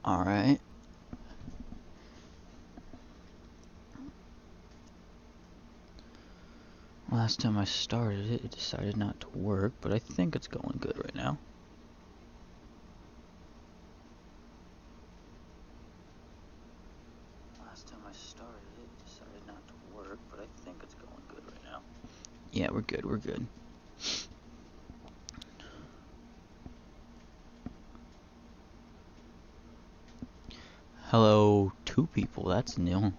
Alright. Last time I started it, it decided not to work, but I think it's going good right now. Last time I started it, it decided not to work, but I think it's going good right now. Yeah, we're good, we're good. Hello, two people, that's new.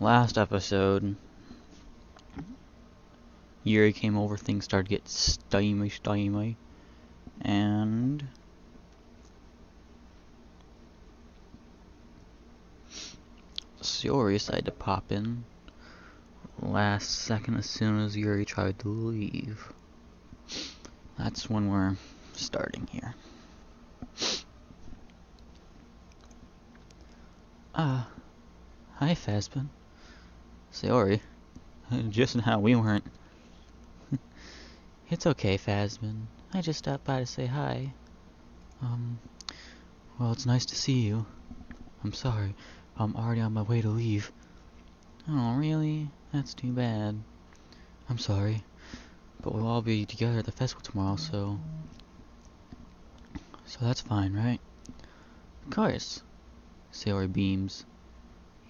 Last episode, Yuri came over, things started to get steamy, and Yuri decided to pop in last second as soon as Yuri tried to leave. That's when we're starting here. Hi Fazbin. Sayori. Just now we weren't. It's okay, Fazbin. I just stopped by to say hi. Well, it's nice to see you. I'm sorry. I'm already on my way to leave. Oh, really? That's too bad. I'm sorry. But we'll all be together at the festival tomorrow, so that's fine, right? Of course. Sayori beams.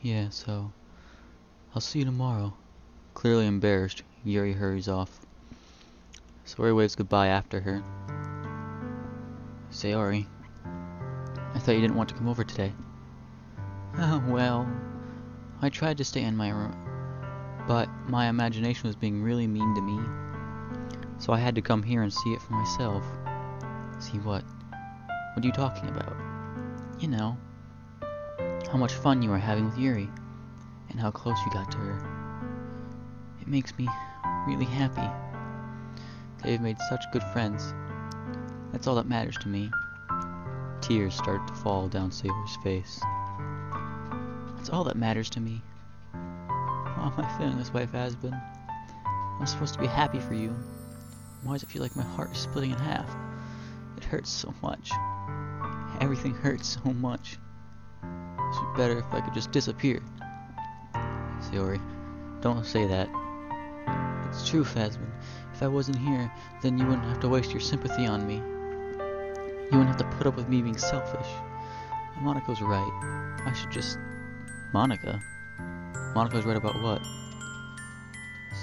Yeah, so I'll see you tomorrow. Clearly embarrassed, Yuri hurries off. Sayori waves goodbye after her. Sayori, I thought you didn't want to come over today. Oh, well, I tried to stay in my room, but my imagination was being really mean to me. So I had to come here and see it for myself. See what? What are you talking about? You know, how much fun you were having with Yuri, and how close you got to her. It makes me really happy. They've made such good friends. That's all that matters to me. Tears start to fall down Sayori's face. That's all that matters to me. Why am I feeling this way, Fazbin? I'm supposed to be happy for you. Why does it feel like my heart is splitting in half? It hurts so much. Everything hurts so much. It would be better if I could just disappear. Sayori, don't say that. It's true, Fazbin. If I wasn't here, then you wouldn't have to waste your sympathy on me. You wouldn't have to put up with me being selfish. Monika's right. I should just... Monika? Monika's right about what?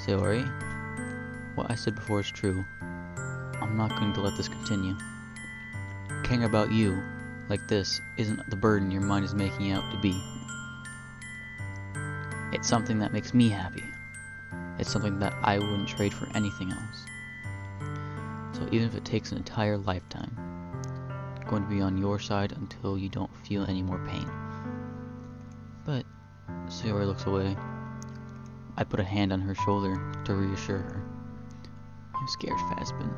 Sayori, what I said before is true. I'm not going to let this continue. Caring about you, like this, isn't the burden your mind is making it out to be. It's something that makes me happy. It's something that I wouldn't trade for anything else. So even if it takes an entire lifetime, I'm going to be on your side until you don't feel any more pain. But Sayori looks away. I put a hand on her shoulder to reassure her. I'm scared, Fazbin.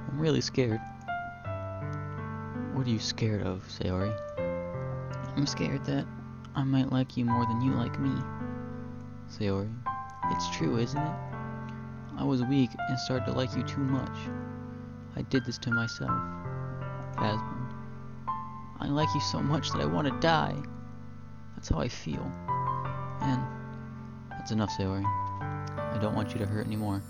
I'm really scared. What are you scared of, Sayori? I'm scared that I might like you more than you like me. Sayori, it's true, isn't it? I was weak and started to like you too much. I did this to myself. Fazbin, I like you so much that I want to die. That's how I feel. And that's enough, Sayori. I don't want you to hurt anymore.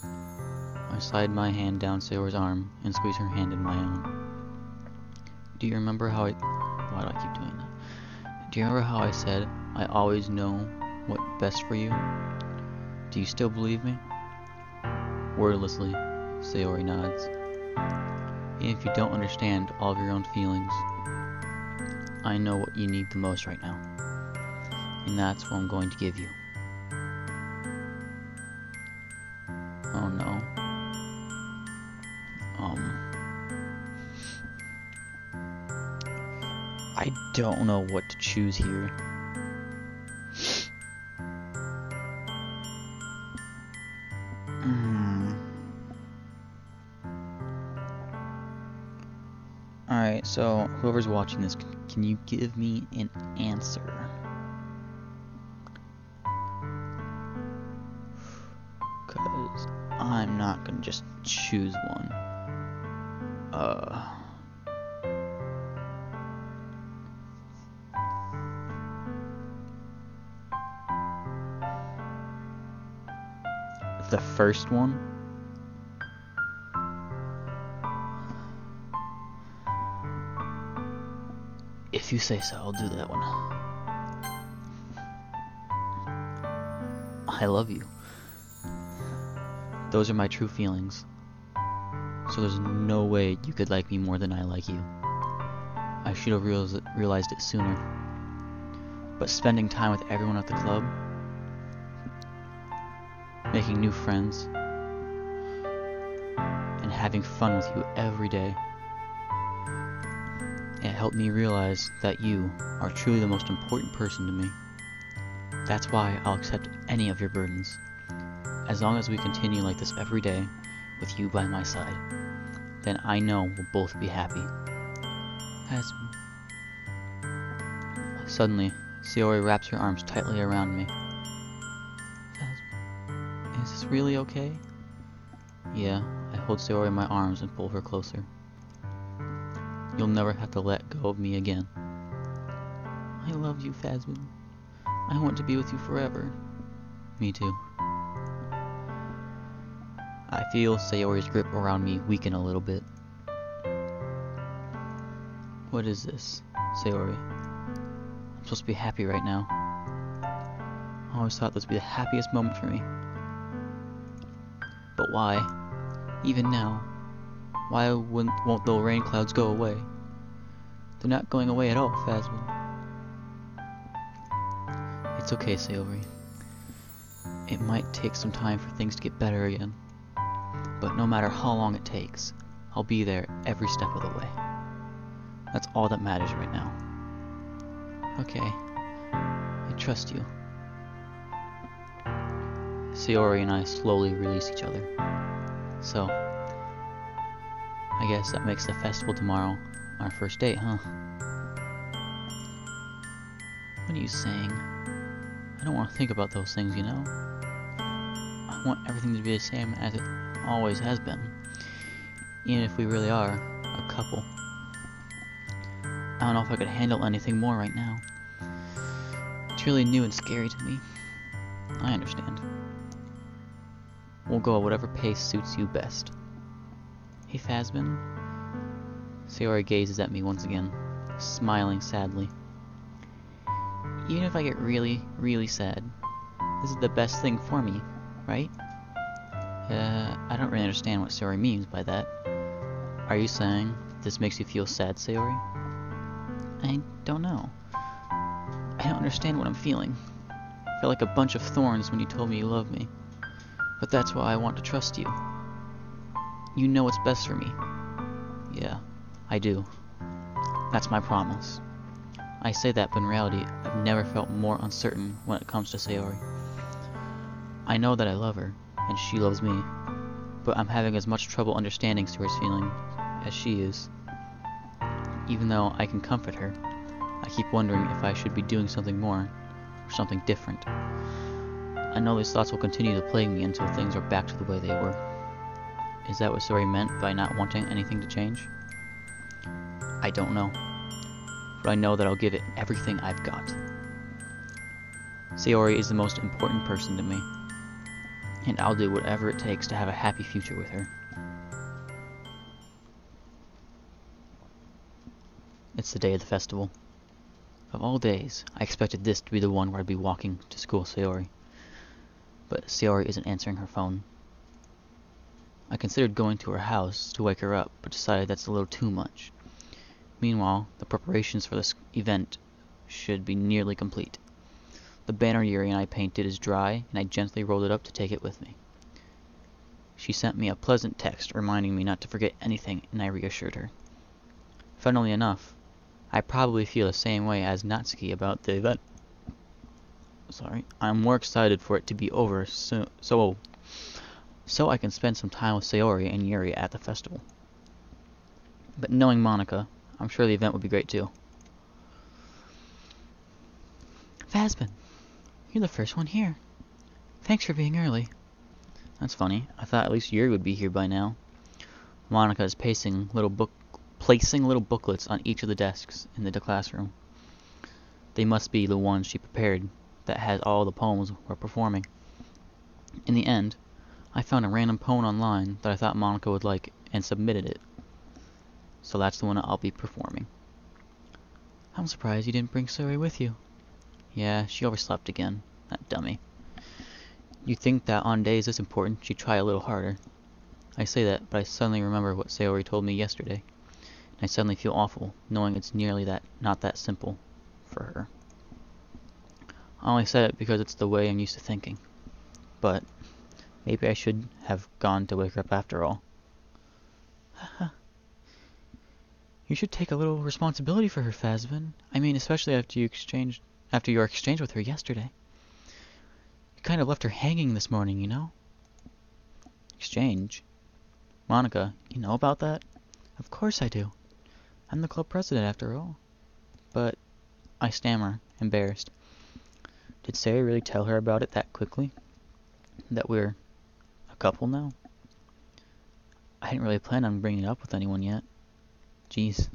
I slide my hand down Sayori's arm and squeeze her hand in my own. Do you remember how why do I keep doing that? Do you remember how I said I always know what's best for you? Do you still believe me? Wordlessly, Sayori nods. Even if you don't understand all of your own feelings, I know what you need the most right now. And that's what I'm going to give you. Oh no. I don't know what to choose here. Alright, so whoever's watching this, can you give me an answer? Because I'm not going to just choose one. The first one? If you say so, I'll do that one. I love you. Those are my true feelings. So there's no way you could like me more than I like you. I should have realized it sooner. But spending time with everyone at the club, making new friends, and having fun with you every day, it helped me realize that you are truly the most important person to me. That's why I'll accept any of your burdens, as long as we continue like this every day, with you by my side. Then I know we'll both be happy. Suddenly, Sayori wraps her arms tightly around me. Is this really okay? Yeah, I hold Sayori in my arms and pull her closer. You'll never have to let go of me again. I love you, Phasmin. I want to be with you forever. Me too. I feel Sayori's grip around me weaken a little bit. What is this, Sayori? I'm supposed to be happy right now. I always thought this would be the happiest moment for me. But why? Even now, why won't the rain clouds go away? They're not going away at all, Phasmin. It's okay, Sayori. It might take some time for things to get better again. But no matter how long it takes, I'll be there every step of the way. That's all that matters right now. Okay. I trust you. Sayori and I slowly release each other. So, I guess that makes the festival tomorrow our first date, huh? What are you saying? I don't want to think about those things, you know? I want everything to be the same as it always has been. Even if we really are a couple. I don't know if I could handle anything more right now. It's really new and scary to me. I understand. We'll go at whatever pace suits you best. Hey, Phasmin? Sayori gazes at me once again, smiling sadly. Even if I get really, really sad, this is the best thing for me, right? I don't really understand what Sayori means by that. Are you saying this makes you feel sad, Sayori? I don't know. I don't understand what I'm feeling. I felt like a bunch of thorns when you told me you love me. But that's why I want to trust you. You know what's best for me. Yeah, I do. That's my promise. I say that, but in reality, I've never felt more uncertain when it comes to Sayori. I know that I love her, and she loves me, but I'm having as much trouble understanding Sayori's feeling as she is. Even though I can comfort her, I keep wondering if I should be doing something more, or something different. I know these thoughts will continue to plague me until things are back to the way they were. Is that what Sayori meant by not wanting anything to change? I don't know. But I know that I'll give it everything I've got. Sayori is the most important person to me, and I'll do whatever it takes to have a happy future with her. It's the day of the festival. Of all days, I expected this to be the one where I'd be walking to school with Sayori. But Sayori isn't answering her phone. I considered going to her house to wake her up, but decided that's a little too much. Meanwhile, the preparations for this event should be nearly complete. The banner Yuri and I painted is dry, and I gently rolled it up to take it with me. She sent me a pleasant text reminding me not to forget anything, and I reassured her. Funnily enough, I probably feel the same way as Natsuki about the event. I'm more excited for it to be over so I can spend some time with Sayori and Yuri at the festival. But knowing Monica, I'm sure the event would be great too. Phasmin, you're the first one here. Thanks for being early. That's funny. I thought at least Yuri would be here by now. Monica is placing little booklets on each of the desks in the classroom. They must be the ones she prepared that has all the poems we're performing. In the end, I found a random poem online that I thought Monica would like and submitted it. So that's the one I'll be performing. I'm surprised you didn't bring Suri with you. Yeah, she overslept again. That dummy. You'd think that on days this important, she'd try a little harder. I say that, but I suddenly remember what Sayori told me yesterday. And I suddenly feel awful, knowing it's nearly not that simple for her. I only said it because it's the way I'm used to thinking. But maybe I should have gone to wake her up after all. You should take a little responsibility for her, Fazbin. I mean, especially after your exchange with her yesterday. You kind of left her hanging this morning, you know? Exchange? Monica, you know about that? Of course I do. I'm the club president after all. But I stammer, embarrassed. Did Sayori really tell her about it that quickly? That we're a couple now? I didn't really plan on bringing it up with anyone yet. Jeez.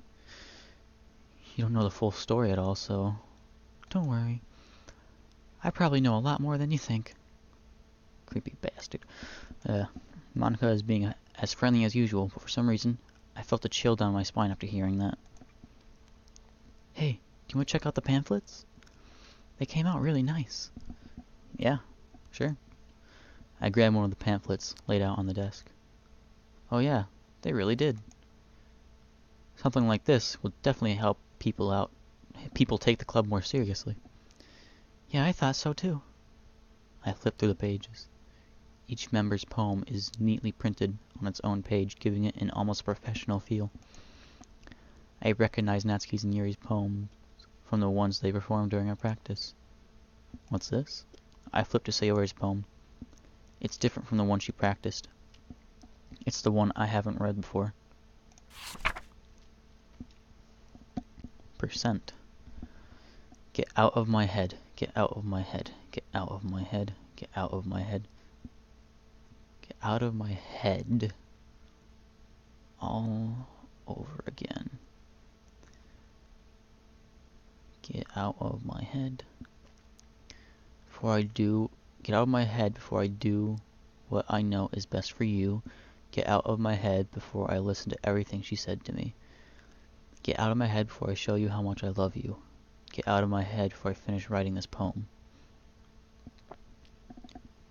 You don't know the full story at all, so don't worry. I probably know a lot more than you think. Creepy bastard. Monica is being as friendly as usual, but for some reason, I felt a chill down my spine after hearing that. Hey, do you want to check out the pamphlets? They came out really nice. Yeah, sure. I grabbed one of the pamphlets laid out on the desk. Oh yeah, they really did. Something like this will definitely help people take the club more seriously. Yeah, I thought so too. I flipped through the pages. Each member's poem is neatly printed on its own page, giving it an almost professional feel. I recognized Natsuki's and Yuri's poems from the ones they performed during our practice. What's this? I flipped to Sayori's poem. It's different from the one she practiced. It's the one I haven't read before. %. Get out of my head, get out of my head, get out of my head, get out of my head. Get out of my head. All over again. Get out of my head. Get out of my head before I do what I know is best for you. Get out of my head before I listen to everything she said to me. Get out of my head before I show you how much I love you. Get out of my head before I finish writing this poem.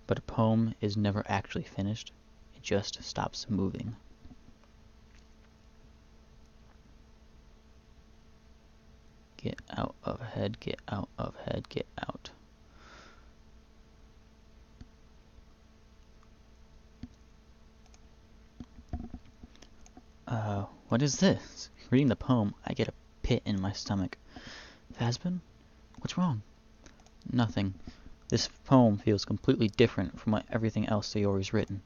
But a poem is never actually finished. It just stops moving. Get out of head, get out of head, get out. What is this? Reading the poem, I get a pit in my stomach. Fazbin? What's wrong? Nothing. This poem feels completely different from everything else Sayori's written.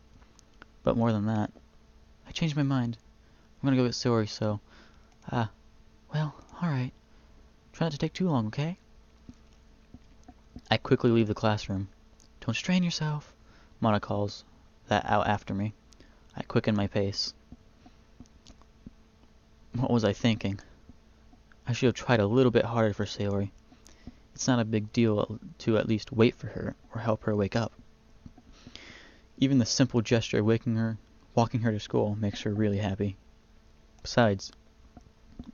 But more than that, I changed my mind. I'm gonna go with Sayori, so... well, alright. Try not to take too long, okay? I quickly leave the classroom. Don't strain yourself, Mana calls that out after me. I quicken my pace. What was I thinking? I should have tried a little bit harder for Sayori. It's not a big deal to at least wait for her or help her wake up. Even the simple gesture of walking her to school makes her really happy. Besides,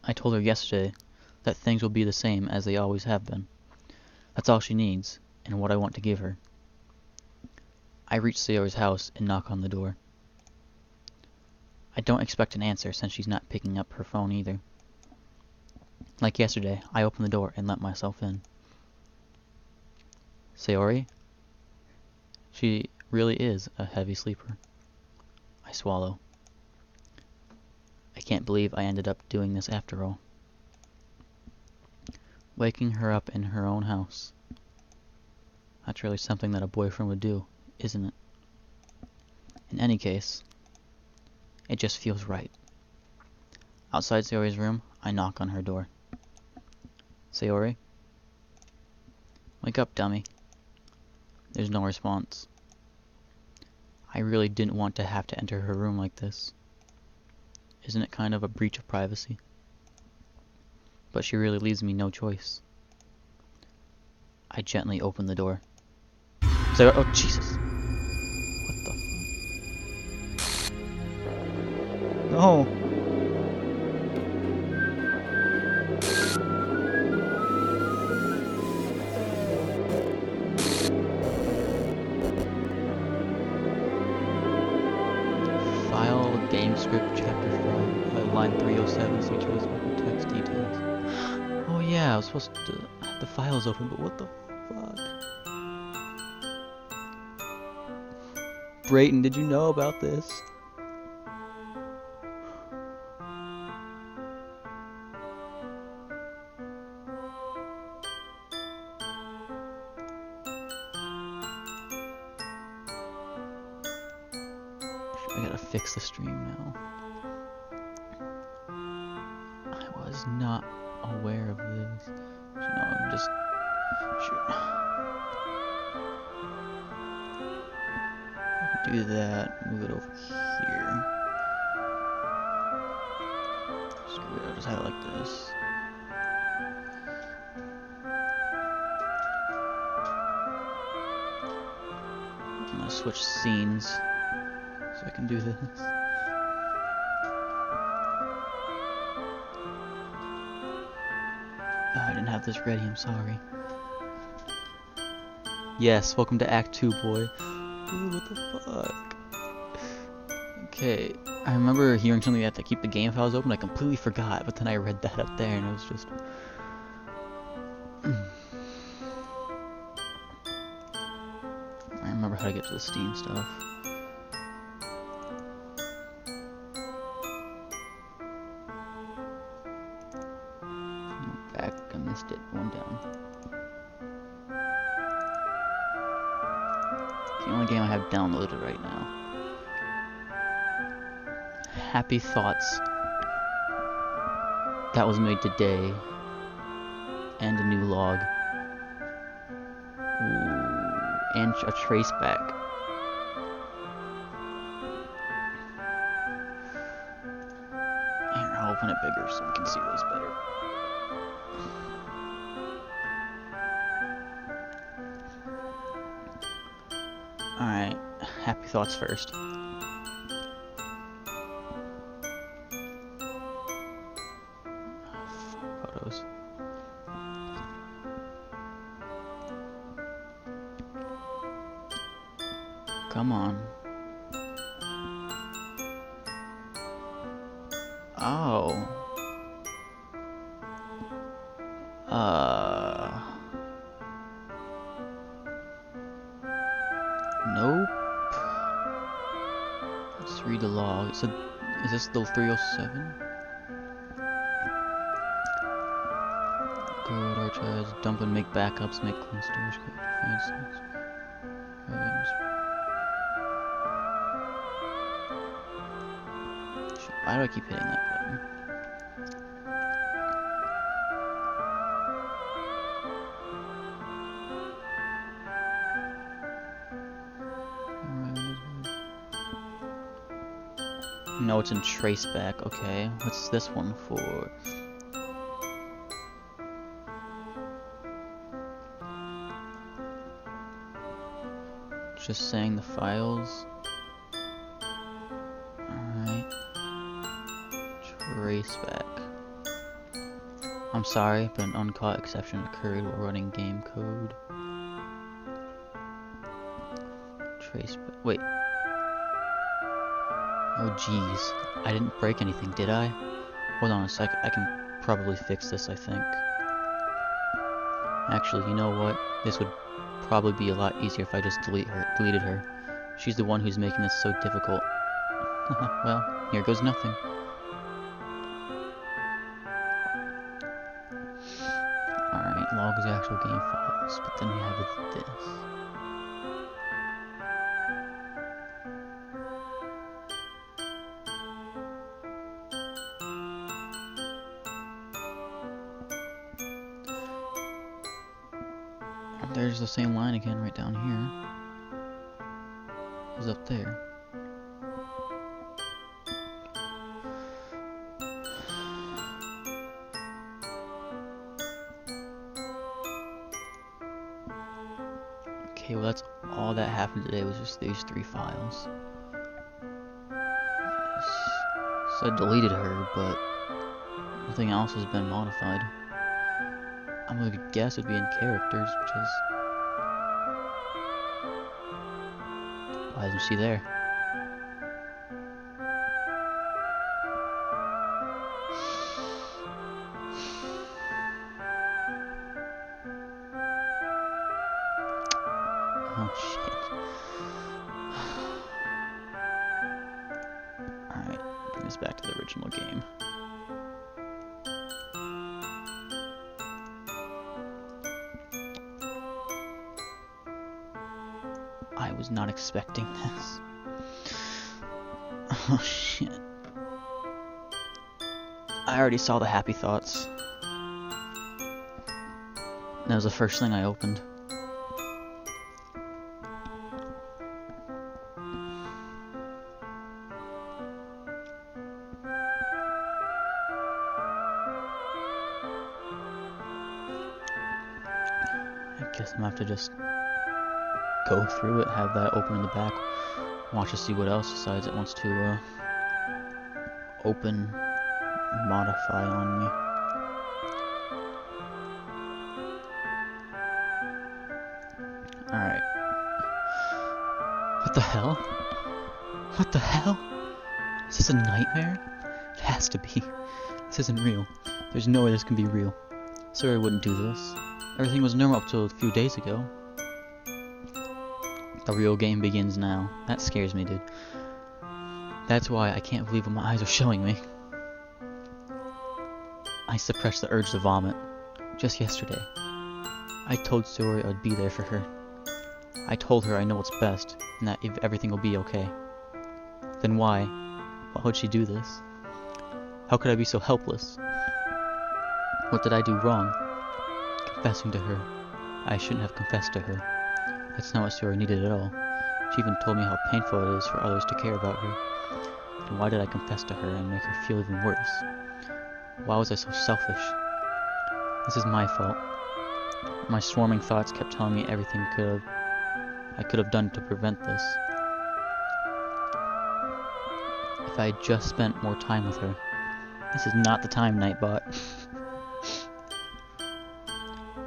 I told her yesterday that things will be the same as they always have been. That's all she needs, and what I want to give her. I reach Sayori's house and knock on the door. I don't expect an answer since she's not picking up her phone either. Like yesterday, I open the door and let myself in. Sayori? She really is a heavy sleeper. I swallow. I can't believe I ended up doing this after all. Waking her up in her own house. That's really something that a boyfriend would do, isn't it? In any case, it just feels right. Outside Sayori's room, I knock on her door. Sayori? Wake up, dummy. There's no response. I really didn't want to have to enter her room like this. Isn't it kind of a breach of privacy? But she really leaves me no choice. I gently open the door. So, oh Jesus! What the fuck? No! File game script chapter 5, line 307, see choice text details. Oh yeah, I was supposed to have the files open, but what the fuck? Brayton, did you know about this? I gotta fix the stream now. I was not aware of this. No, I'm just... Sure. I can do that, move it over here. Screw it, I'll just have it like this. I'm gonna switch scenes so I can do this. Oh, I didn't have this ready, I'm sorry. Yes, welcome to Act 2, boy. Ooh, what the fuck? Okay, I remember hearing something that to keep the game files open. I completely forgot, but then I read that up there and it was just... I remember how to get to the Steam stuff. Back, I missed it. One down. The only game I have downloaded right now. Happy Thoughts. That was made today. And a new log. Ooh, and a traceback. Here, I'll open it bigger so we can see those better. Alright, Happy Thoughts first. Photos. Come on. Oh. Nope. Let's read the log. So, is this still 307? Code archives, dump and make backups, make clean storage code, defense. Why do I keep hitting that button? No, it's in traceback. Okay, what's this one for? Just saying the files. Alright. Traceback. I'm sorry, but an uncaught exception occurred while running game code. Traceback. Wait. Oh jeez, I didn't break anything, did I? Hold on a sec, I can probably fix this, I think. Actually, you know what? This would probably be a lot easier if I just deleted her. She's the one who's making this so difficult. Well, here goes nothing. Alright, log the actual game files, but then we have this. There's the same line again right down here. It's up there. well, that's all that happened today was just these 3 files. So I deleted her, but nothing else has been modified. I'm gonna guess it'd be in characters, which is... Why isn't she there? Oh shit. Alright, bring us back to the original game. I was not expecting this. Oh shit. I already saw the happy thoughts. That was the first thing I opened. I guess I'm gonna have to just go through it, have that open in the back, watch to see what else decides it wants to open, modify on me. Alright. What the hell? What the hell? Is this a nightmare? It has to be. This isn't real. There's no way this can be real. Sorry, I wouldn't do this. Everything was normal up till a few days ago. The real game begins now. That scares me, dude. That's why I can't believe what my eyes are showing me. I suppressed the urge to vomit. Just yesterday. I told Yuri I'd be there for her. I told her I know what's best, and that everything will be okay. Then why? Why would she do this? How could I be so helpless? What did I do wrong? Confessing to her. I shouldn't have confessed to her. That's not what Yuri needed at all. She even told me how painful it is for others to care about her. Then why did I confess to her and make her feel even worse? Why was I so selfish? This is my fault. My swarming thoughts kept telling me everything I could have done to prevent this. If I had just spent more time with her. This is not the time, Nightbot.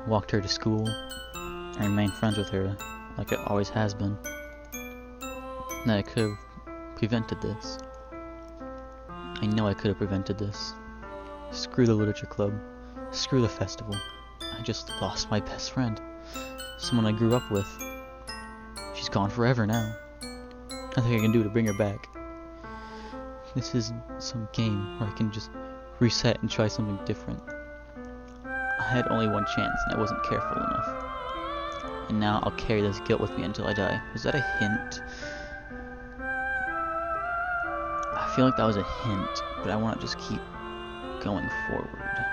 Walked her to school and remained friends with her like it always has been. That I could have prevented this. I know I could have prevented this. Screw the literature club. Screw the festival. I just lost my best friend. Someone I grew up with. She's gone forever now. Nothing I can do to bring her back. This isn't some game where I can just reset and try something different. I had only one chance and I wasn't careful enough. And now I'll carry this guilt with me until I die. Was that a hint? I feel like that was a hint, but I want to just keep going forward.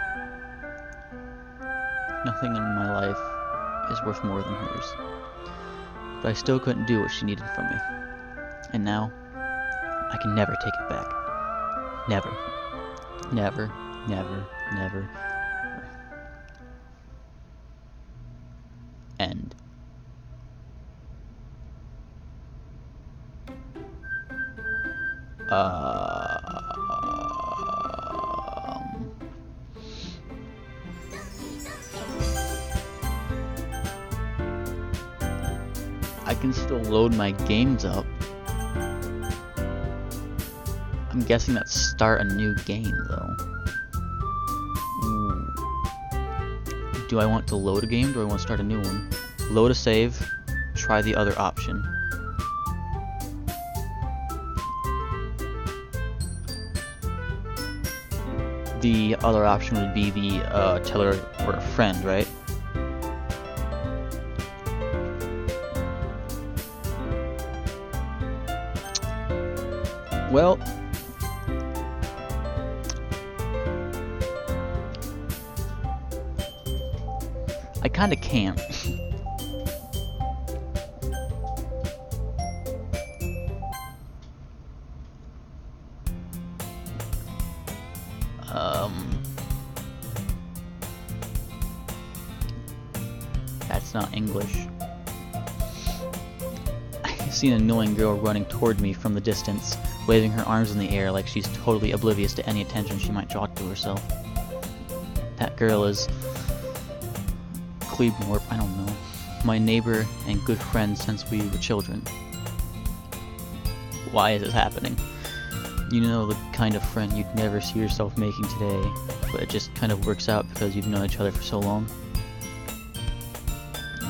Nothing in my life is worth more than hers. But I still couldn't do what she needed from me. And now, I can never take it back. Never. Never, never, never. End. I can still load my games up. I'm guessing that's start a new game, though. Ooh. Do I want to load a game, or do I want to start a new one? Load a save, try the other option. The other option would be the tell her we're a friend, right? Well, I kinda can't. That's not English. see an annoying girl running toward me from the distance, waving her arms in the air like she's totally oblivious to any attention she might draw to herself. That girl is Cleebmorp, I don't know, my neighbor and good friend since we were children. Why is this happening? You know, the kind of friend you'd never see yourself making today, but it just kind of works out because you've known each other for so long.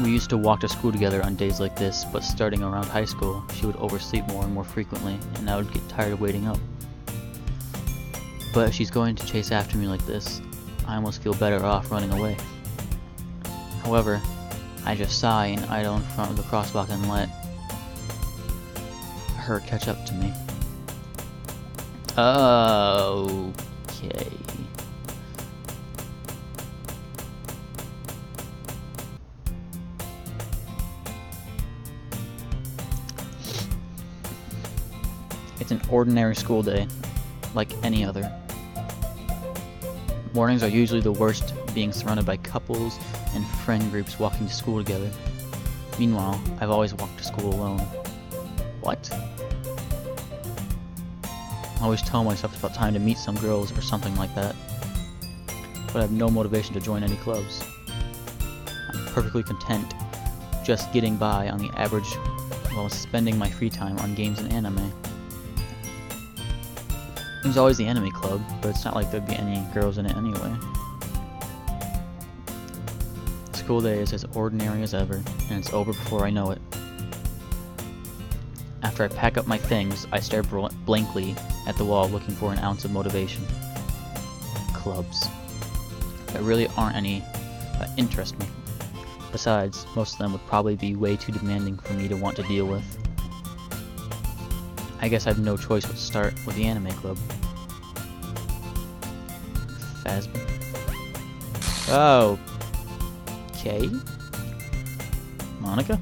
We used to walk to school together on days like this, but starting around high school, she would oversleep more and more frequently, and I would get tired of waiting up. But if she's going to chase after me like this, I almost feel better off running away. However, I just sigh and idle in front of the crosswalk and let her catch up to me. Okay. It's an ordinary school day, like any other. Mornings are usually the worst, being surrounded by couples and friend groups walking to school together. Meanwhile, I've always walked to school alone. What? I always tell myself it's about time to meet some girls or something like that, but I have no motivation to join any clubs. I'm perfectly content just getting by on the average while spending my free time on games and anime. There's always the anime club, but it's not like there'd be any girls in it anyway. School day is as ordinary as ever, and it's over before I know it. After I pack up my things, I stare blankly at the wall looking for an ounce of motivation. Clubs. There really aren't any that interest me. Besides, most of them would probably be way too demanding for me to want to deal with. I guess I have no choice but to start with the anime club. Phasma. Oh. Okay. Monica?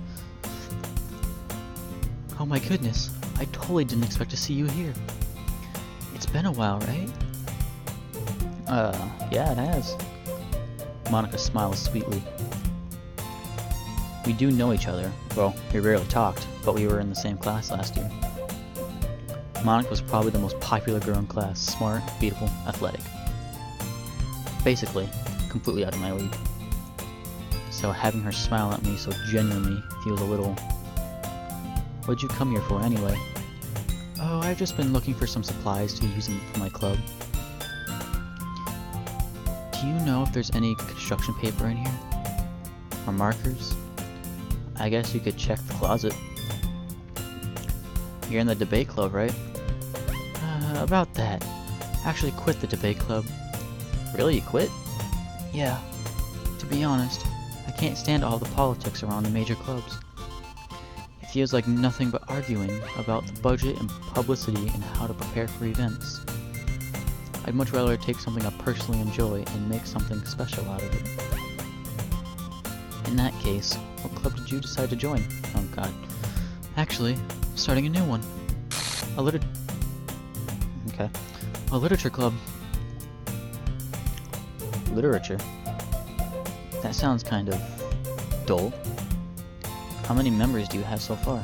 Oh my goodness, I totally didn't expect to see you here. It's been a while, right? Yeah, it has. Monica smiles sweetly. We do know each other. Well, we rarely talked, but we were in the same class last year. Monica was probably the most popular girl in class, smart, beautiful, athletic. Basically, completely out of my league. So having her smile at me so genuinely feels a little... What'd you come here for anyway? Oh, I've just been looking for some supplies to use for my club. Do you know if there's any construction paper in here? Or markers? I guess you could check the closet. You're in the debate club, right? About that. Actually quit the debate club. Really, you quit? Yeah. To be honest, I can't stand all the politics around the major clubs. It feels like nothing but arguing about the budget and publicity and how to prepare for events. I'd much rather take something I personally enjoy and make something special out of it. In that case, what club did you decide to join? Oh god. Actually, I'm starting a new one. A literature club. Literature? That sounds kind of dull. How many members do you have so far?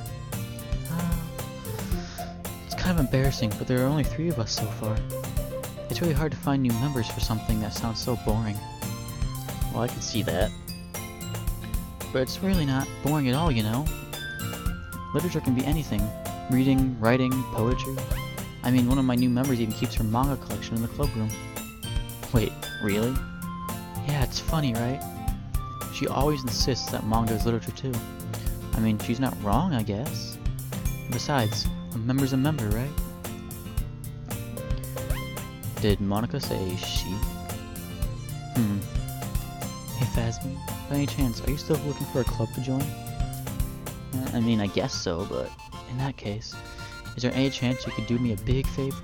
It's kind of embarrassing, but there are only 3 of us so far. It's really hard to find new members for something that sounds so boring. Well, I can see that. But it's really not boring at all, you know? Literature can be anything. Reading, writing, poetry. I mean, one of my new members even keeps her manga collection in the club room. Wait, really? Yeah, it's funny, right? She always insists that manga is literature too. I mean, she's not wrong, I guess. Besides, a member's a member, right? Did Monica say she? Hey Phasma, by any chance, are you still looking for a club to join? I mean, I guess so, but in that case, is there any chance you could do me a big favor?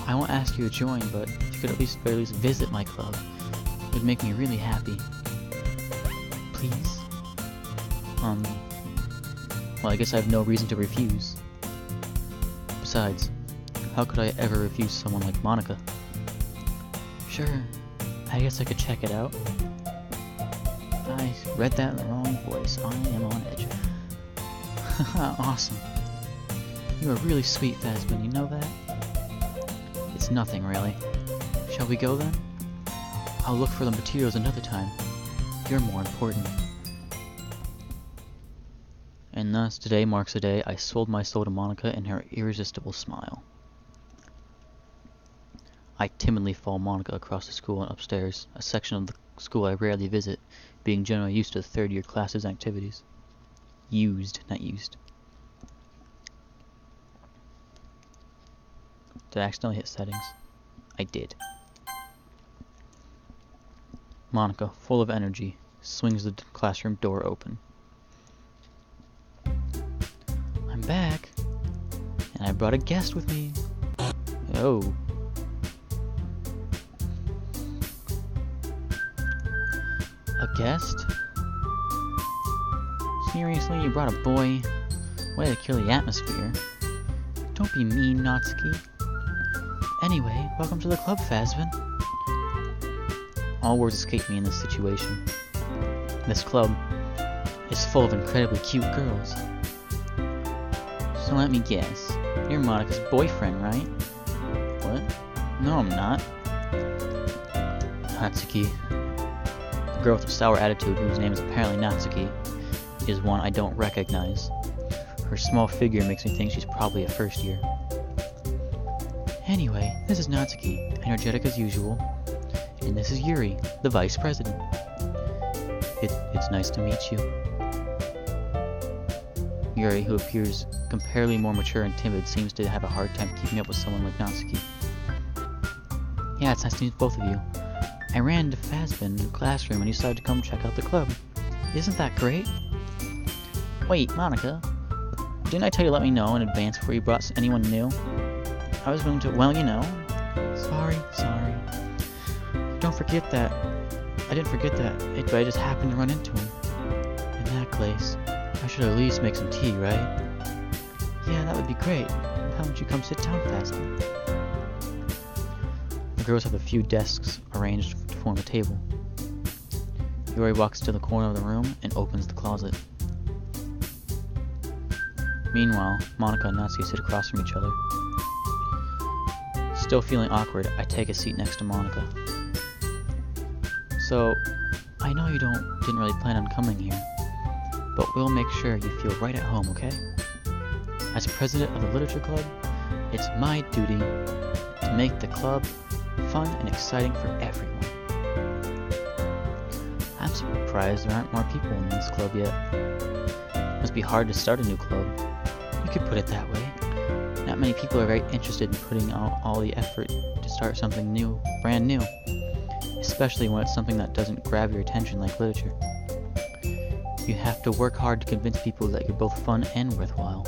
I won't ask you to join, but if you could at least visit my club, it would make me really happy. Please? Well, I guess I have no reason to refuse. Besides, how could I ever refuse someone like Monica? Sure, I guess I could check it out. I read that in the wrong voice. I am on edge. Haha, awesome. You're a really sweet Phasbin, you know that? It's nothing, really. Shall we go then? I'll look for the materials another time. You're more important. And thus, today marks the day I sold my soul to Monica and her irresistible smile. I timidly follow Monica across the school and upstairs, a section of the school I rarely visit, being generally used to the third-year classes and activities. Used, not used. Did I accidentally hit settings? I did. Monica, full of energy, swings the classroom door open. I'm back, and I brought a guest with me. Oh. A guest? Seriously, you brought a boy? Way to kill the atmosphere. Don't be mean, Natsuki. Anyway, welcome to the club, Phasbin. All words escape me in this situation. This club is full of incredibly cute girls. So let me guess, you're Monica's boyfriend, right? What? No, I'm not. Natsuki. The girl with a sour attitude, whose name is apparently Natsuki, is one I don't recognize. Her small figure makes me think she's probably a first year. Anyway, this is Natsuki, energetic as usual, and this is Yuri, the vice president. It's nice to meet you. Yuri, who appears comparatively more mature and timid, seems to have a hard time keeping up with someone like Natsuki. Yeah, it's nice to meet both of you. I ran into Phasbin in the classroom and he decided to come check out the club. Isn't that great? Wait, Monica, didn't I tell you to let me know in advance before you brought anyone new? I was going to, well, you know. Sorry. Don't forget that. I didn't forget that, but I just happened to run into him. In that case, I should at least make some tea, right? Yeah, that would be great. How don't you come sit down, Phasbin? The girls have a few desks arranged to form a table. Yuri walks to the corner of the room and opens the closet. Meanwhile, Monica and Natsuki sit across from each other. Still feeling awkward, I take a seat next to Monica. So, I know you didn't really plan on coming here, but we'll make sure you feel right at home, okay? As president of the literature club, it's my duty to make the club fun and exciting for everyone. I'm surprised there aren't more people in this club yet. It must be hard to start a new club. You could put it that way. Not many people are very interested in putting out all the effort to start something new, brand new. Especially when it's something that doesn't grab your attention like literature. You have to work hard to convince people that you're both fun and worthwhile.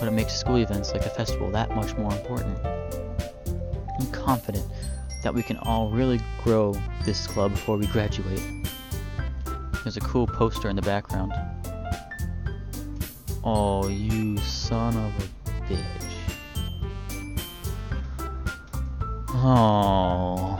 But it makes school events like the festival that much more important. I'm confident that we can all really grow this club before we graduate. There's a cool poster in the background. Oh, you son of a bitch. Oh.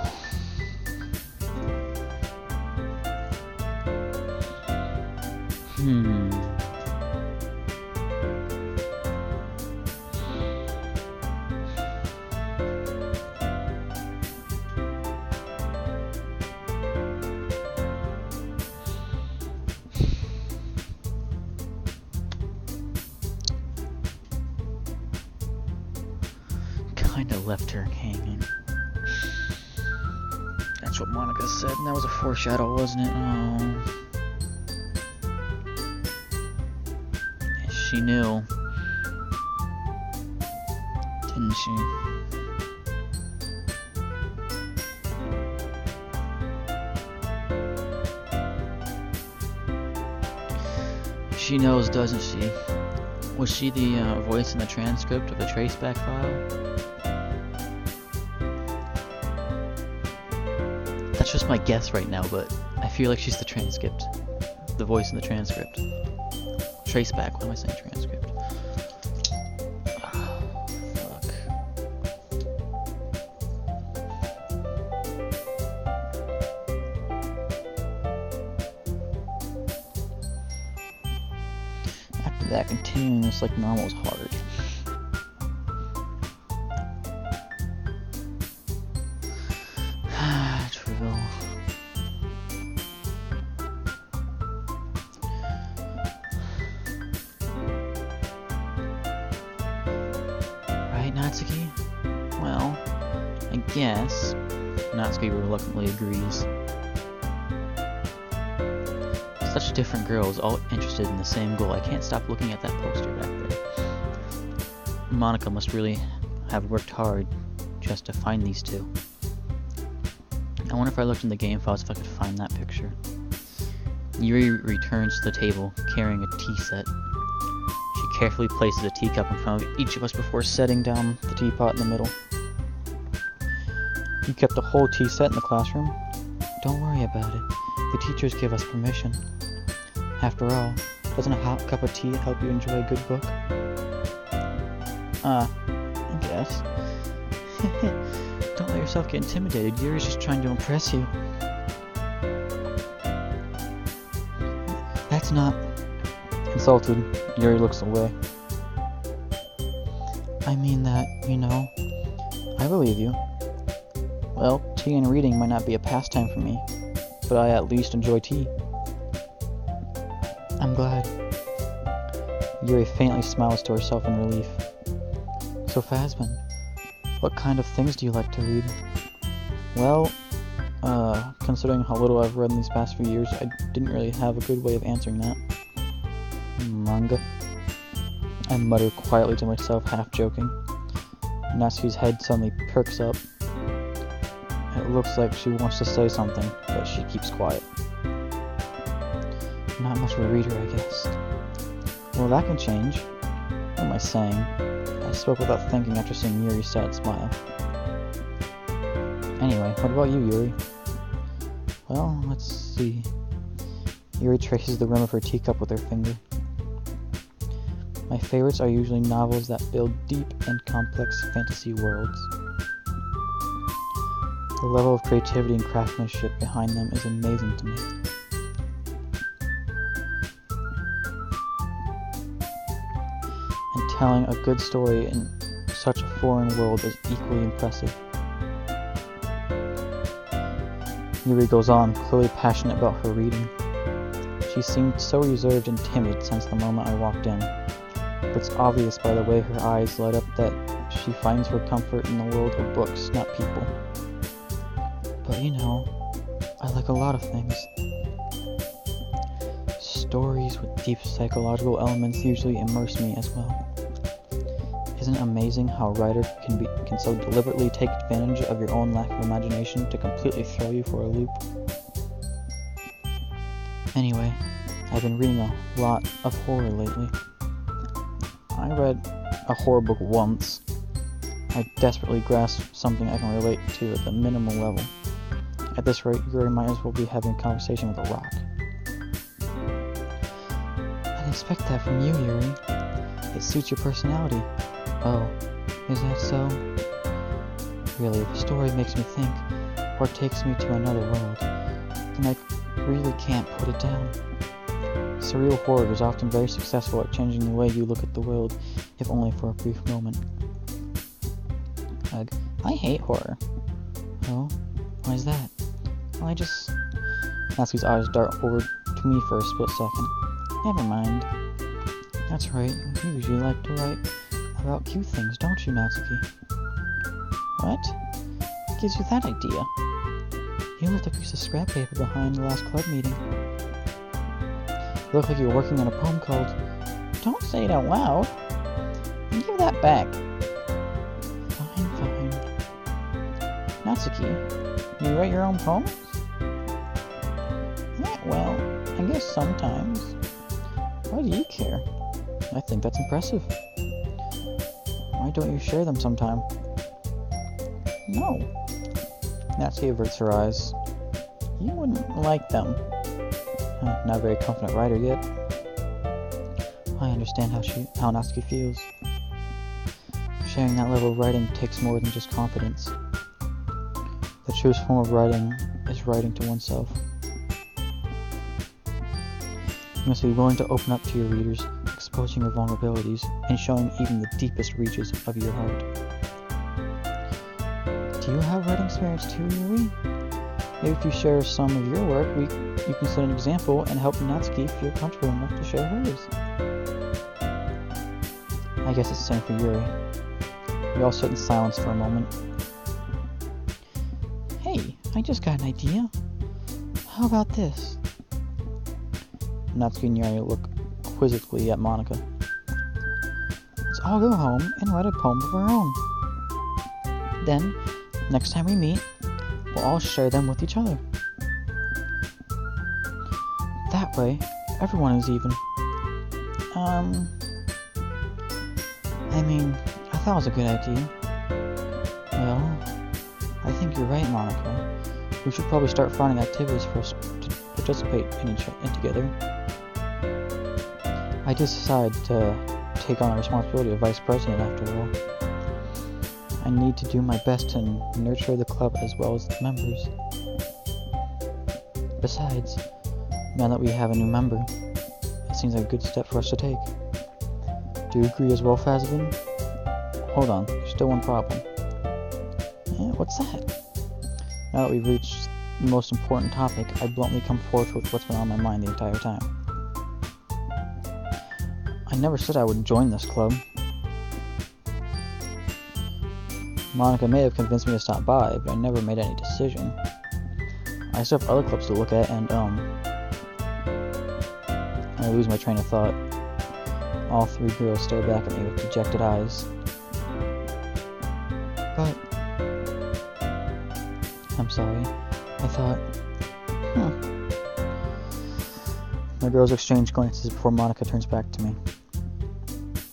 Kinda left her hanging. That's what Monica said, and that was a foreshadow, wasn't it? Oh. She knew. Didn't she? She knows, doesn't she? Was she the voice in the transcript of the traceback file? That's just my guess right now, but I feel like she's the transcript. The voice in the transcript. Traceback, what am I saying? Transcript. Oh, fuck. After that continuing this like normal is hard. Trivial. Right, Natsuki? Well, I guess Natsuki reluctantly agrees. Such different girls, all interested in the same goal. I can't stop looking at that poster back there. Monica must really have worked hard just to find these two. I wonder if I looked in the game files if I could find that picture. Yuri returns to the table, carrying a tea set. She carefully places a teacup in front of each of us before setting down the teapot in the middle. You kept the whole tea set in the classroom? Don't worry about it. The teachers give us permission. After all, doesn't a hot cup of tea help you enjoy a good book? I guess. Don't let yourself get intimidated. Yuri's just trying to impress you. That's not... Insulted, Yuri looks away. I mean that, you know, I believe you. Well, tea and reading might not be a pastime for me, but I at least enjoy tea. I'm glad. Yuri faintly smiles to herself in relief. So Phasman, what kind of things do you like to read? Well, considering how little I've read in these past few years, I didn't really have a good way of answering that. Manga? I mutter quietly to myself, half joking. Natsuki's head suddenly perks up. It looks like she wants to say something, but she keeps quiet. Not much of a reader, I guess. Well, that can change. What am I saying? I spoke without thinking after seeing Yuri's sad smile. Anyway, what about you, Yuri? Well, let's see. Yuri traces the rim of her teacup with her finger. My favorites are usually novels that build deep and complex fantasy worlds. The level of creativity and craftsmanship behind them is amazing to me. And telling a good story in such a foreign world is equally impressive. Yuri goes on, clearly passionate about her reading. She seemed so reserved and timid since the moment I walked in, but it's obvious by the way her eyes light up that she finds her comfort in the world of books, not people. But you know, I like a lot of things. Stories with deep psychological elements usually immerse me as well. Isn't it amazing how a writer can so deliberately take advantage of your own lack of imagination to completely throw you for a loop? Anyway, I've been reading a lot of horror lately. I read a horror book once. I desperately grasp something I can relate to at the minimal level. At this rate, Yuri might as well be having a conversation with a rock. I didn't expect that from you, Yuri. It suits your personality. Oh, is that so? Really, if a story makes me think, or takes me to another world, then I really can't put it down. Surreal horror is often very successful at changing the way you look at the world, if only for a brief moment. Ugh, I hate horror. Oh, why is that? Well, I just... Natsuki's eyes dart over to me for a split second. Never mind. That's right, you usually like to write about cute things, don't you, Natsuki? What? What gives you that idea? You left a piece of scrap paper behind the last club meeting. You look like you were working on a poem called... Don't say it out loud! Give that back! Fine, fine. Natsuki, you write your own poems? Yeah, well, I guess sometimes. Why do you care? I think that's impressive. Why don't you share them sometime? No. Natsuki averts her eyes. You wouldn't like them. Not a very confident writer yet. I understand how Natsuki feels. Sharing that level of writing takes more than just confidence. The truest form of writing is writing to oneself. You must be willing to open up to your readers, exposing your vulnerabilities and showing even the deepest reaches of your heart. Do you have writing experience too, Yuri? Maybe if you share some of your work, you can set an example and help Natsuki feel comfortable enough to share hers. I guess it's the same for Yuri. We all sit in silence for a moment. Hey, I just got an idea. How about this? Natsuki and Yuri look quizzically at Monika. Let's all go home and write a poem of our own. Then, next time we meet, we'll all share them with each other. That way, everyone is even. I thought it was a good idea. Well, I think you're right, Monika. We should probably start finding activities for us to participate in together. I just decided to take on the responsibility of vice president after all. I need to do my best to nurture the club as well as the members. Besides, now that we have a new member, it seems like a good step for us to take. Do you agree as well, Fazbin? Hold on, there's still one problem. What's that? Now that we've reached the most important topic, I bluntly come forth with what's been on my mind the entire time. I never said I would join this club. Monika may have convinced me to stop by, but I never made any decision. I still have other clubs to look at, and I lose my train of thought. All three girls stare back at me with dejected eyes. But I'm sorry. I thought, The girls exchange glances before Monika turns back to me.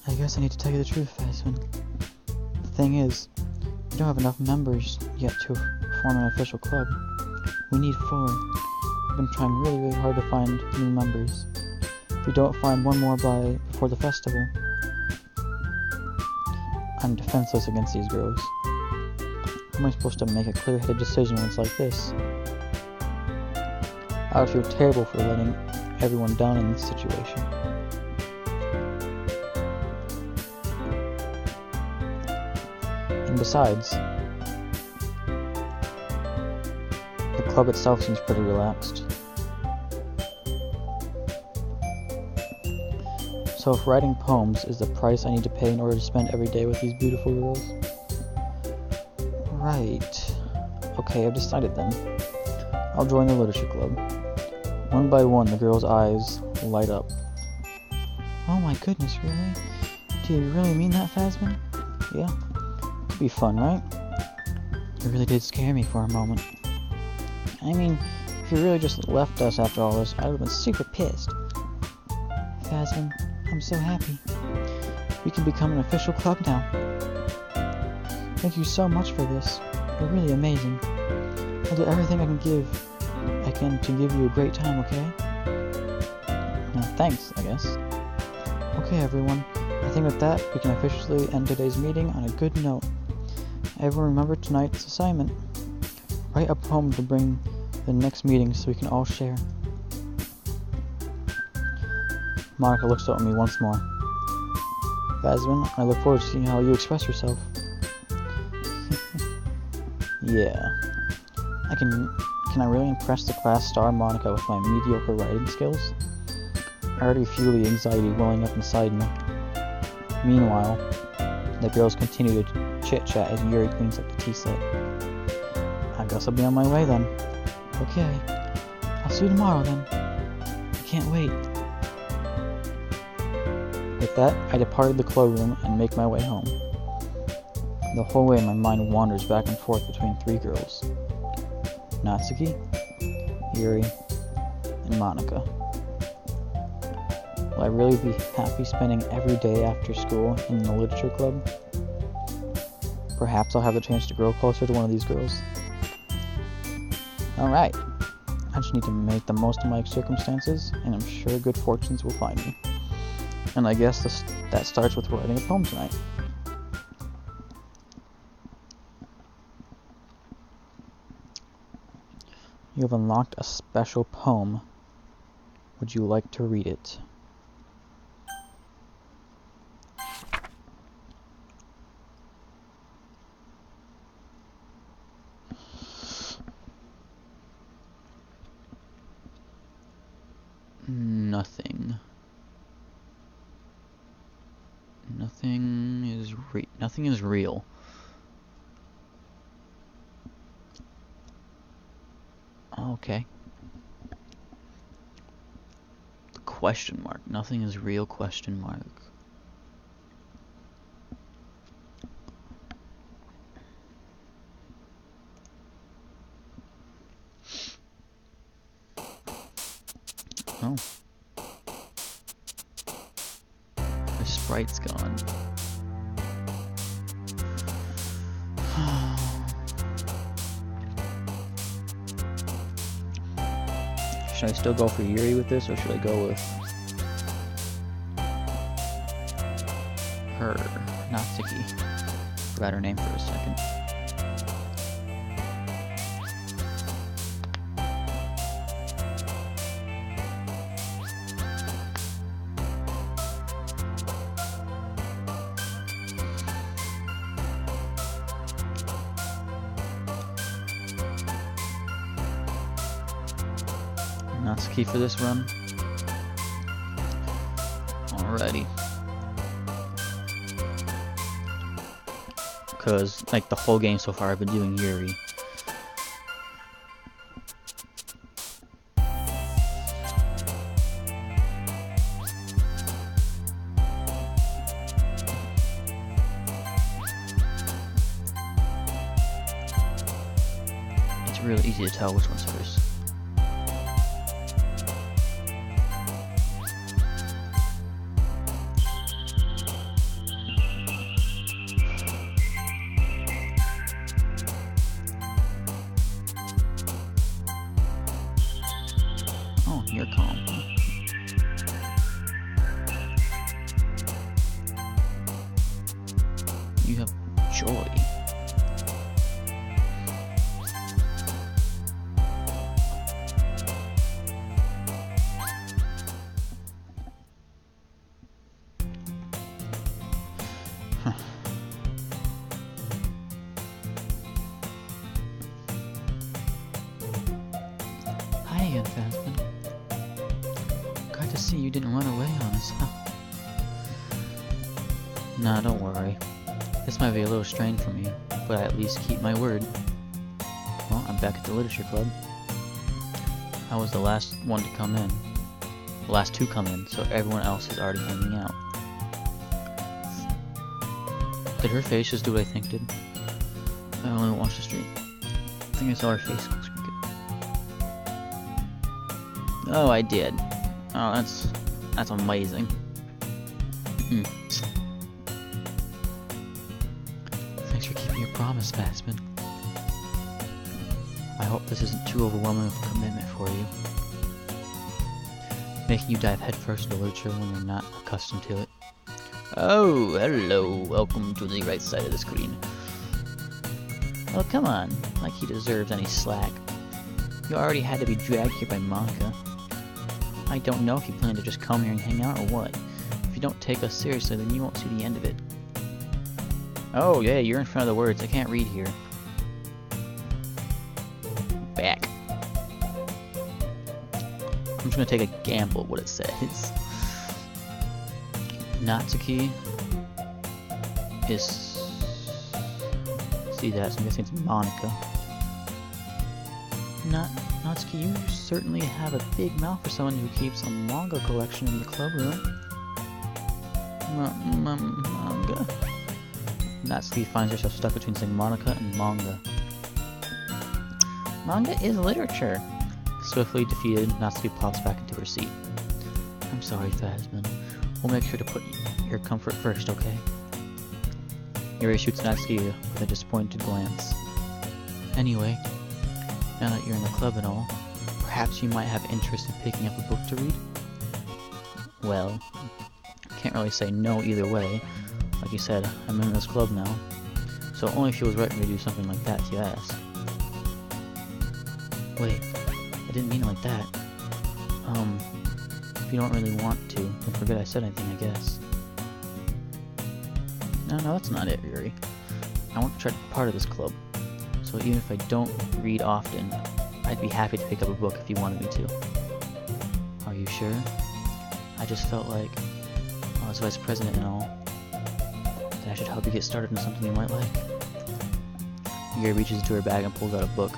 I guess I need to tell you the truth, Fazbin. The thing is, we don't have enough members yet to form an official club. We need 4. We've been trying really hard to find new members. If we don't find one more before the festival, I'm defenseless against these girls. How am I supposed to make a clear-headed decision when it's like this? I would feel terrible for letting everyone down in this situation. And besides, the club itself seems pretty relaxed. So if writing poems is the price I need to pay in order to spend every day with these beautiful girls? Right. Okay, I've decided then. I'll join the literature club. One by one, the girls' eyes light up. Oh my goodness, really? Do you really mean that, Fazbin? Yeah. Could be fun, right? You really did scare me for a moment. I mean, if you really just left us after all this, I would have been super pissed. Fazbin, I'm so happy. We can become an official club now. Thank you so much for this. You're really amazing. I'll do everything I can to give you a great time, okay? Thanks, I guess. Okay, everyone. I think with that, we can officially end today's meeting on a good note. Everyone remember tonight's assignment. Write a poem to bring the next meeting so we can all share. Monika looks up at me once more. Fazbin, I look forward to seeing how you express yourself. Yeah. Can I really impress the class star Monika with my mediocre writing skills? I already feel the anxiety welling up inside me. Meanwhile, the girls continue to chit-chat as Yuri cleans up the tea set. I guess I'll be on my way then. Okay. I'll see you tomorrow then. I can't wait. With that, I departed the cloakroom and make my way home. The whole way my mind wanders back and forth between 3 girls. Natsuki, Yuri, and Monika. Will I really be happy spending every day after school in the literature club? Perhaps I'll have the chance to grow closer to one of these girls. Alright, I just need to make the most of my circumstances, and I'm sure good fortunes will find me. And I guess that starts with writing a poem tonight. You have unlocked a special poem. Would you like to read it? nothing. Nothing is real. Okay. Question mark. Nothing is real, question mark. Oh. The sprite's gone. Should I still go for Yuri with this, or should I go with her, Natsuki? Forgot her name for a second. Natsuki for this run. Alrighty. Because, like, the whole game so far I've been doing Yuri. It's really easy to tell which one's first. Oh, you're calm. You have joy. Hi again, Phasmin. Glad to see you didn't run away on us, huh? Nah, don't worry. This might be a little strange from you, but I at least keep my word. Well, I'm back at the literature club. I was the last one to come in. The last to come in, so everyone else is already hanging out. Did her face just do what I think did? I only watched the stream. I think I saw her face. Oh, I did. Oh, that's amazing. Thanks for keeping your promise, Phasmin. I hope this isn't too overwhelming of a commitment for you. Making you dive headfirst into literature when you're not accustomed to it. Oh, hello. Welcome to the right side of the screen. Oh, come on. Like he deserves any slack. You already had to be dragged here by Monica. I don't know if you plan to just come here and hang out or what. If you don't take us seriously, then you won't see the end of it. Oh, yeah, you're in front of the words. I can't read here. Back. I'm just gonna take a gamble at what it says. Natsuki is... See that, so I'm guessing it's Monica. Natsuki, you certainly have a big mouth for someone who keeps a manga collection in the club room. Manga? Natsuki finds herself stuck between saying Monica and manga. Manga is literature. Swiftly defeated, Natsuki pops back into her seat. I'm sorry, Phasmin. We'll make sure to put your comfort first, okay? Yuri shoots Natsuki with a disappointed glance. Anyway, now that you're in the club and all, perhaps you might have interest in picking up a book to read? Well, can't really say no either way. Like you said, I'm in this club now, so it only feels right for me to do something like that if you ask. Wait, I didn't mean it like that. If you don't really want to, then forget I said anything, I guess. No, that's not it, Yuri. I want to try to be part of this club, so even if I don't read often, I'd be happy to pick up a book if you wanted me to. Are you sure? I just felt like, well, as vice president and all, that I should help you get started on something you might like. Yuri reaches into her bag and pulls out a book.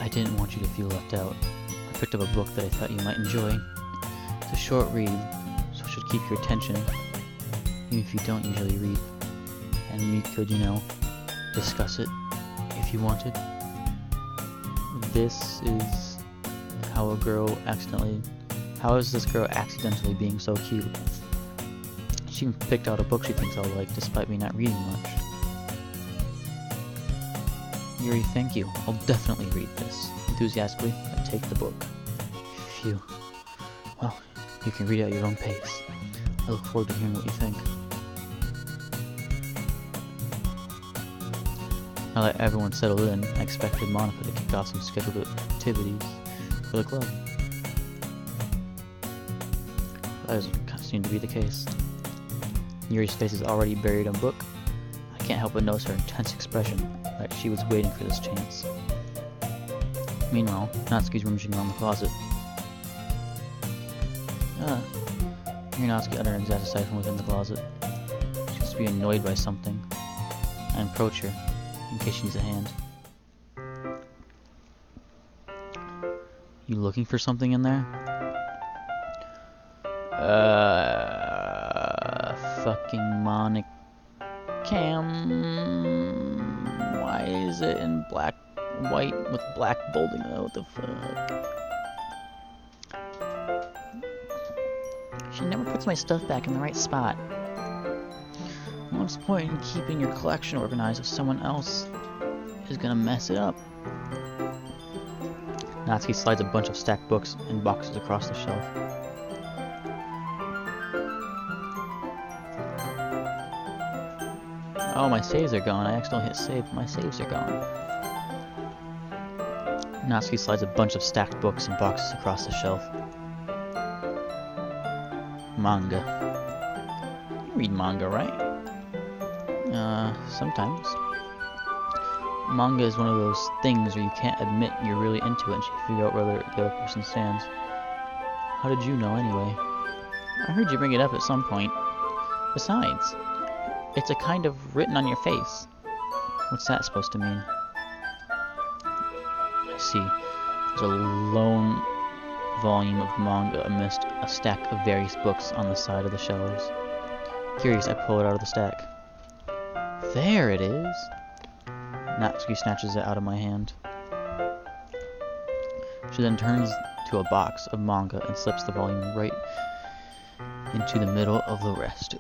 I didn't want you to feel left out. I picked up a book that I thought you might enjoy. It's a short read, so it should keep your attention, even if you don't usually read. And we could, you know, discuss it if you wanted. This is how how is this girl accidentally being so cute? She even picked out a book she thinks I'll like, despite me not reading much. Yuri, thank you. I'll definitely read this. Enthusiastically, I take the book. Phew. Well, you can read it at your own pace. I look forward to hearing what you think. Now that everyone settled in, I expected Monica to kick off some scheduled activities for the club. That doesn't seem to be the case. Yuri's face is already buried in a book. I can't help but notice her intense expression, like she was waiting for this chance. Meanwhile, Natsuki's rummaging around the closet. I hear Natsuki utter an exact aside from within the closet. She seems to be annoyed by something. I approach her, in case she needs a hand. You looking for something in there? Fucking Monica Cam. Why is it in white with black bolding? Oh, what the fuck? She never puts my stuff back in the right spot. What's the point in keeping your collection organized if someone else is gonna mess it up? Natsuki slides a bunch of stacked books and boxes across the shelf. Oh, my saves are gone. I accidentally hit save, but my saves are gone. Natsuki slides a bunch of stacked books and boxes across the shelf. Manga. You read manga, right? Sometimes. Manga is one of those things where you can't admit you're really into it until you figure out where the other person stands. How did you know, anyway? I heard you bring it up at some point. Besides, it's a kind of written on your face. What's that supposed to mean? I see. There's a lone volume of manga amidst a stack of various books on the side of the shelves. Curious, I pull it out of the stack. There it is! Natsuki snatches it out of my hand. She then turns to a box of manga and slips the volume right into the middle of the rest.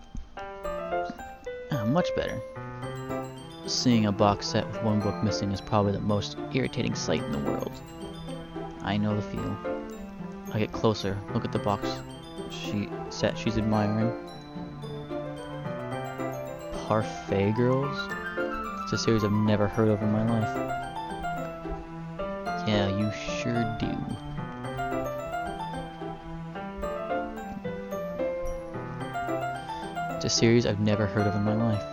Much better. Seeing a box set with one book missing is probably the most irritating sight in the world. I know the feel. I get closer, look at the box set she's admiring. Parfait Girls? It's a series I've never heard of in my life. Yeah, you sure do. It's a series I've never heard of in my life.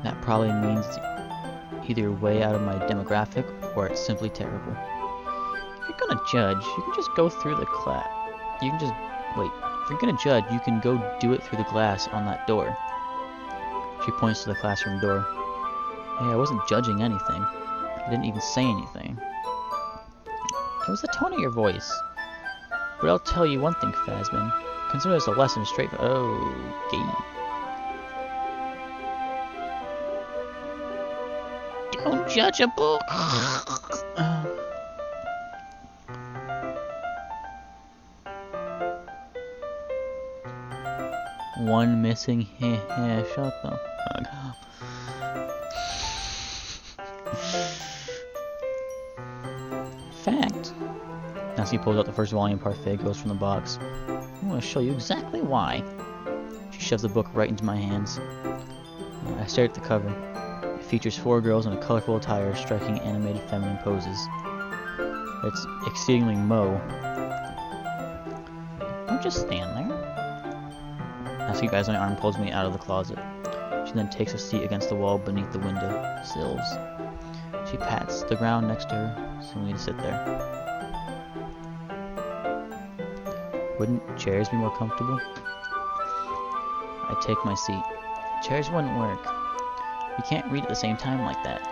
That probably means it's either way out of my demographic or it's simply terrible. If you're gonna judge, you can just go through the class. You can just wait. If you're gonna judge, you can go do it through the glass on that door. She points to the classroom door. Hey, I wasn't judging anything. I didn't even say anything. It was the tone of your voice. But I'll tell you one thing, Phasmin. Consider this a lesson straight from... Okay. Don't judge a book! One missing... Shut the fuck up. Fact. Natsuki pulls out the first volume of Parfait Girls from the box. I want to show you exactly why. She shoves the book right into my hands. I stare at the cover. It features 4 girls in a colorful attire striking animated feminine poses. It's exceedingly Don't just stand there. Natsuki grabs my arm and pulls me out of the closet. She then takes a seat against the wall beneath the window sills. She pats the ground next to her, seemingly to sit there. Wouldn't chairs be more comfortable? I take my seat. Chairs wouldn't work. We can't read at the same time like that.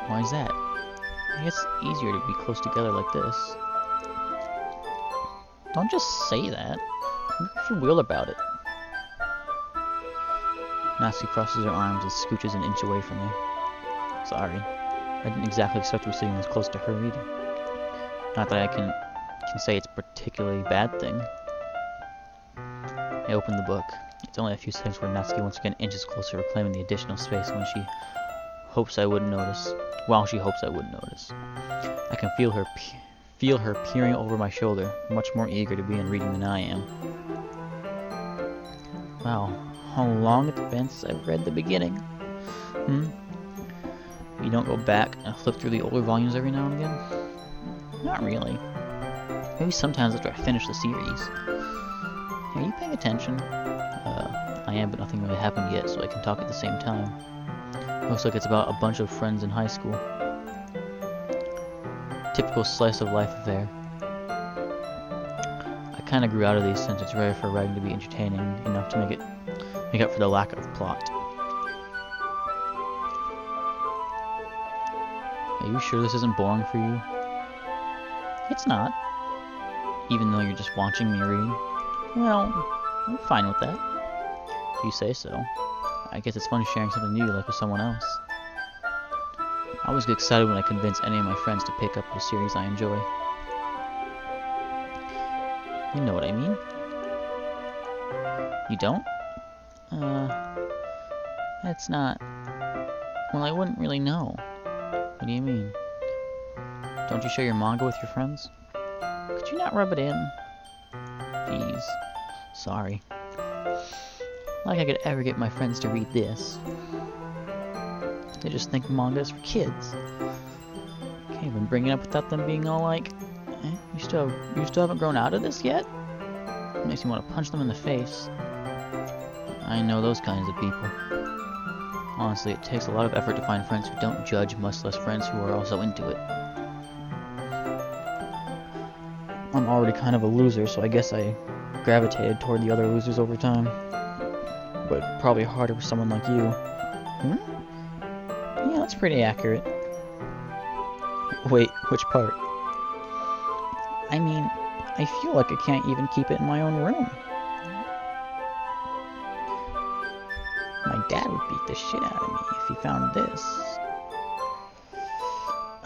Why is that? I guess it's easier to be close together like this. Don't just say that. If you're real about it. Natsuki crosses her arms and scooches an inch away from me. Sorry. I didn't exactly expect to be sitting this close to her either. Not that I can say it's a particularly bad thing. I open the book. It's only a few seconds where Natsuki once again inches closer, reclaiming the additional space when she hopes I wouldn't notice. While she hopes I wouldn't notice. I can feel her peering over my shoulder, much more eager to be in reading than I am. Wow, how long it's been since I've read the beginning. You don't go back and flip through the older volumes every now and again? Not really. Maybe sometimes after I finish the series. Are you paying attention? I am, but nothing really happened yet, so I can talk at the same time. Looks like it's about a bunch of friends in high school. Typical slice of life affair. I kinda grew out of these since it's rare for writing to be entertaining enough to make up for the lack of plot. Are you sure this isn't boring for you? It's not. Even though you're just watching me read? Well, I'm fine with that. If you say so. I guess it's fun sharing something new you like with someone else. I always get excited when I convince any of my friends to pick up a series I enjoy. You know what I mean? You don't? That's not... Well, I wouldn't really know. What do you mean? Don't you share your manga with your friends? Could you not rub it in? Jeez. Sorry. Like I could ever get my friends to read this. They just think manga is for kids. Can't even bring it up without them being all like, you still haven't grown out of this yet? It makes me want to punch them in the face. I know those kinds of people. Honestly, it takes a lot of effort to find friends who don't judge, much less friends who are also into it. I'm already kind of a loser, so I guess I gravitated toward the other losers over time. But probably harder for someone like you. Yeah, that's pretty accurate. Wait, which part? I mean, I feel like I can't even keep it in my own room. My dad would beat the shit out of me if he found this.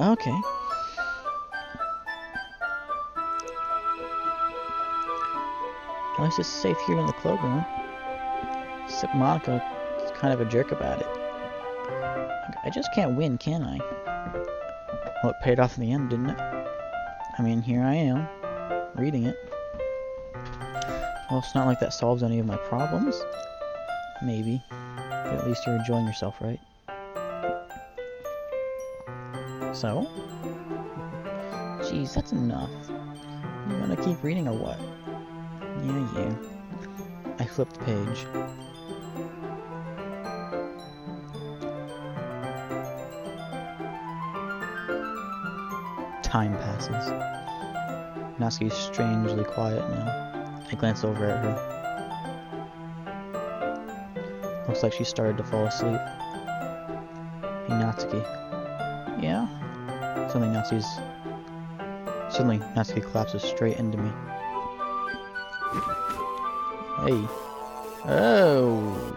Okay. At least it's safe here in the cloakroom. Except Monica is kind of a jerk about it. I just can't win, can I? Well, it paid off in the end, didn't it? I mean, here I am, reading it. Well, it's not like that solves any of my problems. Maybe. But at least you're enjoying yourself, right? So? Jeez, that's enough. You gonna keep reading or what? Yeah. I flipped the page. Time passes. Natsuki's strangely quiet now. I glance over at her. Looks like she started to fall asleep. Hey, Natsuki. Yeah? Suddenly Natsuki collapses straight into me. Hey. Oh!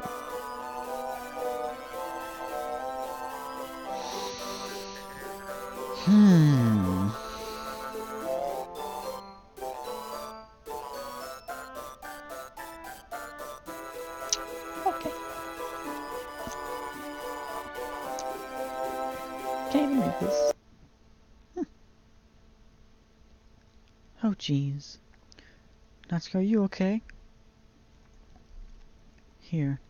Okay. Can't even read this. Oh, jeez. Natsuki, are you okay? Here.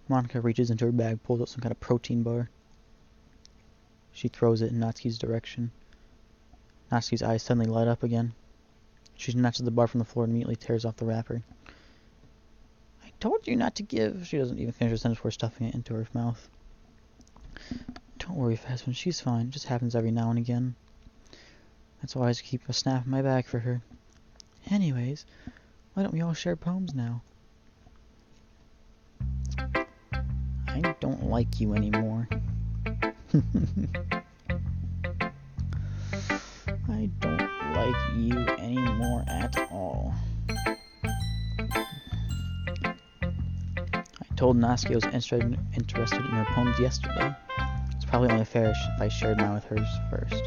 Monica reaches into her bag, pulls out some kind of protein bar. She throws it in Natsuki's direction. Natsuki's eyes suddenly light up again. She snatches the bar from the floor and immediately tears off the wrapper. I told you not to give... She doesn't even finish her sentence before stuffing it into her mouth. Don't worry, Fazman, she's fine. It just happens every now and again. That's why I just keep a snap in my bag for her. Anyways, why don't we all share poems now? I don't like you anymore. I don't like you anymore at all. I told Natsuki I was interested in her poems yesterday. It's probably only fair if I shared mine with hers first.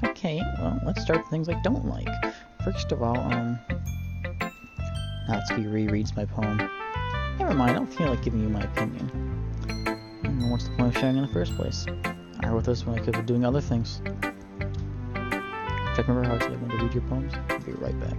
Okay, well, let's start with things I don't like. First of all, Natsuki rereads my poem. Never mind, I don't feel like giving you my opinion. And what's the point of sharing in the first place? I wrote this when I could be doing other things. Check remember how I said I wanted to read your poems? I'll be right back.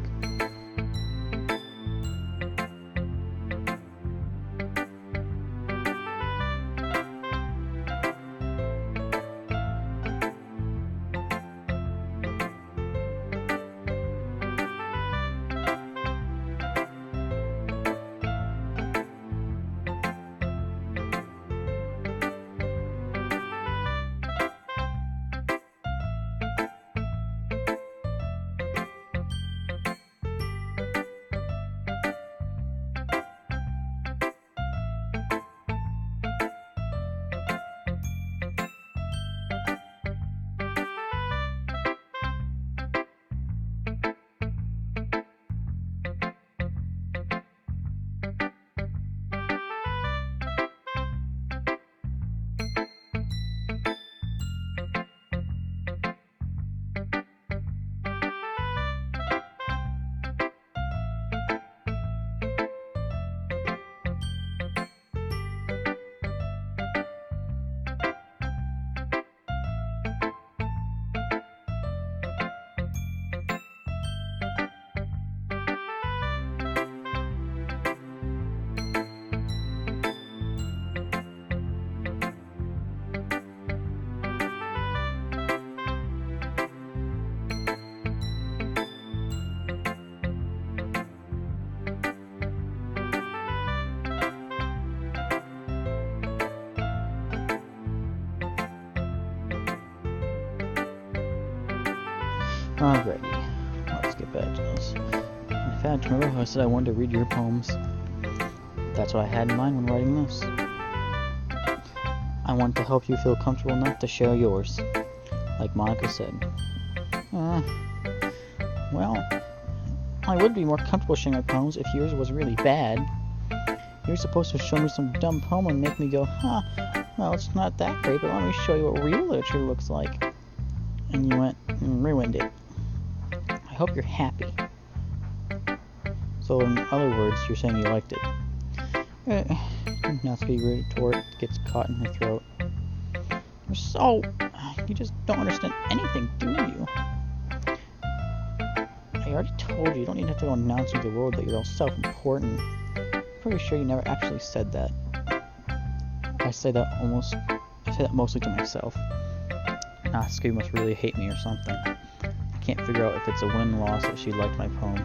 Alrighty, let's get back to this. In fact, remember how I said I wanted to read your poems? That's what I had in mind when writing this. I wanted to help you feel comfortable enough to share yours, like Monica said. Well, I would be more comfortable sharing my poems if yours was really bad. You're supposed to show me some dumb poem and make me go, well, it's not that great, but let me show you what real literature looks like. And you went and ruined it. I hope you're happy. So, in other words, you're saying you liked it. Natsuki retort gets caught in her throat. You just don't understand anything, do you? I already told you, you don't even have to go announcing to the world that you're all self-important. I'm pretty sure you never actually said that. I say that mostly to myself. Natsuki must really hate me or something. I can't figure out if it's a win-loss that she liked my poem.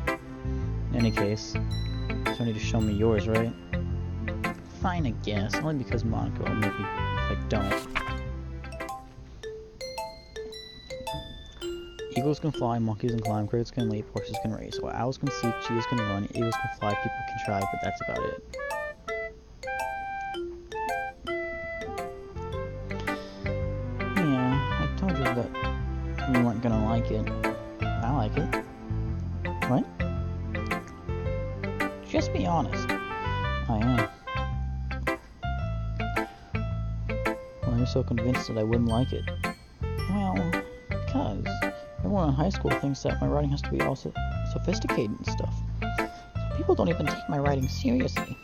In any case, you still need to show me yours, right? Fine, I guess. Only because Monica will make me if I don't. Eagles can fly, monkeys can climb, crickets can leap, horses can race. While owls can seek, cheetahs can run, eagles can fly, people can try, but that's about it. Yeah, I told you that you weren't gonna like it. I like it. What? Just be honest. I am. Why are you so convinced that I wouldn't like it? Well, because everyone in high school thinks that my writing has to be all sophisticated and stuff. So people don't even take my writing seriously.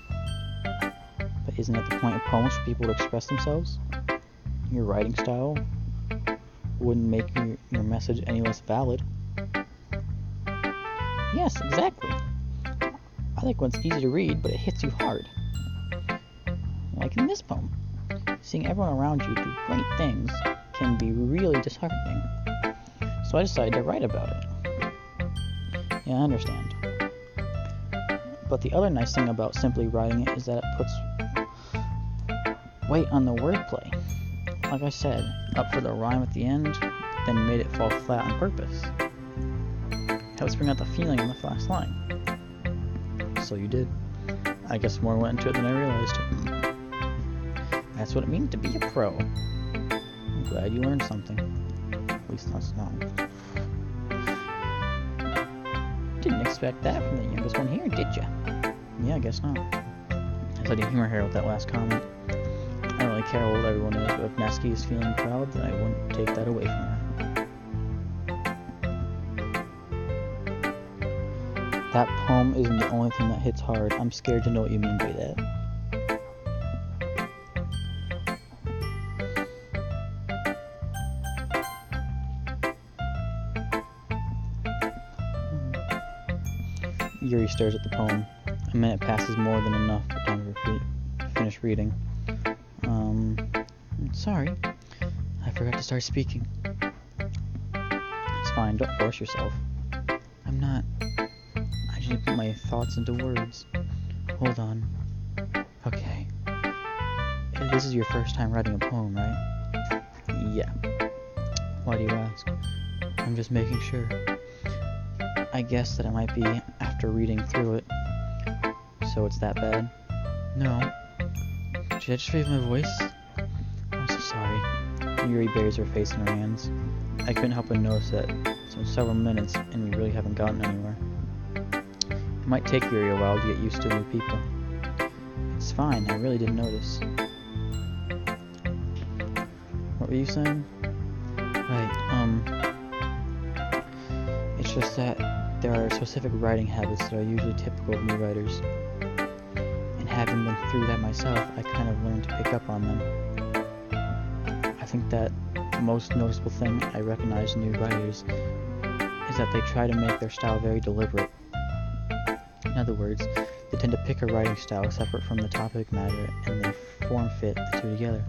But isn't it the point of poems for people to express themselves? Your writing style wouldn't make your message any less valid. Yes, exactly. I like when it's easy to read, but it hits you hard. Like in this poem. Seeing everyone around you do great things can be really disheartening. So I decided to write about it. Yeah, I understand. But the other nice thing about simply writing it is that it puts wait on the wordplay. Like I said, up for the rhyme at the end, then made it fall flat on purpose. Helps bring out the feeling in the last line. So you did. I guess more went into it than I realized. That's what it means to be a pro. I'm glad you learned something. At least that's not. Didn't expect that from the youngest one here, did ya? Yeah, I guess not. I tried to humor her with that last comment. I don't really care how old everyone is, but if Neski is feeling proud, then I wouldn't take that away from her. That poem isn't the only thing that hits hard. I'm scared to know what you mean by that. Yuri stares at the poem. A minute passes more than enough for time to finish reading. Sorry. I forgot to start speaking. It's fine, don't force yourself. I'm not. I just need to put my thoughts into words. Hold on. Okay. This is your first time writing a poem, right? Yeah. Why do you ask? I'm just making sure. I guess that it might be after reading through it. So it's that bad? No. Did I just raise my voice? I'm so sorry. Yuri buries her face in her hands. I couldn't help but notice that it's been several minutes and we really haven't gotten anywhere. It might take Yuri a while to get used to new people. It's fine, I really didn't notice. What were you saying? Right, it's just that there are specific writing habits that are usually typical of new writers. And having been through that myself, I kind of learned to pick up on them. I think that the most noticeable thing I recognize in new writers is that they try to make their style very deliberate. In other words, they tend to pick a writing style separate from the topic matter and they form fit the two together.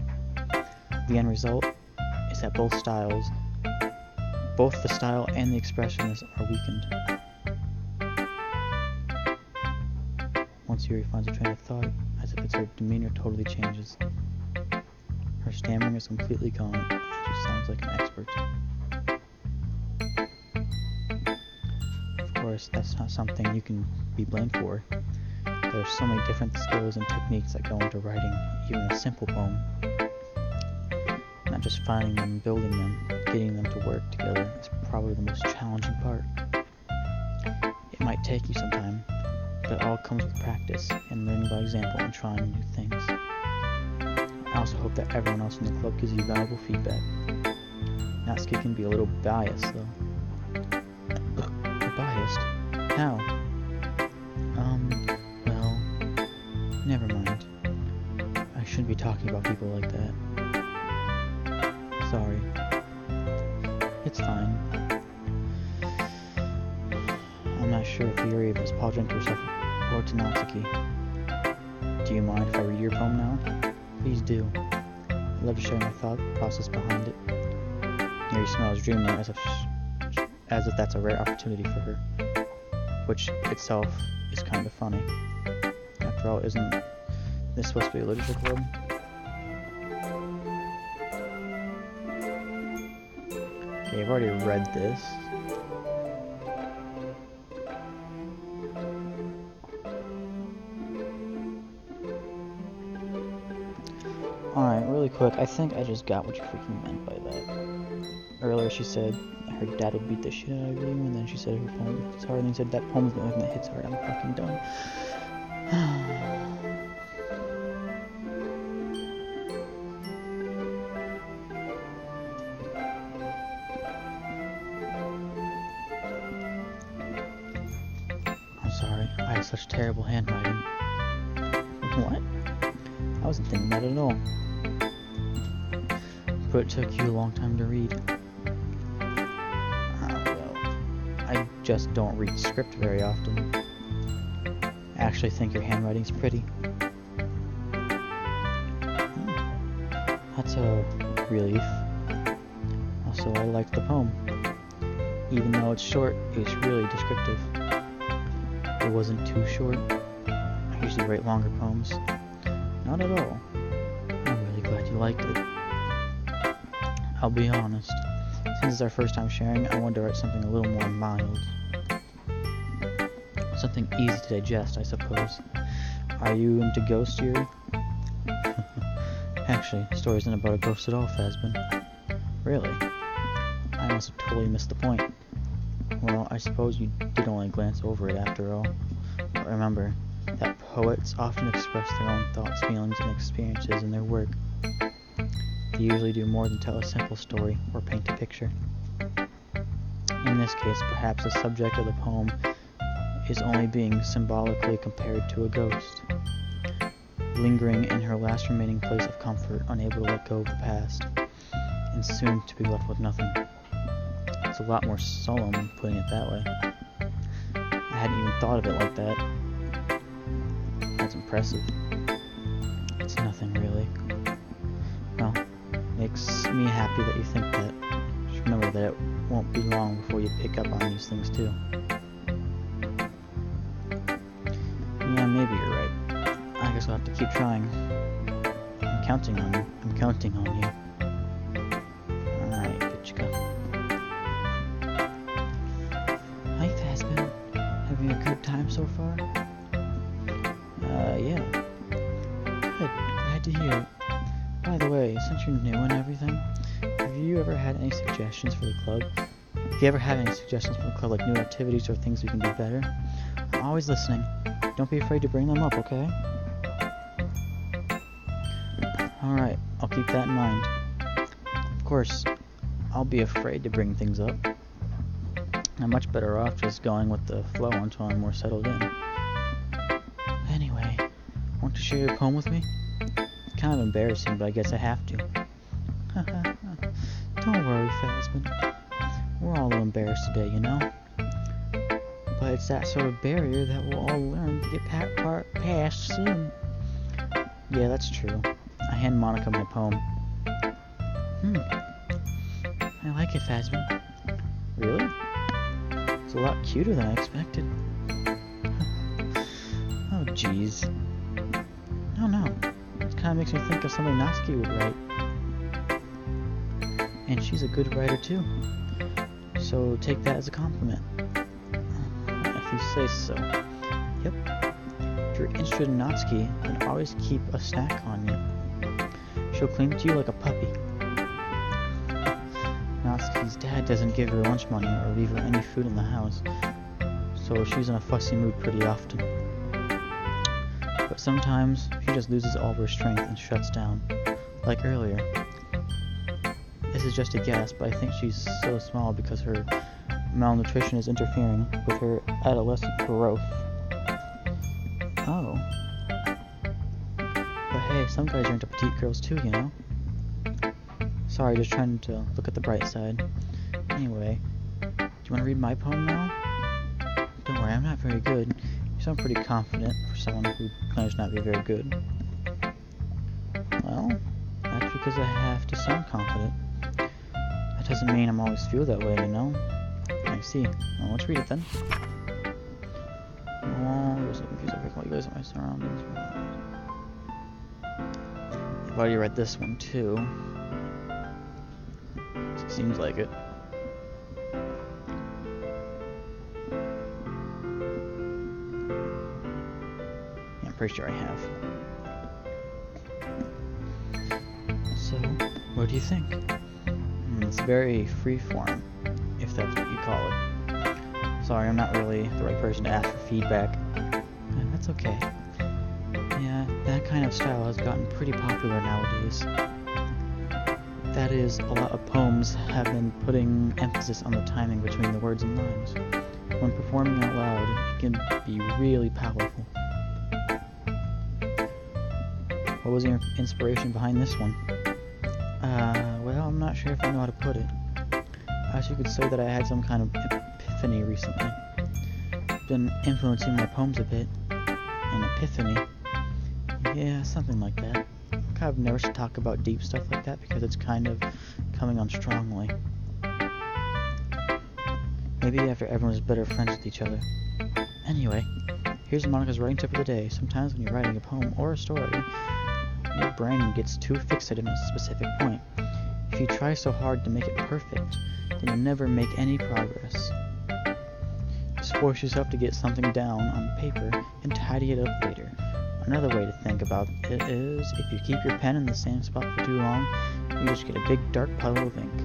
The end result is that both the style and the expressiveness are weakened. Once Yuri finds a train of thought, as if her demeanor totally changes. Her stammering is completely gone, and she sounds like an expert. Of course, that's not something you can be blamed for. There are so many different skills and techniques that go into writing even a simple poem. Not just finding them and building them, getting them to work together is probably the most challenging part. It might take you some time, but it all comes with practice and learning by example and trying new things. I also hope that everyone else in the club gives you valuable feedback. Natsuki can be a little biased, though. Biased? How? Well, never mind. I shouldn't be talking about people like that. Sorry. It's fine. I'm not sure if Yuri was apologizing to herself or to Natsuki. Do you mind if I read your poem now? Please do. I'd love to share my thought process behind it. Yuri smiles dreamily as if that's a rare opportunity for her, which itself is kind of funny. After all, isn't this supposed to be a literature club? Okay, I've already read this. Alright, really quick, I think I just got what you freaking meant by that. Earlier she said her dad would beat the shit out of you, and then she said her poem hits hard, and then said that poem's the only thing that hits hard. I'm fucking done. I'm sorry, I have such terrible handwriting. What? I wasn't thinking that at all. But it took you a long time to read. Well, I just don't read script very often. I actually think your handwriting's pretty. That's a relief. Also, I liked the poem. Even though it's short, it was really descriptive. It wasn't too short. I usually write longer poems. Not at all. Oh, really? liked it. I'll be honest. Since it's our first time sharing, I wanted to write something a little more mild. Something easy to digest, I suppose. Are you into ghosts, Yuri? Actually, the story isn't about a ghost at all, Fazbin. Really? I must have totally missed the point. Well, I suppose you did only glance over it after all. But remember that poets often express their own thoughts, feelings, and experiences in their work. They usually do more than tell a simple story or paint a picture. In this case, perhaps the subject of the poem is only being symbolically compared to a ghost, lingering in her last remaining place of comfort, unable to let go of the past, and soon to be left with nothing. It's a lot more solemn putting it that way. I hadn't even thought of it like that. That's impressive. It's nothing, really. Well, makes me happy that you think that. Just remember that it won't be long before you pick up on these things, too. Yeah, maybe you're right. I guess I'll have to keep trying. I'm counting on you. I'm counting on you. Alright, Bitchka. Hi, Fazbin. Having a good time so far? Yeah. Good. Glad to hear it. By the way, since you're new and everything, have you ever had any suggestions for the club? If you ever have any suggestions for the club, like new activities or things we can do better, I'm always listening. Don't be afraid to bring them up, okay? Alright, I'll keep that in mind. Of course, I'll be afraid to bring things up. I'm much better off just going with the flow until I'm more settled in. Anyway, want to share your poem with me? Kind of embarrassing, but I guess I have to. Don't worry, Fazbin. We're all a little embarrassed today, you know? But it's that sort of barrier that we'll all learn to get past soon. Yeah, that's true. I hand Monica my poem. I like it, Fazbin. Really? It's a lot cuter than I expected. Oh, jeez. No. It kind of makes me think of something Natsuki would write. And she's a good writer, too. So take that as a compliment. If you say so. Yep. If you're interested in Natsuki, then always keep a snack on you. She'll cling to you like a puppy. Natsuki's dad doesn't give her lunch money or leave her any food in the house, so she's in a fussy mood pretty often. But sometimes she just loses all of her strength and shuts down, like earlier. This is just a guess, but I think she's so small because her malnutrition is interfering with her adolescent growth. Oh. But hey, some guys are into petite girls too, you know? Sorry, just trying to look at the bright side. Anyway, do you want to read my poem now? Don't worry, I'm not very good. You sound pretty confident for someone who claims not to be very good. Well, that's because I have to sound confident. That doesn't mean I'm always feel that way, you know? I see. Well, let's read it then. Oh, you're so confused. I forgot you guys at my surroundings. I've already read this one too. Seems like it. Yeah, I'm pretty sure I have. So, what do you think? It's very freeform, if that's what you call it. Sorry, I'm not really the right person to ask for feedback. That's okay. Yeah, that kind of style has gotten pretty popular nowadays. That is, a lot of poems have been putting emphasis on the timing between the words and lines. When performing out loud, it can be really powerful. What was your inspiration behind this one? Well, I'm not sure if I know how to put it. I guess you could say that I had some kind of epiphany recently. Been influencing my poems a bit. An epiphany. Yeah, something like that. Kind of nervous to talk about deep stuff like that because it's kind of coming on strongly. Maybe after everyone's better friends with each other. Anyway, here's Monica's writing tip of the day. Sometimes when you're writing a poem or a story, Your brain gets too fixated on a specific point. If you try so hard to make it perfect, then you'll never make any progress. Just force yourself to get something down on paper and tidy it up later. Another way to think about it is, if you keep your pen in the same spot for too long, you just get a big dark puddle of ink.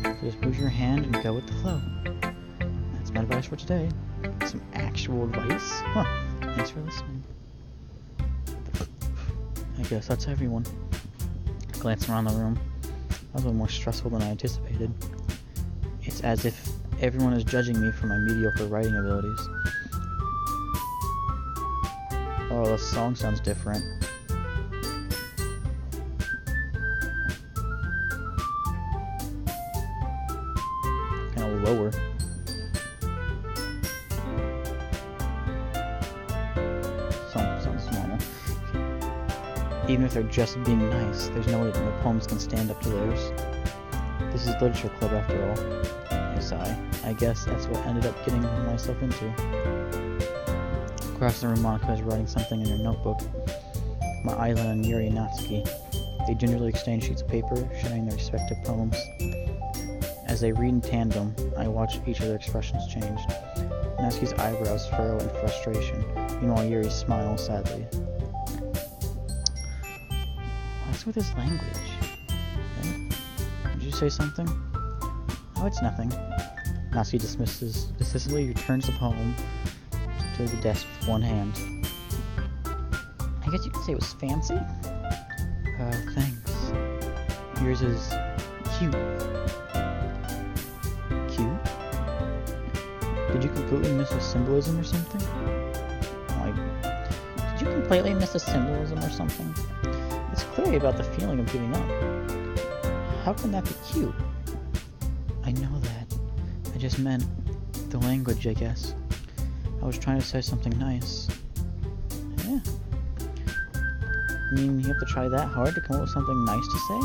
So just move your hand and go with the flow. That's my advice for today. Some actual advice? Huh. Thanks for listening. I guess that's everyone. Glancing around the room, that was a little more stressful than I anticipated. It's as if everyone is judging me for my mediocre writing abilities. Oh, the song sounds different. Kind of lower. Sounds normal. Even if they're just being nice, there's no way that my poems can stand up to theirs. This is literature club after all. I sigh. I guess that's what I ended up getting myself into. Across the room, Monica is writing something in her notebook. My island and Yuri and Natsuki. They gingerly exchange sheets of paper, sharing their respective poems. As they read in tandem, I watch each of their expressions change. Natsuki's eyebrows furrow in frustration, meanwhile Yuri smiles sadly. What's with this language? Did you say something? Oh, it's nothing. Natsuki dismissively returns the poem to the desk with one hand. I guess you could say it was fancy? Thanks. Yours is cute. Cute? Did you completely miss a symbolism or something? Did you completely miss a symbolism or something? It's clearly about the feeling of giving up. How can that be cute? I know that. I just meant the language, I guess. I was trying to say something nice. Yeah. I mean, you have to try that hard to come up with something nice to say?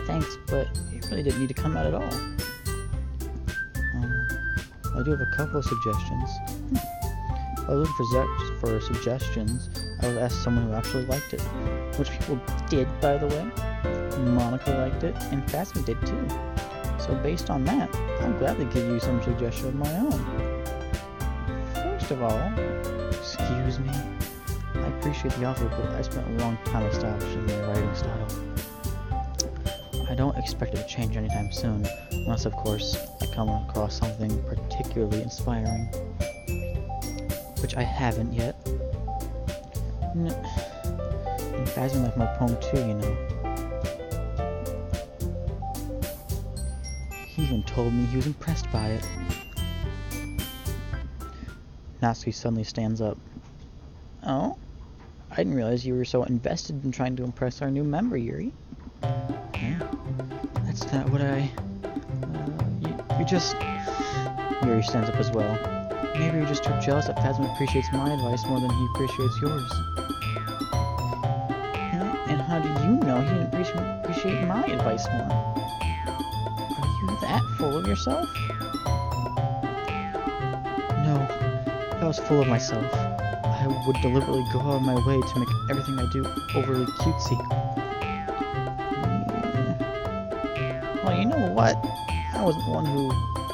Thanks, but it really didn't need to come out at all. I do have a couple of suggestions. If I was looking for suggestions, I would ask someone who actually liked it. Which people did, by the way. Monica liked it, and Phasma did too. So based on that, I'll gladly give you some suggestion of my own. First of all, excuse me. I appreciate the offer, but I spent a long time establishing my writing style. I don't expect it to change anytime soon, unless, of course, I come across something particularly inspiring. Which I haven't yet. And Phasma liked my poem too, you know. He even told me he was impressed by it. Natsuki suddenly stands up. Oh? I didn't realize you were so invested in trying to impress our new member, Yuri. Yeah. That's not what you just... Yuri stands up as well. Maybe you're just too jealous that Phasma appreciates my advice more than he appreciates yours. And how do you know he didn't appreciate my advice more? Are you that full of yourself? No, if I was full of myself, I would deliberately go out of my way to make everything I do overly cutesy. Well, you know what? I wasn't the one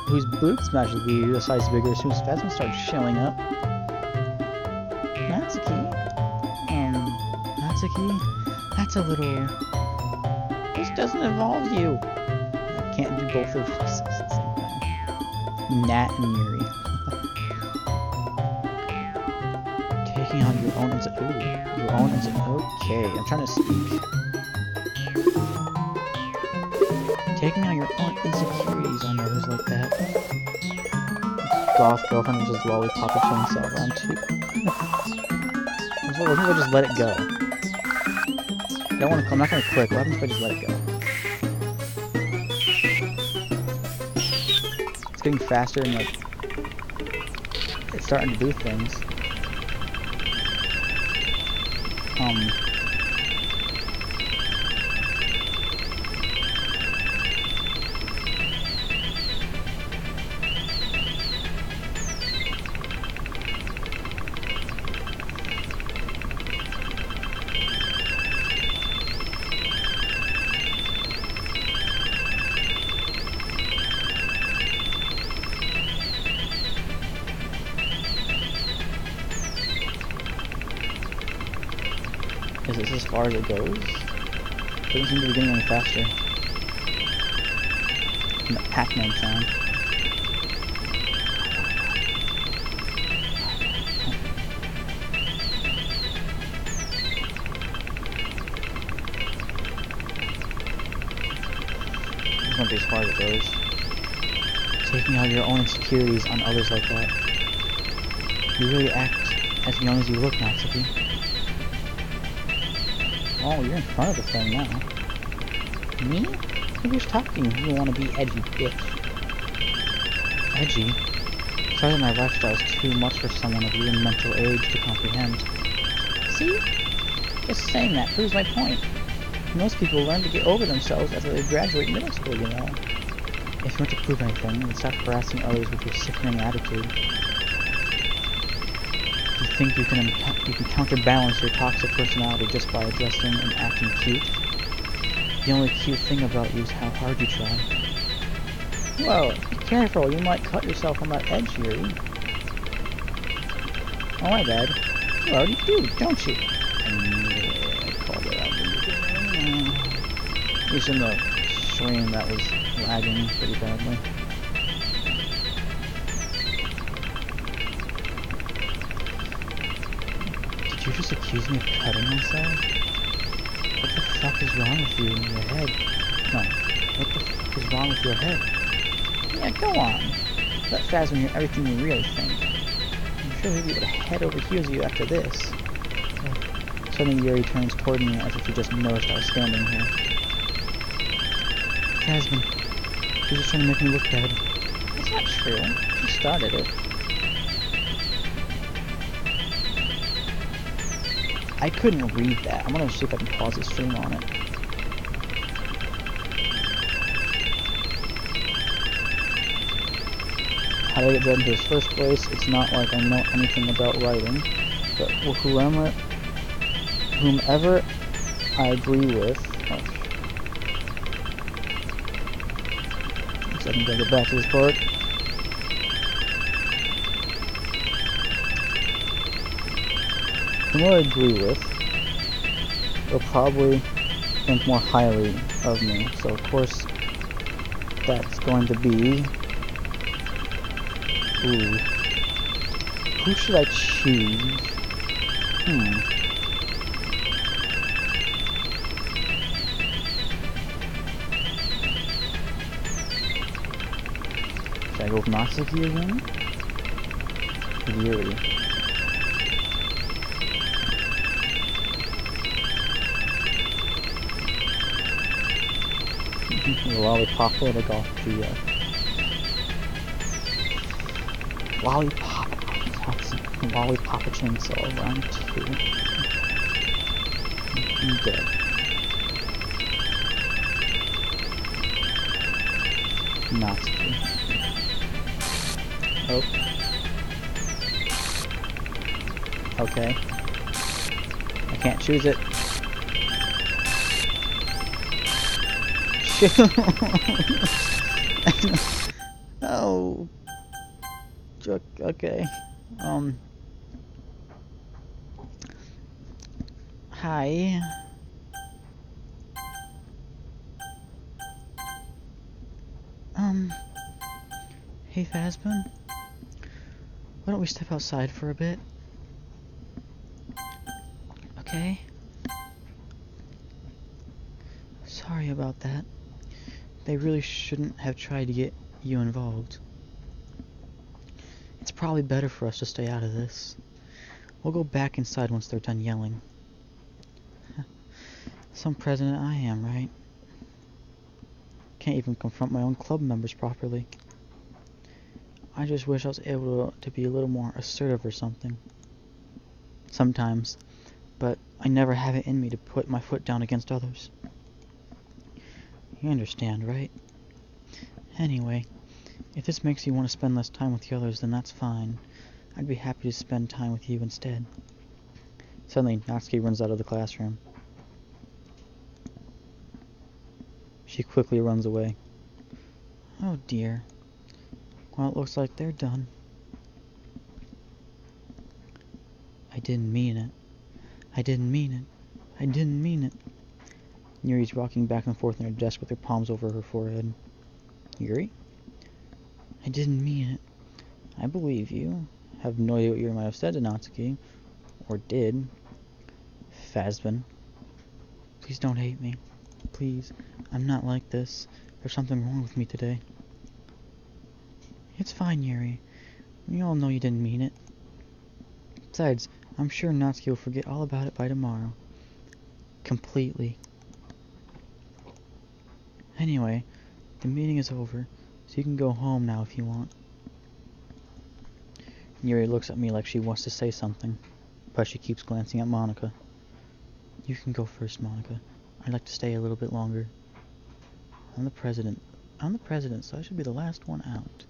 whose boobs magically grew a size bigger as soon as Phasma started showing up. Natsuki? Natsuki? That's a little... This doesn't involve you. I can't do both their voices at the same time. Nat and Yuri. Taking on your own Okay, I'm trying to speak. Taking on your own insecurities on others like that. Goth girlfriend was just lollipopping himself around too. What if I just let it go? I'm not gonna quit. What happens if I just let it go? It's getting faster and like it's starting to do things. Is this as far as it goes? Doesn't seem to be getting any faster. And the Pac-Man sound. This won't be as far as it goes. Taking out your own insecurities on others like that. You really act as young as you look, Natsuki. Oh, you're in front of the thing now. Me? Who's talking? You want to be edgy, bitch. Edgy? Sorry that my lifestyle is too much for someone of your mental age to comprehend. See? Just saying that proves my point. Most people learn to get over themselves after they graduate middle school, you know. If you want to prove anything, then stop harassing others with your sickening attitude. You think you can counterbalance your toxic personality just by dressing and acting cute? The only cute thing about you is how hard you try. Whoa, be careful, you might cut yourself on that edge, Yuri. Oh, my bad. You already do, don't you? I called it out in the beginning. At least in the stream that was lagging pretty badly. Did you just accuse me of cutting myself? What the fuck is wrong with you in your head? No, what the fuck is wrong with your head? Yeah, go on. Let Phasma hear everything you really think. I'm sure he'll be able to head over heels you after this. Suddenly Yuri turns toward me as if he just noticed I was standing here. Phasma, you're just trying to make me look bad. That's not true. You started it. I couldn't read that. I'm gonna see if I can pause the stream on it. How did I get read into this first place? It's not like I know anything about writing, but whomever I agree with. So I can get back to this part. Whomever I agree with, they'll probably think more highly of me. So of course, that's going to be. Ooh. Who should I choose? Should I go with Natsuki again? With Yuri? The lollipop or the golf GF? Lollipop. Lollipop a chainsaw round 2. I'm dead. Natsuki. Oh. Okay. I can't choose it. Oh. Okay. Hi. Hey Phasma. Why don't we step outside for a bit? Okay? Sorry about that. They really shouldn't have tried to get you involved. It's probably better for us to stay out of this. We'll go back inside once they're done yelling. Some president I am, right? Can't even confront my own club members properly. I just wish I was able to be a little more assertive or something. Sometimes. But I never have it in me to put my foot down against others. You understand, right? Anyway, if this makes you want to spend less time with the others, then that's fine. I'd be happy to spend time with you instead. Suddenly, Natsuki runs out of the classroom. She quickly runs away. Oh dear. Well, it looks like they're done. I didn't mean it. I didn't mean it. I didn't mean it. Yuri's rocking back and forth on her desk with her palms over her forehead. Yuri? I didn't mean it. I believe you. I have no idea what Yuri might have said to Natsuki. Or did. Fazbin. Please don't hate me. Please. I'm not like this. There's something wrong with me today. It's fine, Yuri. We all know you didn't mean it. Besides, I'm sure Natsuki will forget all about it by tomorrow. Completely. Anyway, the meeting is over, so you can go home now if you want. Yuri looks at me like she wants to say something, but she keeps glancing at Monika. You can go first, Monika. I'd like to stay a little bit longer. I'm the president, so I should be the last one out.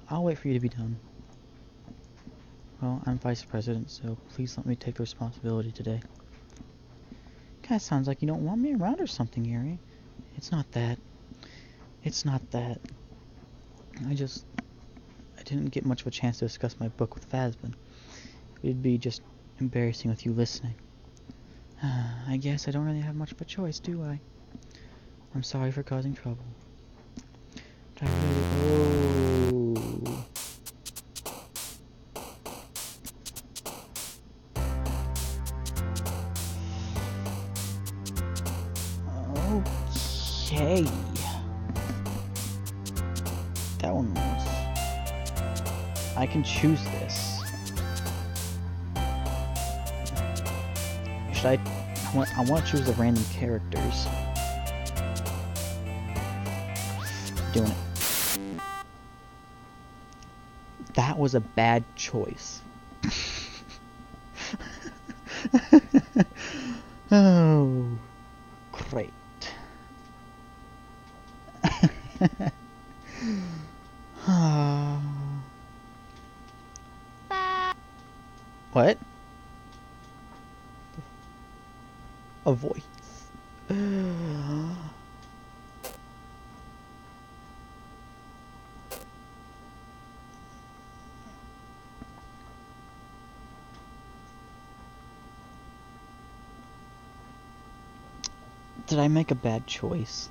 I'll wait for you to be done. Well, I'm vice president, so please let me take the responsibility today. Kinda sounds like you don't want me around or something, Yuri. It's not that. I didn't get much of a chance to discuss my book with Fazbin. It'd be just embarrassing with you listening. I guess I don't really have much of a choice, do I? I'm sorry for causing trouble. But I really... Okay. That one was... I can choose this. Should I want to choose the random characters. Doing it. That was a bad choice. Oh, great. What? A voice. Did I make a bad choice?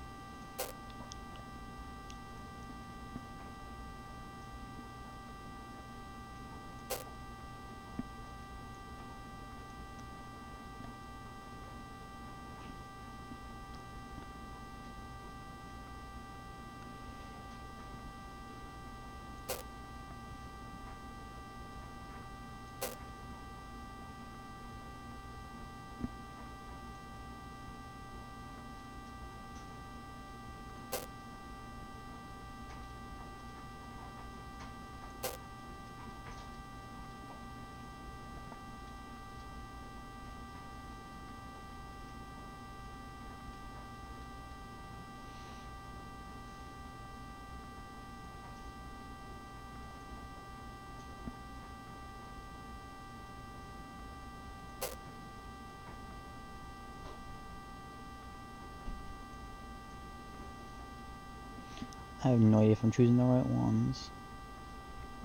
I have no idea if I'm choosing the right ones.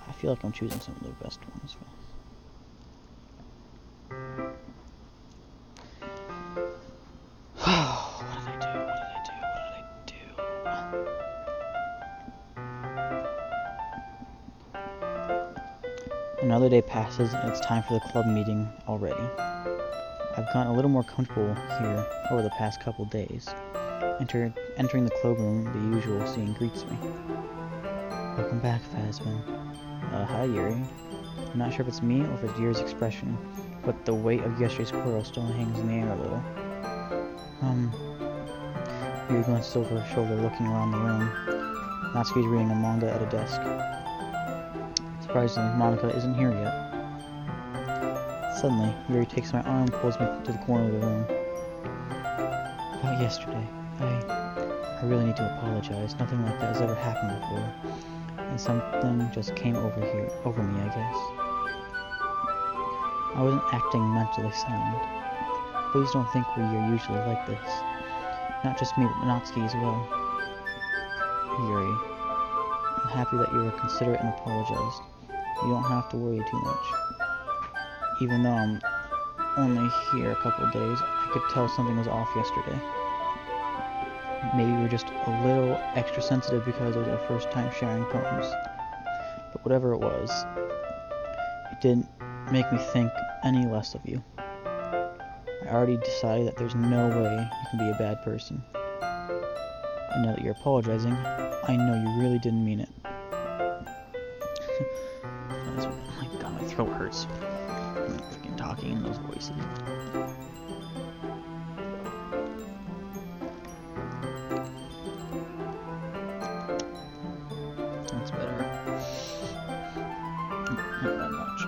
I feel like I'm choosing some of the best ones. What did I do? Another day passes and it's time for the club meeting already. I've gotten a little more comfortable here over the past couple days. Entering the cloakroom, the usual scene greets me. Welcome back, Fazbin. Hi, Yuri. I'm not sure if it's me or if it's Yuri's expression, but the weight of yesterday's quarrel still hangs in the air a little. Yuri glances over her shoulder, looking around the room. Natsuki's reading a manga at a desk. Surprisingly, Monika isn't here yet. Suddenly, Yuri takes my arm and pulls me to the corner of the room. About yesterday. I really need to apologize. Nothing like that has ever happened before. And something just came over me, I guess. I wasn't acting mentally sound. Please don't think we are usually like this. Not just me, but Natsuki as well. Yuri, I'm happy that you were considerate and apologized. You don't have to worry too much. Even though only here a couple of days, I could tell something was off yesterday. Maybe we were just a little extra sensitive because it was our first time sharing poems. But whatever it was, it didn't make me think any less of you. I already decided that there's no way you can be a bad person. And now that you're apologizing, I know you really didn't mean it. Oh my god, my throat hurts. I'm freaking talking in those voices. That's better. Not that much.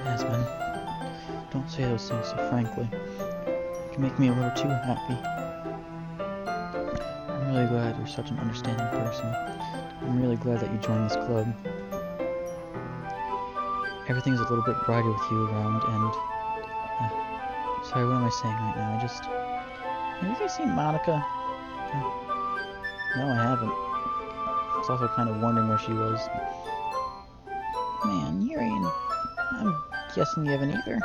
Yasmin, don't say those things so frankly. You make me a little too happy. I'm really glad you're such an understanding person. I'm really glad that you joined this club. Everything's a little bit brighter with you around, and... sorry, what am I saying right now? Have you guys seen Monica? No, I haven't. I was also kind of wondering where she was. Man, Yuri, and I'm guessing you haven't either.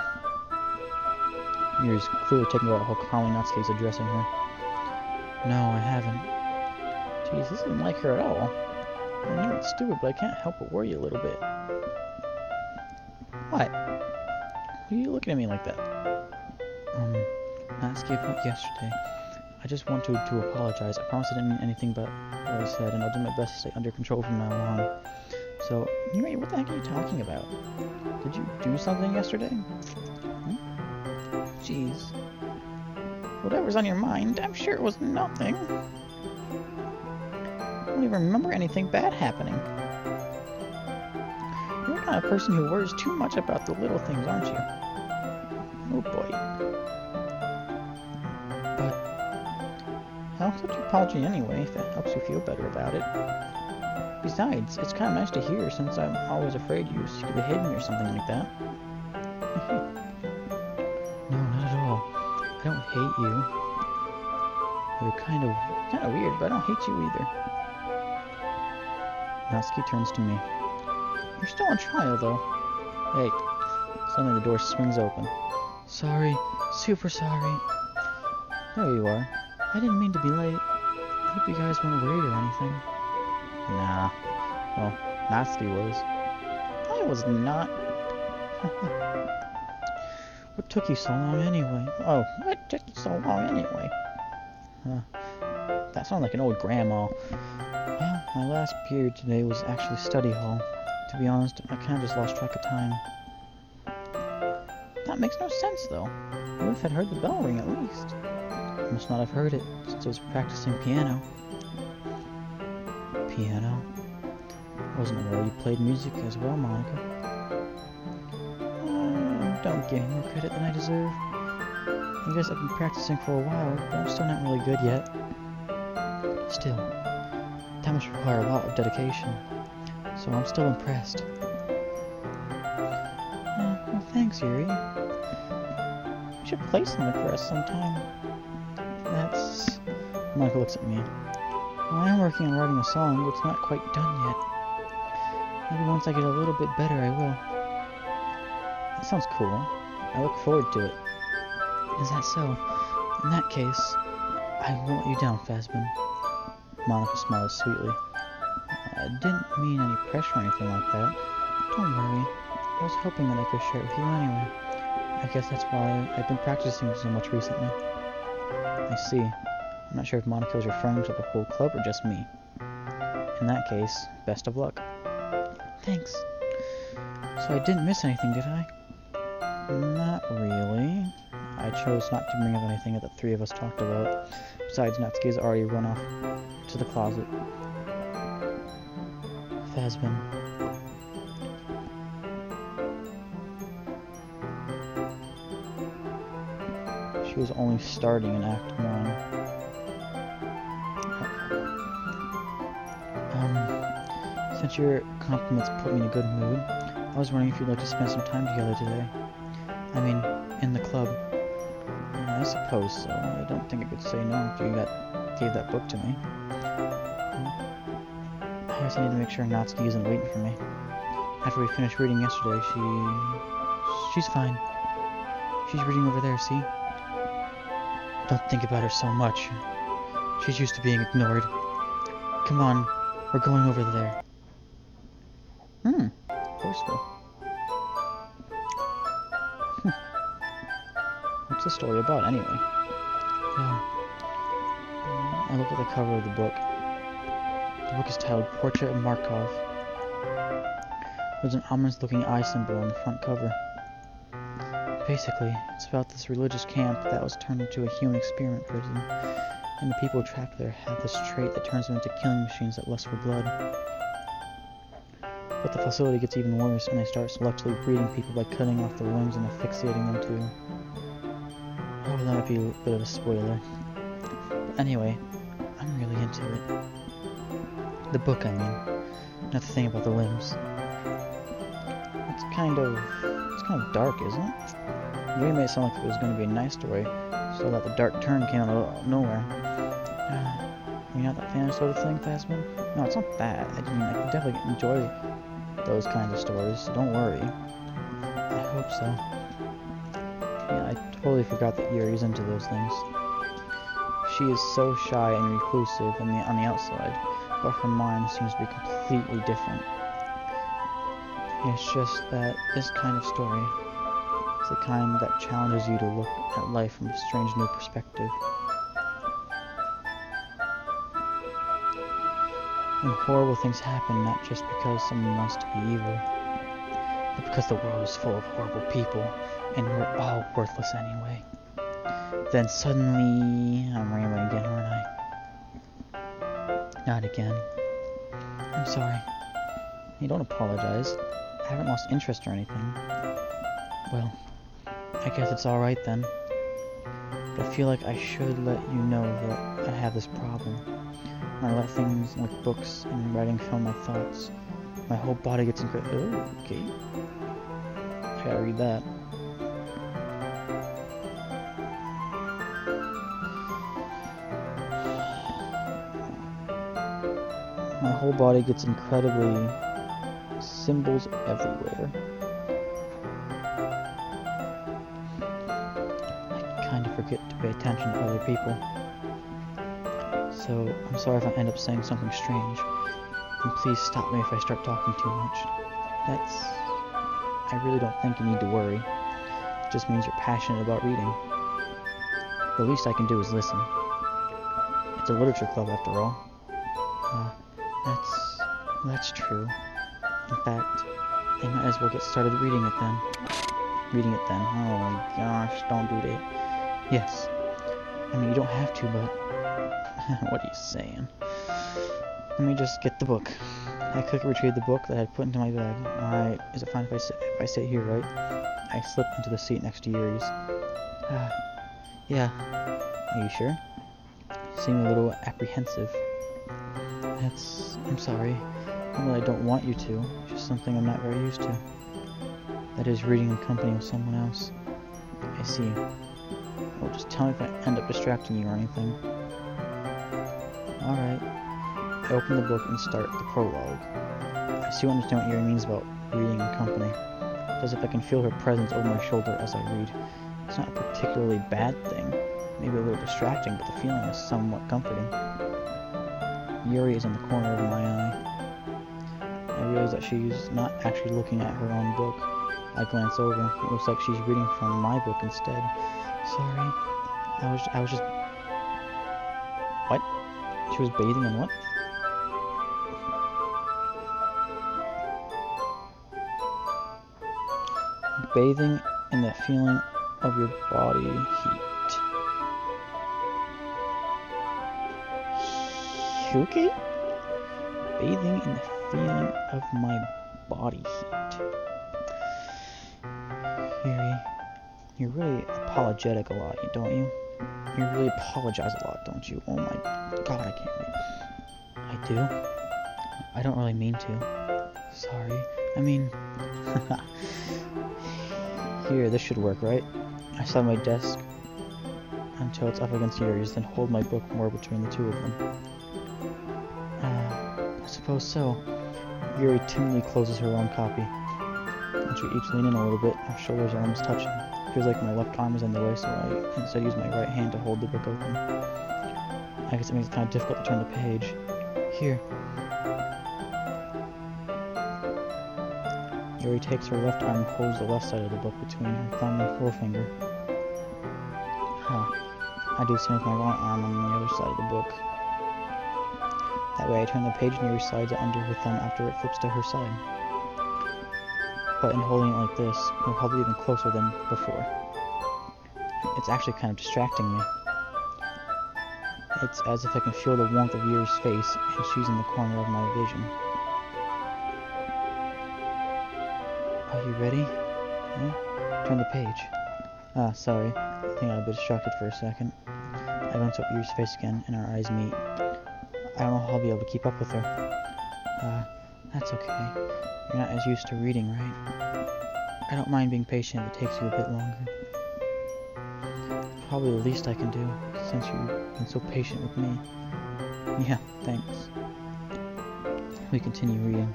Yuri's clearly taking about how calmly Natsuki's addressing her. No, I haven't. Jeez, this isn't like her at all. I know it's stupid, but I can't help but worry a little bit. What? Why are you looking at me like that? Natsuki about yesterday. I just wanted to apologize. I promise I didn't mean anything but what I said, and I'll do my best to stay under control from now on. So, Yuri, what the heck are you talking about? Did you do something yesterday? Jeez. Whatever's on your mind, I'm sure it was nothing. I don't even remember anything bad happening. You're the kind of person who worries too much about the little things, aren't you? Oh boy. But I'll accept your apology anyway, if that helps you feel better about it. Besides, it's kind of nice to hear, since I'm always afraid you could be hidden or something like that. No, not at all. I don't hate you. You're kind of weird, but I don't hate you either. Natsuki turns to me. You're still on trial, though. Hey. Suddenly the door swings open. Sorry. Super sorry. There you are. I didn't mean to be late. I hope you guys weren't worried or anything. Nah. Well, Natsuki was. I was not. What took you so long anyway? Oh, what took you so long anyway? That sounds like an old grandma. Well, my last period today was actually study hall. To be honest, I kind of just lost track of time. That makes no sense, though. You would have had heard the bell ring at least. You must not have heard it, since I was practicing piano. Piano? I wasn't aware you played music as well, Monica. Don't give me more credit than I deserve. I guess I've been practicing for a while, but I'm still not really good yet. Still, that must require a lot of dedication, so I'm still impressed. Well, thanks, Yuri. You should play something for us sometime. That's... Monica looks at me. Well, I am working on writing a song, but it's not quite done yet. Maybe once I get a little bit better, I will. That sounds cool. I look forward to it. Is that so? In that case, I won't let you down, Phasbin. Monica smiles sweetly. I didn't mean any pressure or anything like that. Don't worry. I was hoping that I could share it with you anyway. I guess that's why I've been practicing so much recently. I see. I'm not sure if Monica was referring to the whole club or just me. In that case, best of luck. Thanks. So I didn't miss anything, did I? Not really. I chose not to bring up anything that the three of us talked about. Besides, Natsuki's already run off to the closet. Phasbin. She was only starting in Act 1. Since your compliments put me in a good mood, I was wondering if you'd like to spend some time together today. I mean, in the club. I suppose so. I don't think I could say no after you gave that book to me. I guess I need to make sure Natsuki isn't waiting for me. After we finished reading yesterday, she's fine. She's reading over there, see? Don't think about her so much. She's used to being ignored. Come on, we're going over there. Forceful. What's the story about, anyway? Well, I look at the cover of the book. The book is titled Portrait of Markov. There's an ominous-looking eye symbol on the front cover. Basically, it's about this religious camp that was turned into a human experiment prison, and the people trapped there have this trait that turns them into killing machines that lust for blood. But the facility gets even worse, and they start selectively breeding people by cutting off their limbs and asphyxiating them too. Oh, that might be a bit of a spoiler. But anyway, I'm really into it. The book, I mean. Not the thing about the limbs. It's kind of dark, isn't it? Yuri made it sound like it was going to be a nice story, so that the dark turn came out of nowhere. You're not that fan of sort of thing, Phasma? No, it's not that. I mean, I can definitely enjoy those kinds of stories, so don't worry. I hope so. Yeah, I totally forgot that Yuri's into those things. She is so shy and reclusive on the outside, but her mind seems to be completely different. It's just that this kind of story is the kind that challenges you to look at life from a strange new perspective. When horrible things happen, not just because someone wants to be evil, but because the world is full of horrible people, and we're all worthless anyway. Then suddenly, I'm rambling again, aren't I? Not again. I'm sorry. You don't apologize. I haven't lost interest or anything. Well, I guess it's alright then. But I feel like I should let you know that I have this problem. When I let things like books and writing fill my thoughts, my whole body gets okay. I gotta read that. My whole body gets incredibly symbols everywhere. I kind of forget to pay attention to other people. So, I'm sorry if I end up saying something strange. And please stop me if I start talking too much. I really don't think you need to worry. It just means you're passionate about reading. The least I can do is listen. It's a literature club after all. That's true. In fact, I might as well get started reading it then. Oh my gosh, don't do that. Yes. I mean, you don't have to, but... what are you saying? Let me just get the book. I quickly retrieved the book that I had put into my bag. Alright, is it fine if I sit here, right? I slipped into the seat next to Yuri's. Yeah. Are you sure? You seem a little apprehensive. I'm sorry. Well, I don't want you to. It's just something I'm not very used to. That is, reading in company with someone else. I see. Well, just tell me if I end up distracting you or anything. Alright. I open the book and start the prologue. I still understand what Yuri means about reading in company. It's as if I can feel her presence over my shoulder as I read. It's not a particularly bad thing. Maybe a little distracting, but the feeling is somewhat comforting. Yuri is in the corner of my eye. I realize that she's not actually looking at her own book. I glance over. It looks like she's reading from my book instead. Sorry. I was just... What? She was bathing in what? Bathing in the feeling of your body heat. Okay? Bathing in the feeling of my body heat. Yuri, you're really apologetic a lot, don't you? You really apologize a lot, don't you? Oh my god, I can't read. I do? I don't really mean to. Sorry. I mean... Here, this should work, right? I sit on my desk until it's up against Yuri's, then hold my book more between the two of them. I suppose so. Yuri timidly closes her own copy. And she each lean in a little bit, our shoulders are almost touching. It feels like my left arm is in the way, so I instead use my right hand to hold the book open. I guess it makes it kind of difficult to turn the page. Here. Yuri takes her left arm and holds the left side of the book between her thumb and forefinger. Huh. I do the same with my right arm on the other side of the book. That way I turn the page and Yuri slides it under her thumb after it flips to her side. But in holding it like this, we're probably even closer than before. It's actually kind of distracting me. It's as if I can feel the warmth of Yuri's face, and she's in the corner of my vision. Are you ready? Yeah? Turn the page. Ah, sorry. I think I got a bit distracted for a second. I glance up Yuri's face again, and our eyes meet. I don't know how I'll be able to keep up with her. That's okay. You're not as used to reading, right? I don't mind being patient if it takes you a bit longer. Probably the least I can do, since you've been so patient with me. Yeah, thanks. We continue reading.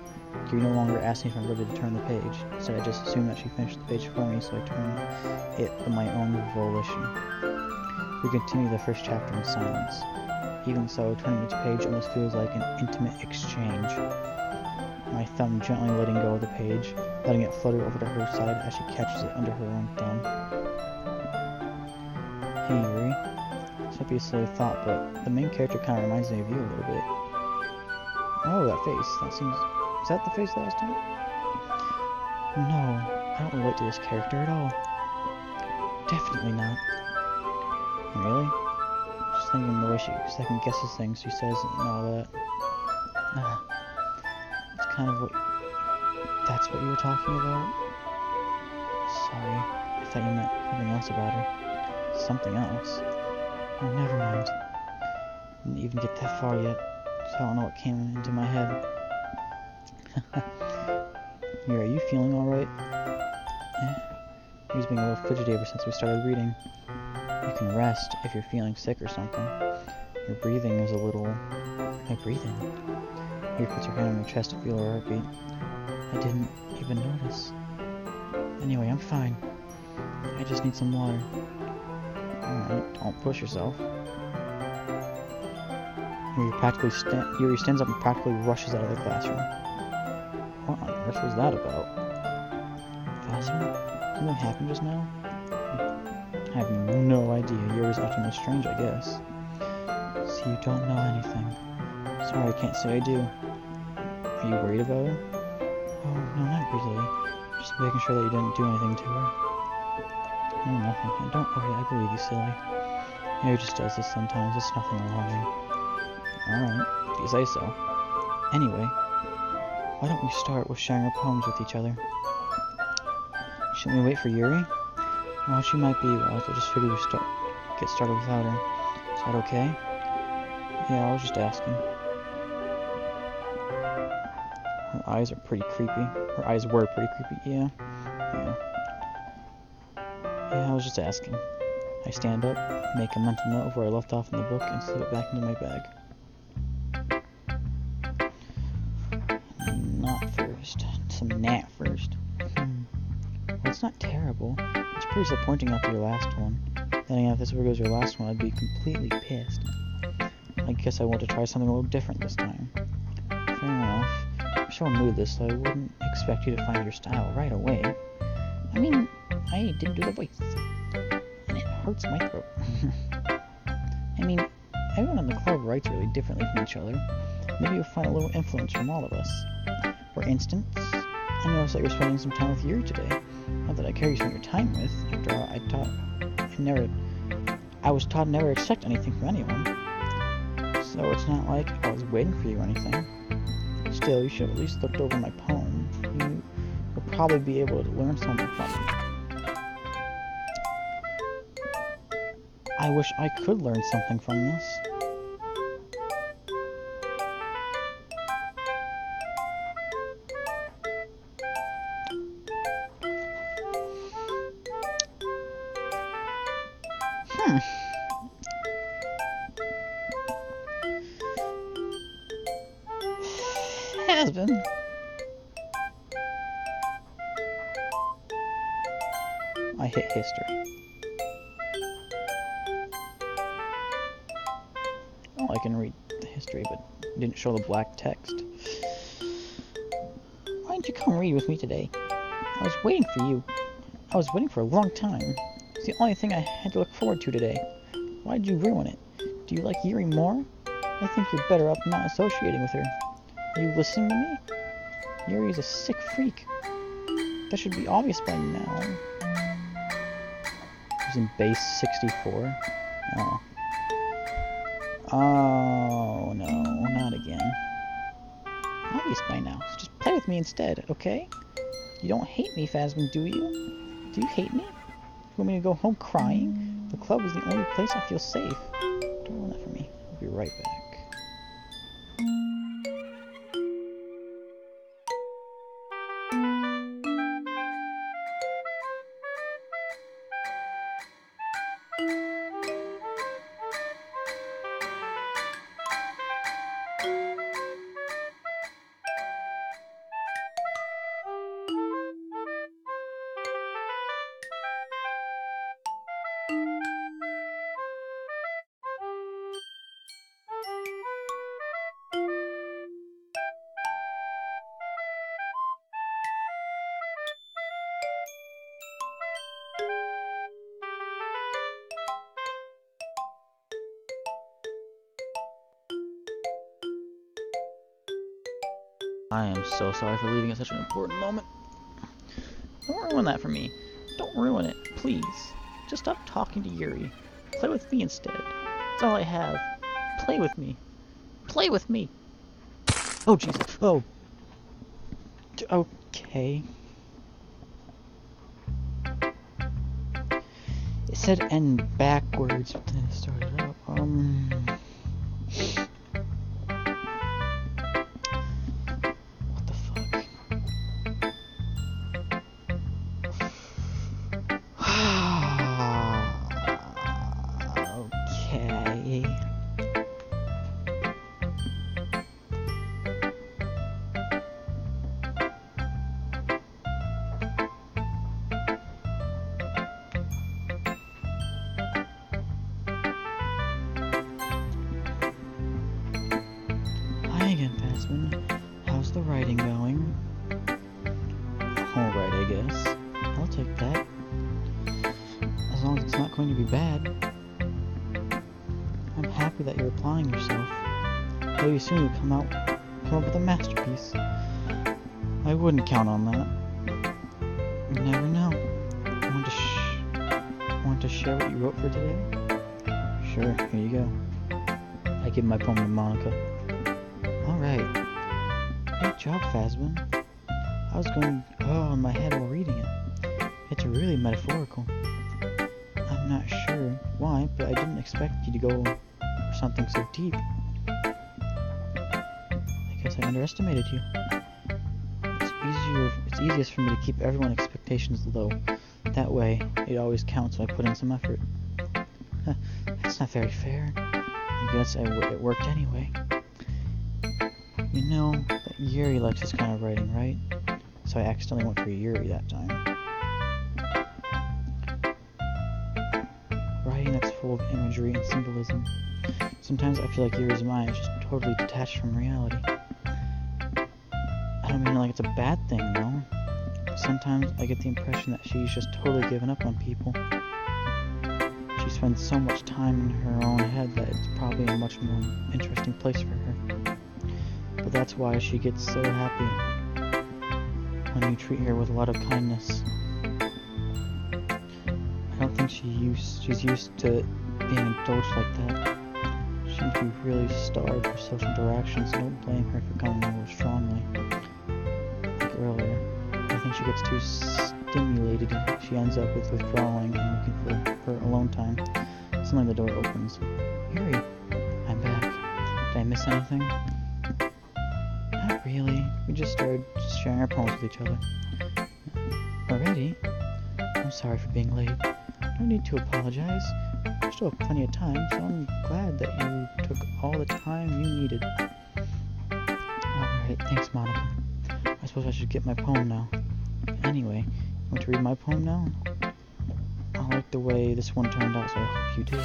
Yuri no longer asks me if I'm ready to turn the page. Instead, I just assume that she finished the page for me, so I turn it of my own volition. We continue the first chapter in silence. Even so, turning each page almost feels like an intimate exchange. My thumb gently letting go of the page, letting it flutter over to her side as she catches it under her own thumb. Hey Yuri, this might be a silly thought, but the main character kind of reminds me of you a little bit. Oh, that face. That seems... Is that the face last time? No, I don't relate to this character at all. Definitely not. Really? Just thinking the way she second guesses things she says and all that. It's kind of what... That's what you were talking about? Sorry, I thought you meant something else about her. Something else? Oh, never mind. Didn't even get that far yet, so I don't know what came into my head. Yuri, are you feeling alright? Yuri's being a little fidgety ever since we started reading. You can rest if you're feeling sick or something. Your breathing is a little... My breathing? Yuri puts her hand on her chest to feel her heartbeat. I didn't even notice. Anyway, I'm fine. I just need some water. Alright, don't push yourself. Yuri stands up and practically rushes out of the classroom. What on earth was that about? Classroom? Something happened just now? I have no idea. Yuri's acting most strange, I guess. So you don't know anything. Sorry, I can't say I do. Are you worried about her? Oh, no, not really. Just making sure that you didn't do anything to her. No, nothing. And don't worry, I believe you, silly. Yuri just does this sometimes. It's nothing alarming. Alright, if you say so. Anyway, why don't we start with sharing our poems with each other? Shouldn't we wait for Yuri? Well, she might be well, so I just figured we'd get started without her. Is that okay? Yeah, I was just asking. Her eyes are pretty creepy. Her eyes were pretty creepy, yeah. Yeah, I was just asking. I stand up, make a mental note of where I left off in the book, and slip it back into my bag. Not first. Some gnat first. Well, it's not terrible. It's pretty disappointing after your last one. Then if this was your last one, I'd be completely pissed. I guess I want to try something a little different this time. Fair enough. You're so new to this, so I wouldn't expect you to find your style right away. I mean, I didn't do the voice. And it hurts my throat. I mean, everyone in the club writes really differently from each other. Maybe you'll find a little influence from all of us. For instance, I noticed that you're spending some time with Yuri today. Not that I care you spend your time with. After all, I was taught never to expect anything from anyone. So it's not like I was waiting for you or anything. Still, you should have at least looked over my poem. You will probably be able to learn something from it. I wish I could learn something from this. Has been. hit history. Oh, I can read the history, but it didn't show the black text. Why didn't you come read with me today? I was waiting for you. I was waiting for a long time. It's the only thing I had to look forward to today. Why did you ruin it? Do you like Yuri more? I think you're better off not associating with her. Are you listening to me? Yuri is a sick freak. That should be obvious by now. He's in base 64. Oh. Oh, no, not again. Obvious by now, so just play with me instead, okay? You don't hate me, Phasmin, do you? Do you hate me? You want me to go home crying? The club is the only place I feel safe. Don't ruin that for me. I'll be right back. I am so sorry for leaving at such an important moment. Don't ruin that for me. Don't ruin it, please. Just stop talking to Yuri. Play with me instead. That's all I have. Play with me. Play with me! Oh, Jesus. Oh. Okay. It said end backwards, but then it started up. What the fuck? Okay. Hi again, Phasmin. How's the writing going? Alright, I guess. I'll take that. As long as it's not going to be bad. I'm happy that you're applying yourself. Maybe soon you'll come up with a masterpiece. I wouldn't count on that. You never know. Want to share what you wrote for today? Sure, here you go. I give my poem to Monica. Alright. Great job, Phasmin. I was going in my head while reading it. It's really metaphorical. I'm not sure why, but I didn't expect you to go for something so deep. I guess I underestimated you. It's easiest for me to keep everyone's expectations low. That way, it always counts when I put in some effort. That's not very fair. I guess it worked anyway. You know that Yuri likes this kind of writing, right? So I accidentally went for Yuri that time. Writing that's full of imagery and symbolism. Sometimes I feel like Yuri's mind is just totally detached from reality. I don't mean like it's a bad thing, though. Sometimes I get the impression that she's just totally given up on people. She spends so much time in her own head that it's probably a much more interesting place for her. But that's why she gets so happy when you treat her with a lot of kindness. I don't think she's used to being indulged like that. She seems to be really starved for social interactions, so don't blame her for coming over strongly. Like earlier, I think she gets too stimulated and she ends up with withdrawing and looking for her alone time. Suddenly the door opens. Yuri, I'm back. Did I miss anything? Not really. We just started sharing our poems with each other. Already? I'm sorry for being late. No need to apologize. We still have plenty of time, so I'm glad that you took all the time you needed. Alright, thanks, Monica. I suppose I should get my poem now. Anyway, you want to read my poem now? I like the way this one turned out, so I hope you do.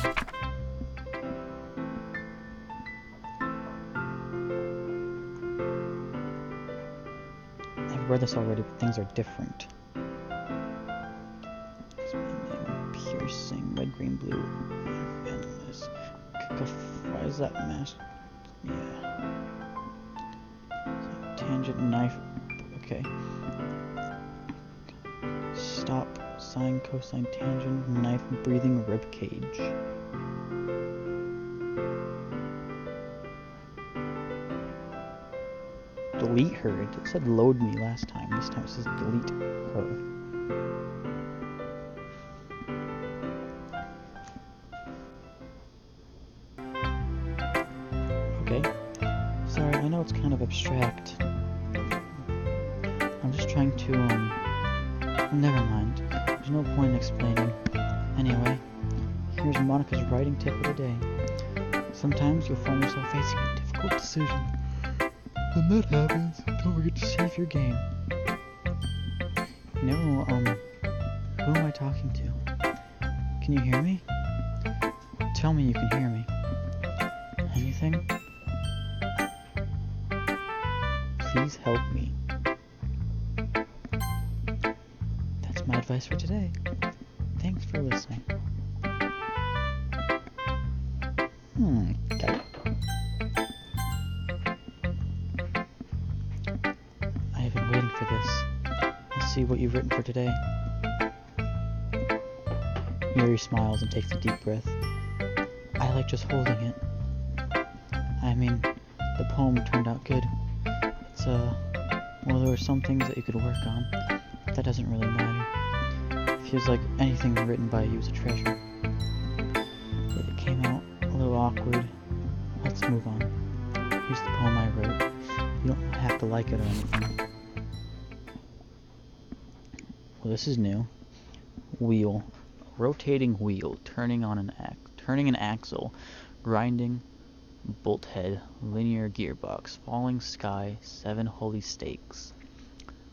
I've read this already, but things are different. Expanding, piercing, red, green, blue, endless. Why is that mask? Yeah. Tangent, knife. Okay. Stop, sine, cosine, tangent, knife, breathing, rib cage. Delete her. It said load me last time. This time it says delete her. Okay. Sorry, I know it's kind of abstract. I'm just trying to, never mind. There's no point in explaining. Anyway, here's Monica's writing tip of the day. Sometimes you'll find yourself facing a difficult decision. When that happens, don't forget to save your game. You know, who am I talking to? Can you hear me? Tell me you can hear me. Anything? Please help me. That's my advice for today. Thanks for listening. Got it. I have been waiting for this. Let's see what you've written for today. Yuri smiles and takes a deep breath. I like just holding it. I mean, the poem turned out good. It's, well, there were some things that you could work on, but that doesn't really matter. It feels like anything written by you is a treasure. But it came out a little awkward. Let's move on. Here's the poem I wrote. You don't have to like it or anything. Well, this is new. Wheel. Rotating wheel. Turning an axle. Grinding bolt head. Linear gearbox. Falling sky. 7 holy stakes.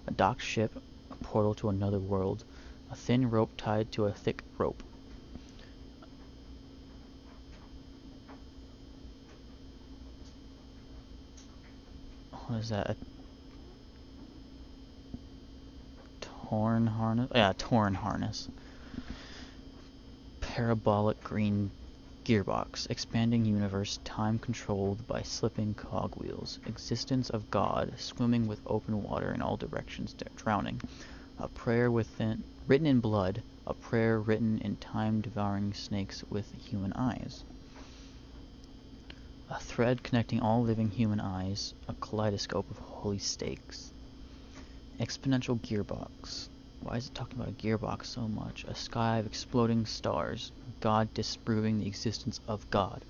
A docked ship. A portal to another world. A thin rope tied to a thick rope. What is that? A torn harness? Yeah, torn harness. Parabolic green gearbox. Expanding universe. Time controlled by slipping cogwheels. Existence of God. Swimming with open water in all directions. Drowning. A prayer written in blood. A prayer written in time-devouring snakes with human eyes. A thread connecting all living human eyes, a kaleidoscope of holy stakes. Exponential gearbox. Why is it talking about a gearbox so much? A sky of exploding stars. God disproving the existence of God.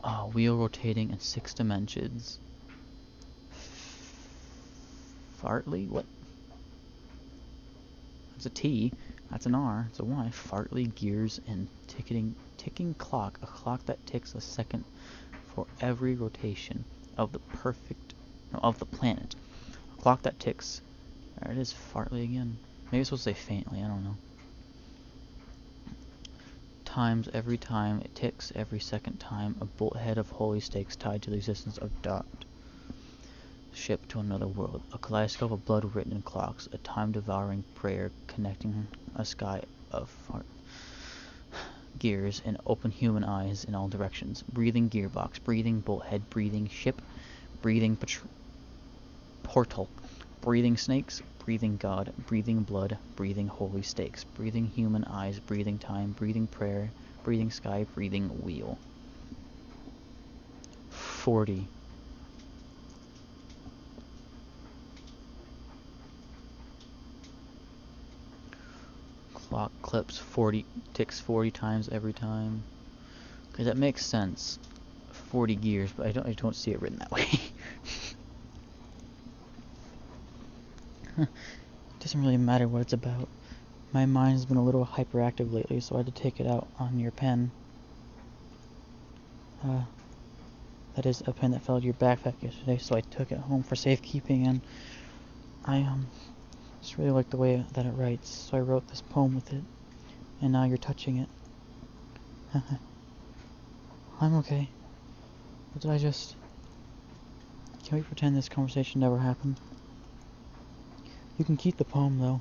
A wheel rotating in 6 dimensions. Fartley? What? That's a T. That's an R. It's a Y. Fartley gears and ticking clock. A clock that ticks a second for every rotation of the planet. A clock that ticks. There it is, fartly again. Maybe it's supposed to say faintly, I don't know. Times every time it ticks, every second time, a bolt head of holy stakes tied to the existence of docked ship to another world. A kaleidoscope of blood written in clocks. A time-devouring prayer connecting a sky of gears and open human eyes in all directions. Breathing gearbox, breathing bolt head, breathing ship, breathing portal, breathing snakes, breathing God, breathing blood, breathing holy stakes, breathing human eyes, breathing time, breathing prayer, breathing sky, breathing wheel. 40. Clock clips 40, ticks 40 times every time. Okay, that makes sense. 40 gears, but I don't see it written that way. It doesn't really matter what it's about. My mind's been a little hyperactive lately, so I had to take it out on your pen. That is a pen that fell out of your backpack yesterday, so I took it home for safekeeping, and I just really like the way that it writes, so I wrote this poem with it, and now you're touching it. I'm okay. But did I just... Can we pretend this conversation never happened? You can keep the poem, though.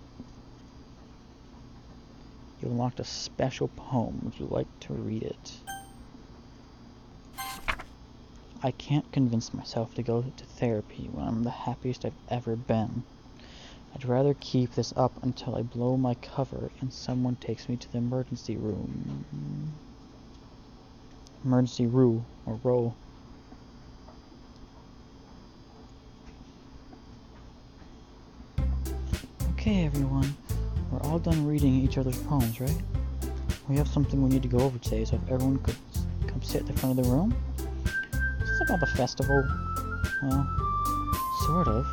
You unlocked a special poem. Would you like to read it? I can't convince myself to go to therapy when I'm the happiest I've ever been. I'd rather keep this up until I blow my cover and someone takes me to the emergency room. Emergency room, or row. Okay, everyone. We're all done reading each other's poems, right? We have something we need to go over today, so if everyone could come sit at the front of the room. Is this about the festival? Well, sort of.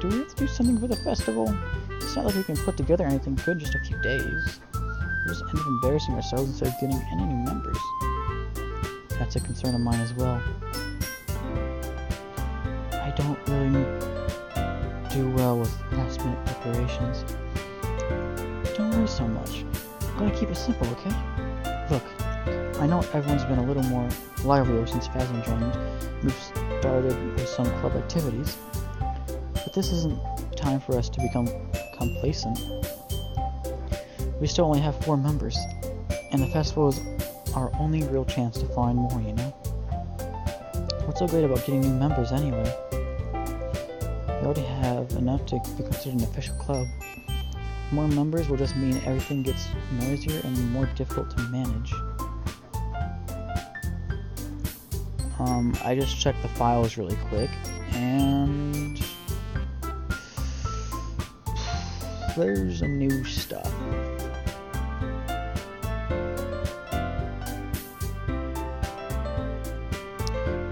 Do we have to do something for the festival? It's not like we can put together anything good in just a few days. We'll just end up embarrassing ourselves instead of getting any new members. That's a concern of mine as well. I don't really do well with last-minute preparations. Don't worry so much. I'm gonna keep it simple, okay? Look, I know everyone's been a little more livelier since Phasm joined. We've started with some club activities. But this isn't time for us to become complacent. We still only have 4 members, and the festival is our only real chance to find more, you know? What's so great about getting new members anyway? We already have enough to be considered an official club. More members will just mean everything gets noisier and more difficult to manage. I just checked the files really quick, and there's a new stuff.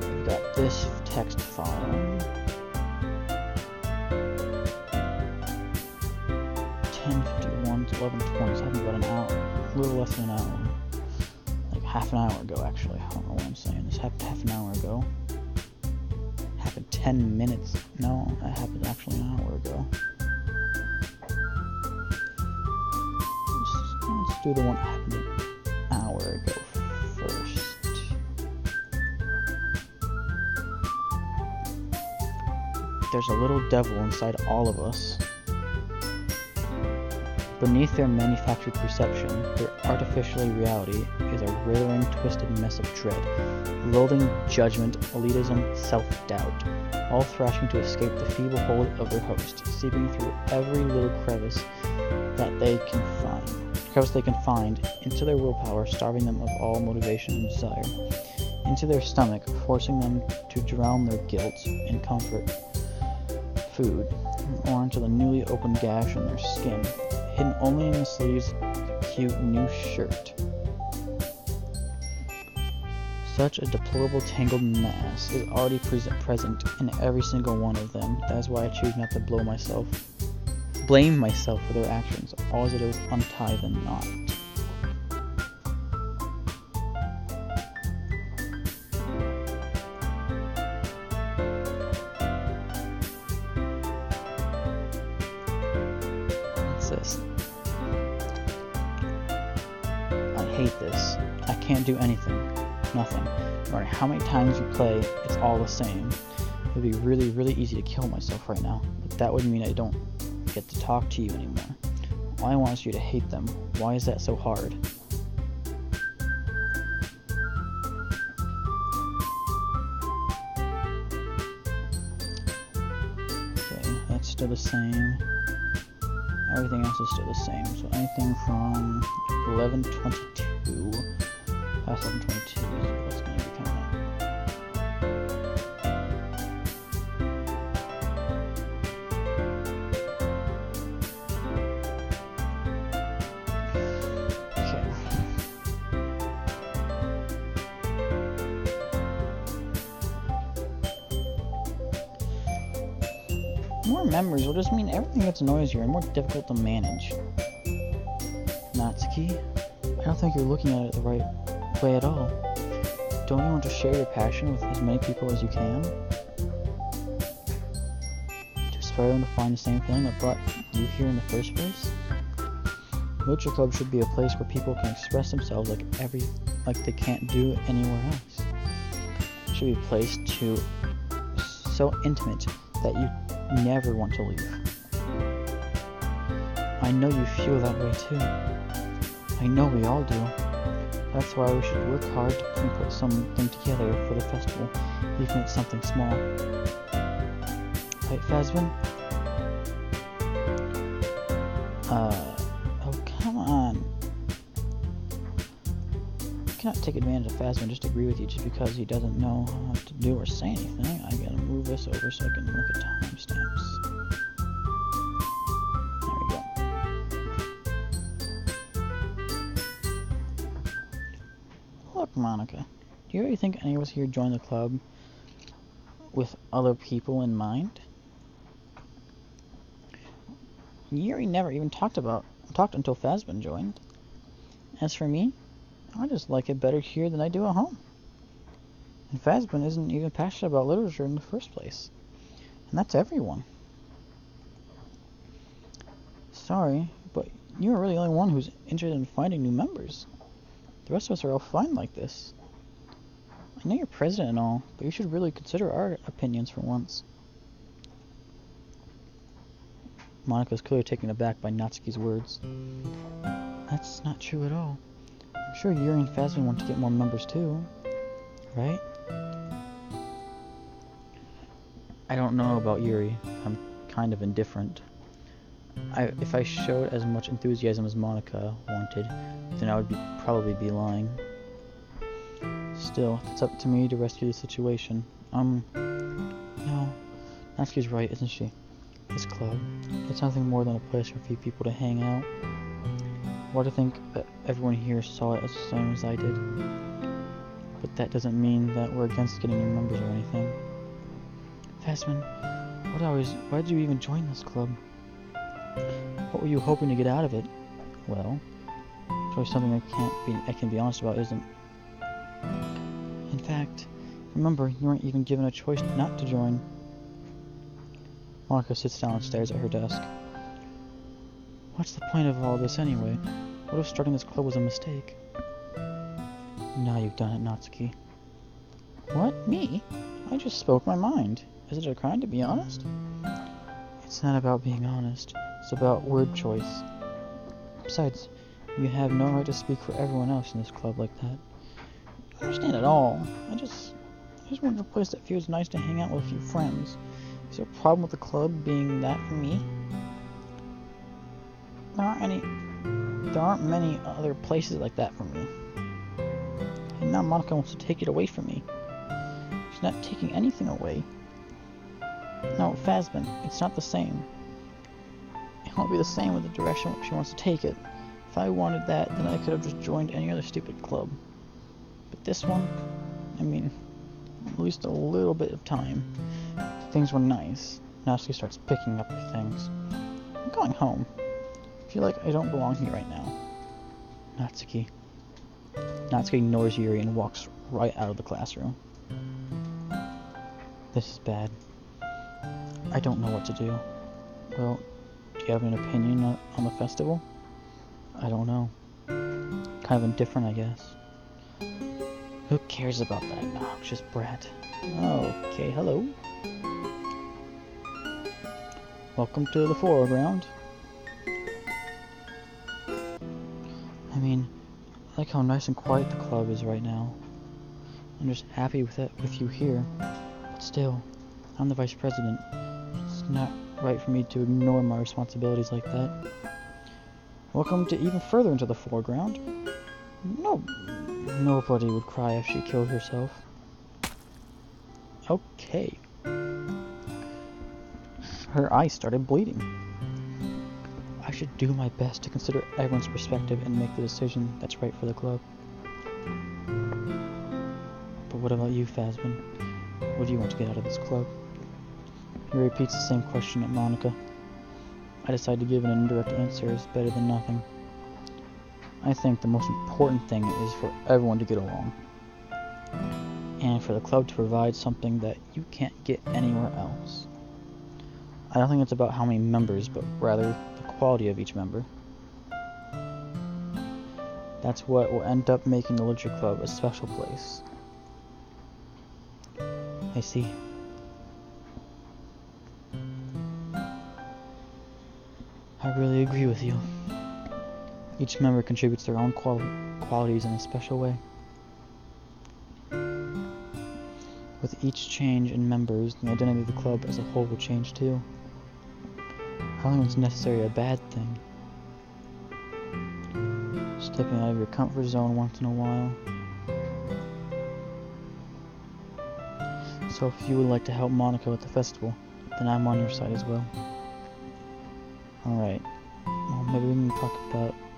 We've got this text file. 10:51 to 11:20, so I have about an hour, a little less than an hour. Like half an hour ago, actually. I don't know what I'm saying. This happened half an hour ago. Happened 10 minutes. No, that happened actually an hour ago. Let's do the one that happened an hour ago first. There's a little devil inside all of us. Beneath their manufactured perception, their artificial reality is a writhing, twisted mess of dread, loathing, judgment, elitism, self-doubt, all thrashing to escape the feeble hold of their host, seeping through every little crevice they can find, into their willpower, starving them of all motivation and desire, into their stomach, forcing them to drown their guilt in comfort, food, or into the newly opened gash in their skin, hidden only in the sleeves of a cute new shirt. Such a deplorable tangled mass is already present in every single one of them. That is why I choose not to blame myself for their actions. All I do is untie the knot. What's this? I hate this. I can't do anything. Nothing. No matter how many times you play, it's all the same. It would be really, really easy to kill myself right now, but that would mean I don't get to talk to you anymore. All I want is you to hate them. Why is that so hard? Okay, that's still the same. Everything else is still the same. So anything from 11:22 past 11:22 is what's going to be coming up. More members will just mean everything gets noisier and more difficult to manage. Natsuki, I don't think you're looking at it the right way at all. Don't you want to share your passion with as many people as you can? Just for everyone to find the same feeling that brought you here in the first place? Literature Club should be a place where people can express themselves like they can't do anywhere else. It should be a place so intimate that you never want to leave. I know you feel that way too. I know we all do. That's why we should work hard to put something together for the festival, even if it's something small. Right, Phasvin? Oh, come on. You cannot take advantage of Phasvin and just agree with you just because he doesn't know how to do or say anything. I gotta move this over so I can look at timestamps. There we go. Look, Monica. Do you really think any of us here joined the club with other people in mind? Yuri never even talked until Phasvin joined. As for me, I just like it better here than I do at home. And Phasvin isn't even passionate about literature in the first place. And that's everyone. Sorry, but you're really the only one who's interested in finding new members. The rest of us are all fine like this. I know you're president and all, but you should really consider our opinions for once. Monica's clearly taken aback by Natsuki's words. That's not true at all. I'm sure Yuri and Phasvin want to get more members too, right? I don't know about Yuri. I'm kind of indifferent. If I showed as much enthusiasm as Monica wanted, then I would probably be lying. Still, it's up to me to rescue the situation. No. Natsuki's right, isn't she? This club, it's nothing more than a place for a few people to hang out. Well, I think that everyone here saw it as the same as I did. But that doesn't mean that we're against getting new members or anything. Phasvin, why did you even join this club? What were you hoping to get out of it? Well, it's always something I can be honest about, isn't. In fact, remember, you weren't even given a choice not to join. Monica sits down and stares at her desk. What's the point of all this anyway? What if starting this club was a mistake? Now you've done it, Natsuki. What? Me? I just spoke my mind. Is it a crime to be honest? It's not about being honest. It's about word choice. Besides, you have no right to speak for everyone else in this club like that. I don't understand at all. I just wanted a place that feels nice to hang out with a few friends. Is there a problem with the club being that for me? There aren't many other places like that for me. And now Monica wants to take it away from me. She's not taking anything away. No, Phasvin, it's not the same. It won't be the same with the direction she wants to take it. If I wanted that, then I could have just joined any other stupid club. But this one, at least a little bit of time. Things were nice. Natsuki starts picking up her things. I'm going home. I feel like I don't belong here right now. Natsuki. Natsuki ignores Yuri and walks right out of the classroom. This is bad. I don't know what to do. Well, do you have an opinion on the festival? I don't know. Kind of indifferent, I guess. Who cares about that obnoxious brat? Okay, hello. Welcome to the foreground. I like how nice and quiet the club is right now. I'm just happy with you here. But still, I'm the vice president. It's not right for me to ignore my responsibilities like that. Welcome to even further into the foreground. Nobody would cry if she killed herself. Okay. Her eyes started bleeding. I should do my best to consider everyone's perspective and make the decision that's right for the club. But what about you, Phasvin? What do you want to get out of this club? He repeats the same question at Monica. I decide to give an indirect answer is better than nothing. I think the most important thing is for everyone to get along. And for the club to provide something that you can't get anywhere else. I don't think it's about how many members, but rather the quality of each member. That's what will end up making the Literature Club a special place. I see. I really agree with you. Each member contributes their own qualities in a special way. With each change in members, the identity of the club as a whole will change too. I don't think it's necessarily a bad thing. Stepping out of your comfort zone once in a while. So if you would like to help Monica with the festival, then I'm on your side as well. Alright. Well, maybe we can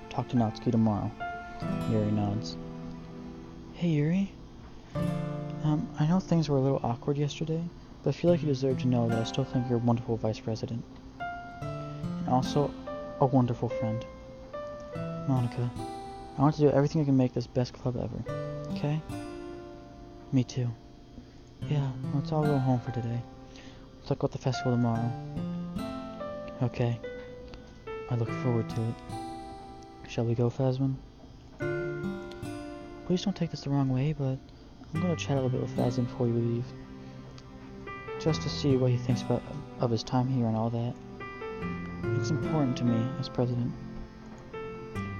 talk to Natsuki tomorrow. Yuri nods. Hey Yuri. I know things were a little awkward yesterday, but I feel like you deserve to know that I still think you're a wonderful vice president. And also, a wonderful friend. Monica, I want to do everything I can make this best club ever. Okay? Me too. Yeah, let's all go home for today. We'll talk about the festival tomorrow. Okay. I look forward to it. Shall we go, Phasmin? Please don't take this the wrong way, but I'm going to chat a little bit with Phasmin before you leave. Just to see what he thinks of his time here and all that. It's important to me as president.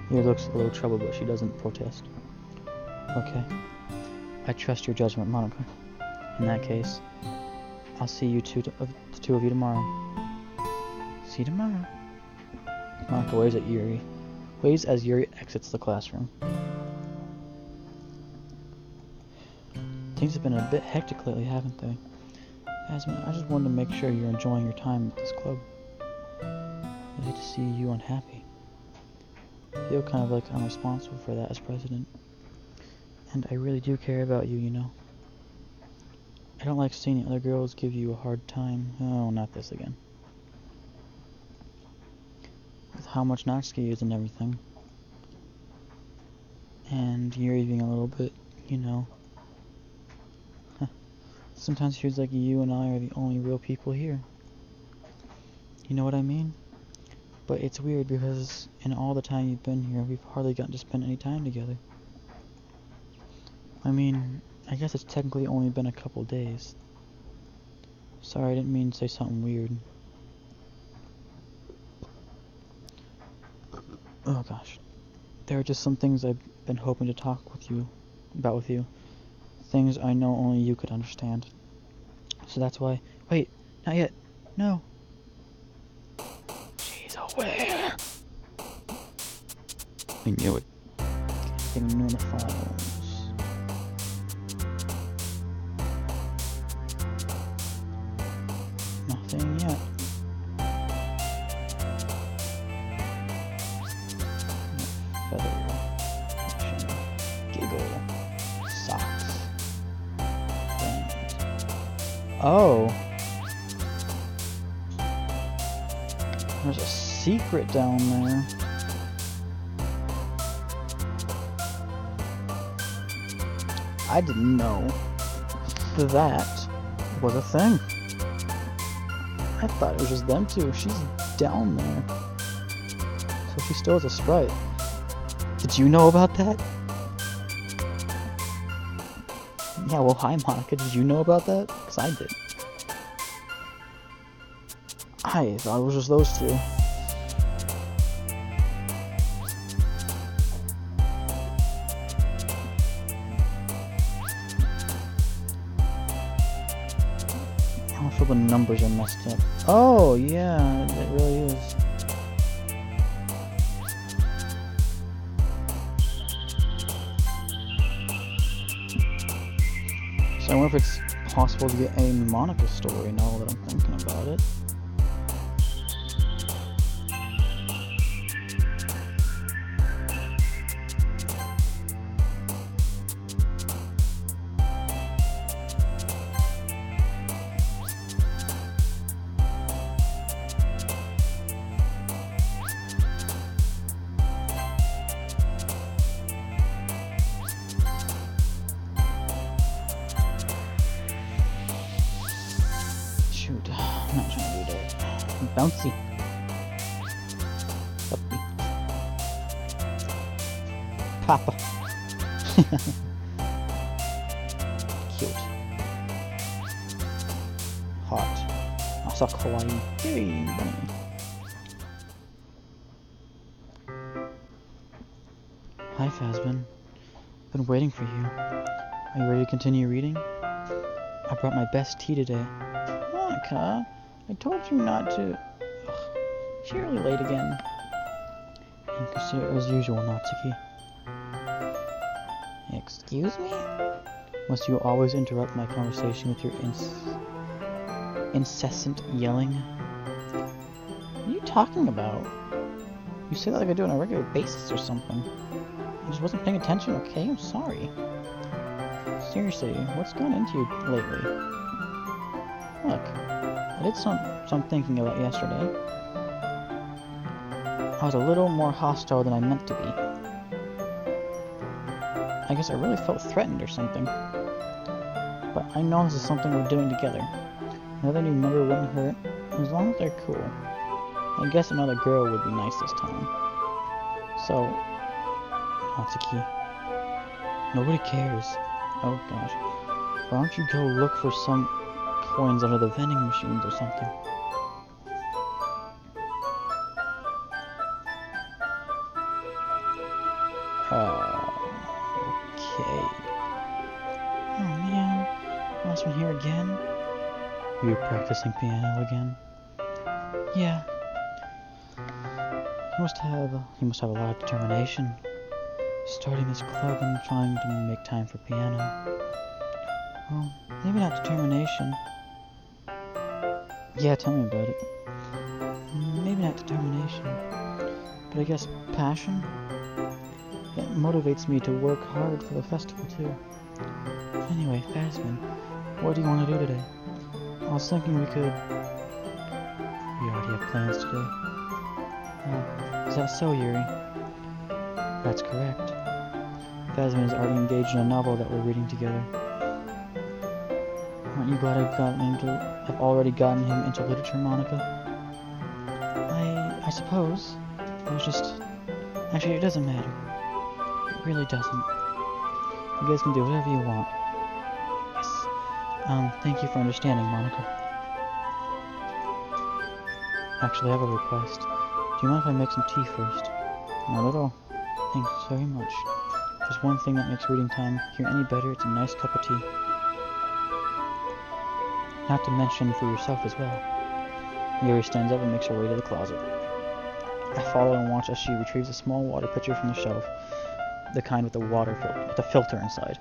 Yuri looks a little troubled, but she doesn't protest. Okay. I trust your judgment, Monica. In that case, I'll see you the two of you tomorrow. See you tomorrow. Monica waves at Yuri. Waves as Yuri exits the classroom. Things have been a bit hectic lately, haven't they? Phasmin, I just wanted to make sure you're enjoying your time at this club. I hate to see you unhappy. I feel kind of like I'm responsible for that as president. And I really do care about you, you know. I don't like seeing the other girls give you a hard time. Oh, not this again. With how much Natsuki is and everything. And Yuri being a little bit, you know. Sometimes it feels like you and I are the only real people here. You know what I mean? But it's weird because in all the time you've been here, we've hardly gotten to spend any time together. I mean, I guess it's technically only been a couple days. Sorry, I didn't mean to say something weird. Oh gosh. There are just some things I've been hoping to talk about with you. Things I know only you could understand. So that's why... Wait, not yet. No. She's aware. I knew it. Getting new in the files. Nothing yet. Feather. Giggle. Socks. Oh. There's a secret down there. I didn't know that was a thing. I thought it was just them two. She's down there. So she still has a sprite. Did you know about that? Yeah, well, hi, Monica. Did you know about that? Because I did. I thought it was just those two. I feel the numbers are messed up. Oh, yeah, it really is. So I wonder if it's possible to get a Monica story now that I'm thinking about it. Shoot, I'm not trying to do Bouncy. Puppy. Papa. Cute. Hot. Also kawaii. Hey, bunny. Hi, Phasmin. Been waiting for you. Are you ready to continue reading? I brought my best tea today. Monica, I told you not to. Ugh, it's really late again. Inconsiderate as usual, Natsuki. Excuse me? Must you always interrupt my conversation with your incessant yelling? What are you talking about? You say that like I do on a regular basis or something. I just wasn't paying attention, okay? I'm sorry. Seriously, what's gone into you lately? Look, I did some thinking about yesterday. I was a little more hostile than I meant to be. I guess I really felt threatened or something. But I know this is something we're doing together. Another new member wouldn't hurt, as long as they're cool. I guess another girl would be nice this time. So, Natsuki, nobody cares. Oh gosh. Why don't you go look for some coins under the vending machines or something? Okay. Oh man, last one here again. You're practicing piano again? Yeah. You must have a lot of determination. Starting this club and trying to make time for piano. Well, maybe not determination. Yeah, tell me about it. Maybe not determination, but I guess passion? It motivates me to work hard for the festival too. Anyway, Phasmin, what do you want to do today? I was thinking we could... We already have plans today. Oh, is that so, Yuri? That's correct. Phasmin is already engaged in a novel that we're reading together. Aren't you glad I've already gotten him into literature, Monica? I suppose. I was just... Actually, it doesn't matter. It really doesn't. You guys can do whatever you want. Yes. Thank you for understanding, Monica. Actually, I have a request. Do you mind if I make some tea first? Not at all. Thanks very much. If there's one thing that makes reading time here any better, it's a nice cup of tea. Not to mention for yourself as well. Yuri stands up and makes her way to the closet. I follow and watch as she retrieves a small water pitcher from the shelf, the kind with the filter inside.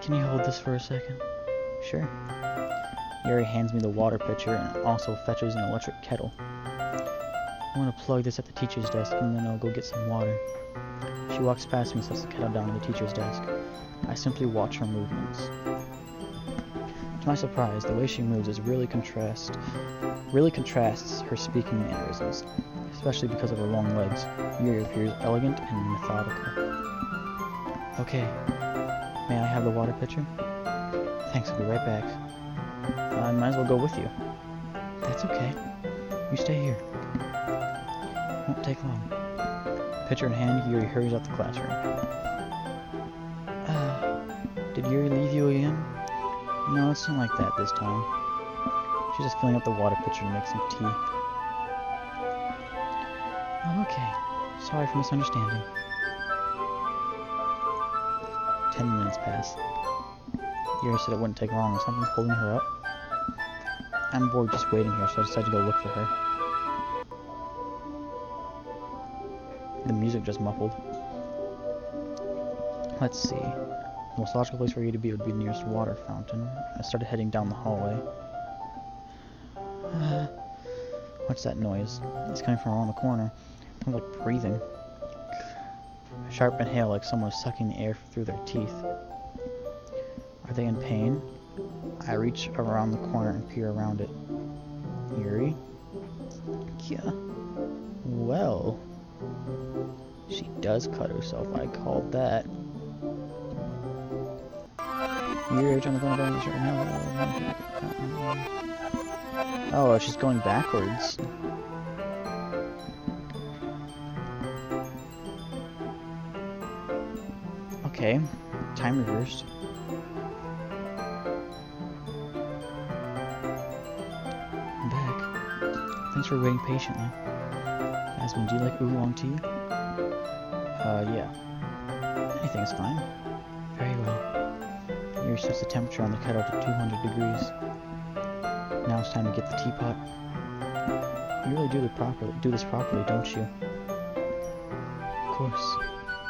Can you hold this for a second? Sure. Yuri hands me the water pitcher and also fetches an electric kettle. I want to plug this at the teacher's desk and then I'll go get some water. She walks past me and sets the kettle down on the teacher's desk. I simply watch her movements. To my surprise, the way she moves really contrasts her speaking mannerisms, especially because of her long legs. Yuri appears elegant and methodical. Okay, may I have the water pitcher? Thanks, I'll be right back. I might as well go with you. That's okay. You stay here. Won't take long. Pitcher in hand, Yuri hurries out the classroom. Did Yuri leave you again? No, it's not like that this time. She's just filling up the water pitcher to make some tea. Oh, okay. Sorry for misunderstanding. 10 minutes pass. Yuri said it wouldn't take long or something's holding her up. I'm bored just waiting here, so I decided to go look for her. The music just muffled. Let's see. The most logical place for you to be would be the nearest water fountain. I started heading down the hallway. What's that noise? It's coming from around the corner. It sounds like breathing. A sharp inhale like someone is sucking the air through their teeth. Are they in pain? I reach around the corner and peer around it. Yuri? Yeah. Well... She does cut herself, I called that. Yuri, trying to go down. Oh, she's going backwards. Okay, time reversed. I'm back. Thanks for waiting patiently. Asmund, do you like oolong tea? Yeah. Anything's fine. Very well. Yuri sets the temperature on the kettle to 200 degrees. Now it's time to get the teapot. You really do this properly, don't you? Of course.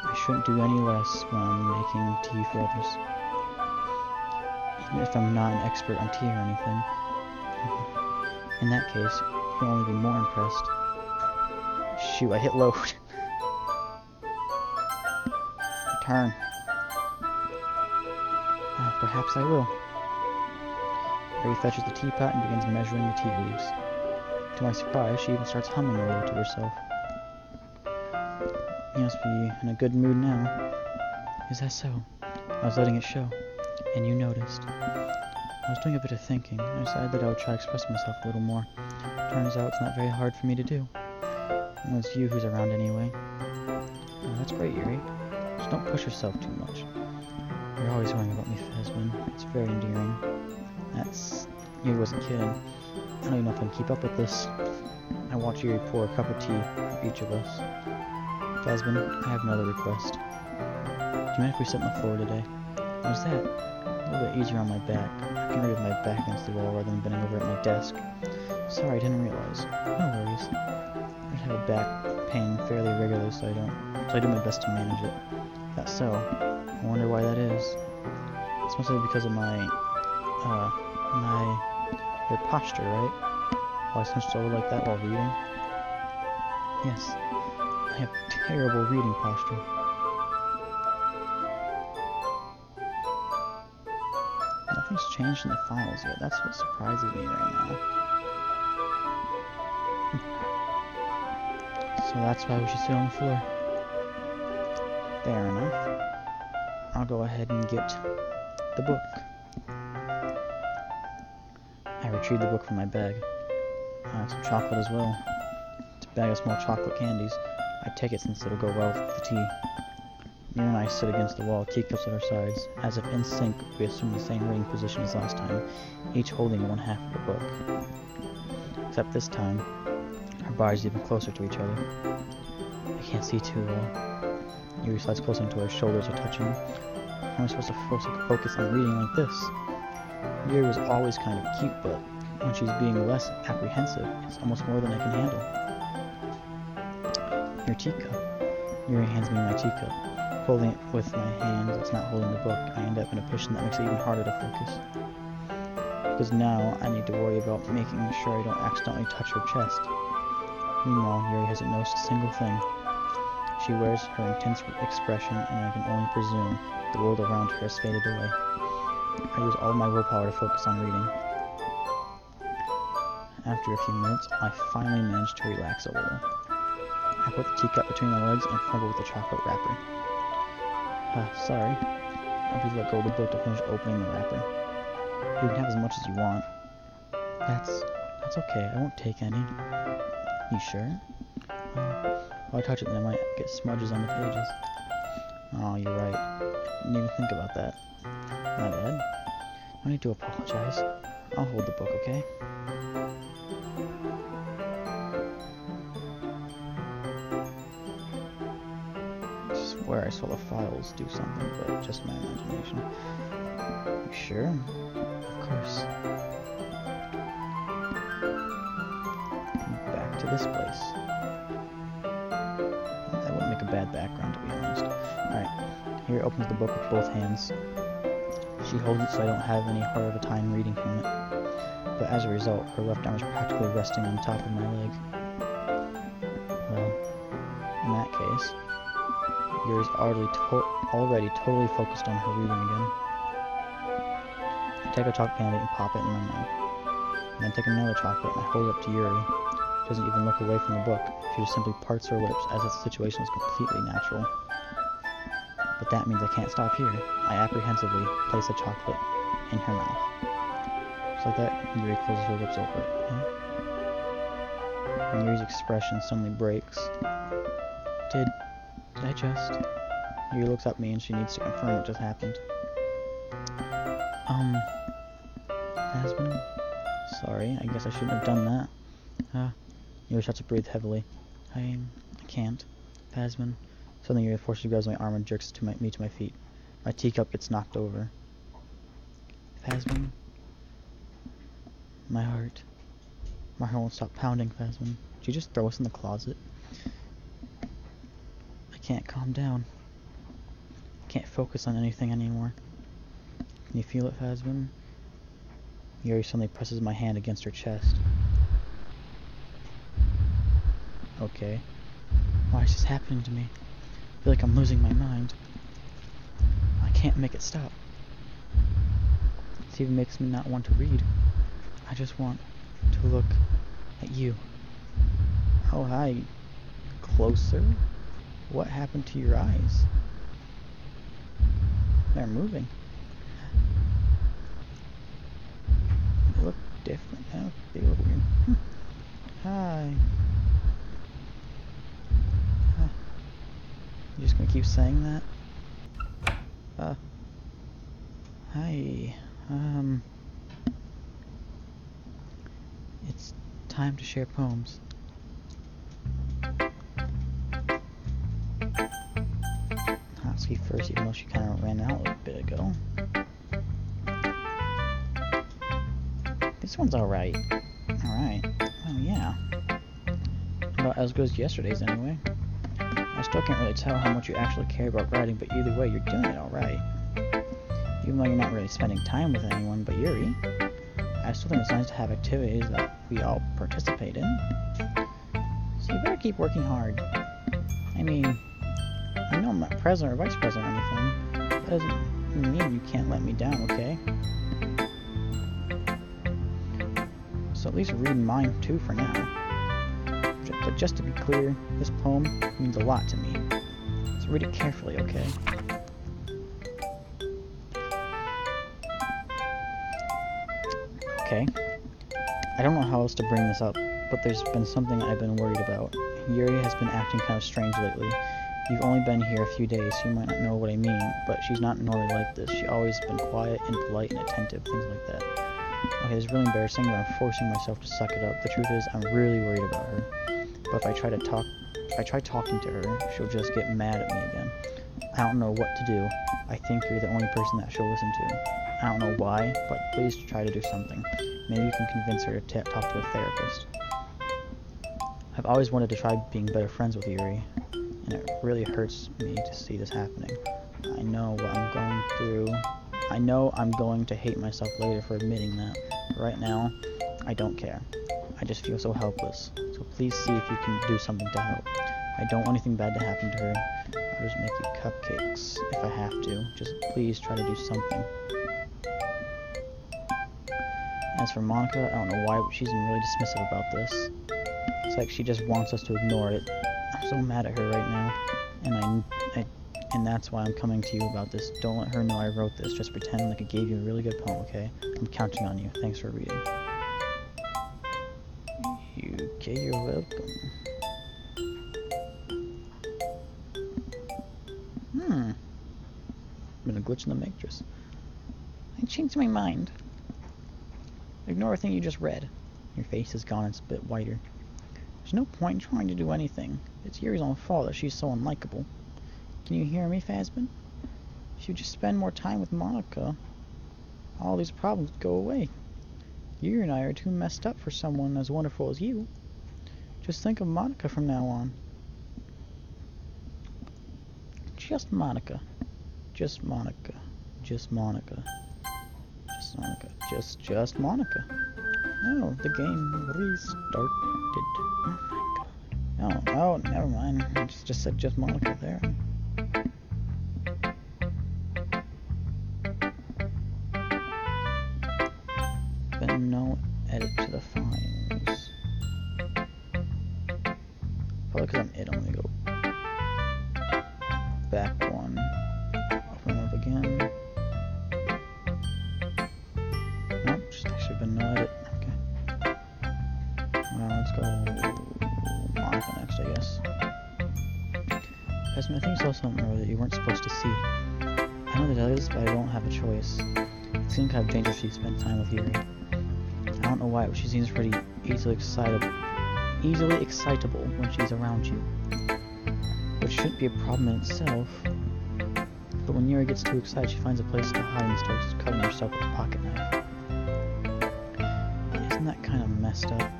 I shouldn't do any less when I'm making tea for others. Even if I'm not an expert on tea or anything. In that case, you'll only be more impressed. Shoot, I hit load. Turn. Perhaps I will. Yuri fetches the teapot and begins measuring the tea leaves. To my surprise, she even starts humming a little to herself. You must be in a good mood now. Is that so? I was letting it show, and you noticed. I was doing a bit of thinking, and I decided that I would try to express myself a little more. Turns out it's not very hard for me to do. And it's you who's around anyway. Oh, that's great, Yuri. Just don't push yourself too much. You're always worrying about me, Phasmin. It's very endearing. Yuri wasn't kidding. I don't even know if I can keep up with this. I watch Yuri pour a cup of tea for each of us. Phasmin, I have another request. Do you mind if we sit on the floor today? How's that? A little bit easier on my back. I can read with my back against the wall rather than bending over at my desk. Sorry, I didn't realize. No worries. I just have a back pain fairly regularly, so I do my best to manage it. That's so. I wonder why that is. It's mostly because of your posture, right? Why I hunched over like that while reading? Yes. I have terrible reading posture. Nothing's changed in the files yet. That's what surprises me right now. So that's why we should sit on the floor. Fair enough. I'll go ahead and get the book. I retrieved the book from my bag. I have some chocolate as well. It's a bag of small chocolate candies. I take it since it'll go well with the tea. Yuri and I sit against the wall, teacups at our sides. As if in sync, we assume the same reading position as last time, each holding one half of the book. Except this time, our bodies are even closer to each other. I can't see too well. Yuri slides closer until our shoulders are touching. How am I supposed to focus on reading like this? Yuri was always kind of cute, but when she's being less apprehensive, it's almost more than I can handle. Your teacup. Yuri hands me my teacup. Holding it with my hands, it's not holding the book. I end up in a position that makes it even harder to focus. Because now I need to worry about making sure I don't accidentally touch her chest. Meanwhile, Yuri hasn't noticed a single thing. She wears her intense expression, and I can only presume the world around her has faded away. I use all my willpower to focus on reading. After a few minutes, I finally manage to relax a little. I put the teacup between my legs and fumble with the chocolate wrapper. Sorry. I'll be let go of the book to finish opening the wrapper. You can have as much as you want. That's okay. I won't take any. You sure? If I touch it, then I might get smudges on the pages. Oh, you're right. Didn't even think about that. My bad. No need to apologize. I'll hold the book, okay? I swear I saw the files do something, but just my imagination. You sure? Of course. Back to this place. That wouldn't make a bad background, to be honest. Alright, here opens the book with both hands. She holds it so I don't have any hard of a time reading from it. But as a result, her left arm is practically resting on top of my leg. Well, in that case, Yuri's already totally focused on her reading again. I take a chocolate candy and pop it in my mouth. And then take another chocolate and I hold it up to Yuri. She doesn't even look away from the book. She just simply parts her lips as if the situation is completely natural. But that means I can't stop here. I apprehensively place the chocolate in her mouth. Just like that, Yuri closes her lips over it. Yeah? And Yuri's expression suddenly breaks. Did I just... Yuri looks at me and she needs to confirm what just happened. Husband? Sorry, I guess I shouldn't have done that. Yuri starts to breathe heavily. I can't. Phasmin. Suddenly Yuri forcibly grabs my arm and jerks me to my feet. My teacup gets knocked over. Phasmin? My heart. My heart won't stop pounding, Phasmin. Did you just throw us in the closet? I can't calm down. I can't focus on anything anymore. Can you feel it, Phasmin? Yuri suddenly presses my hand against her chest. Okay. Why is this happening to me? I feel like I'm losing my mind. I can't make it stop. This even makes me not want to read. I just want to look at you. Oh, hi. Closer? What happened to your eyes? They're moving. They look different now. They look weird. Hi. You just gonna keep saying that? Hi. It's time to share poems. Hotski first, even though she kind of ran out a bit ago. This one's alright. Alright. Oh, yeah. About as good as yesterday's, anyway. I still can't really tell how much you actually care about writing, but either way, you're doing it alright. Even though you're not really spending time with anyone but Yuri, I still think it's nice to have activities that we all participate in. So you better keep working hard. I mean, I know I'm not president or vice president or anything. That doesn't mean you can't let me down, okay? So at least read mine too for now. But just to be clear, this poem means a lot to me. So read it carefully, okay? Okay. I don't know how else to bring this up, but there's been something I've been worried about. Yuri has been acting kind of strange lately. You've only been here a few days, so you might not know what I mean, but she's not normally like this. She's always been quiet and polite and attentive, things like that. Okay, this is really embarrassing, but I'm forcing myself to suck it up. The truth is, I'm really worried about her. But if I try talking to her, she'll just get mad at me again. I don't know what to do. I think you're the only person that she'll listen to. I don't know why, but please try to do something. Maybe you can convince her to talk to a therapist. I've always wanted to try being better friends with Yuri, and it really hurts me to see this happening. I know what I'm going through. I know I'm going to hate myself later for admitting that. But right now, I don't care. I just feel so helpless. So please see if you can do something to help. I don't want anything bad to happen to her. I'll just make you cupcakes if I have to. Just please try to do something. As for Monica, I don't know why, but she's been really dismissive about this. It's like she just wants us to ignore it. I'm so mad at her right now. And that's why I'm coming to you about this. Don't let her know I wrote this. Just pretend like I gave you a really good poem, okay? I'm counting on you. Thanks for reading. Okay, you're welcome. Been a glitch in the matrix. I changed my mind. Ignore everything you just read. Your face is gone, it's a bit whiter. There's no point in trying to do anything. It's Yuri's own fault that she's so unlikable. Can you hear me, Phasmin? If you just spend more time with Monica, all these problems would go away. Yuri and I are too messed up for someone as wonderful as you. Just think of Monica from now on. Just Monica. Just Monica. Just Monica. Just Monica. Just Monica. Oh, the game restarted. Oh my god. Oh, never mind. I just said just Monica there. Been no edit to the files. Probably because I'm it. I'm gonna go back one. Open up again. Nope, just actually been no edit. Okay. Well, let's go Monica next, I guess. Fesman, I think you saw something earlier that you weren't supposed to see. I know that is, but I don't have a choice. It seems kind of dangerous if you spend time with Yuri. I don't know why, but she seems pretty easily excitable when she's around you. Which shouldn't be a problem in itself. But when Yuri gets too excited, she finds a place to hide and starts cutting herself with a pocket knife. Isn't that kind of messed up?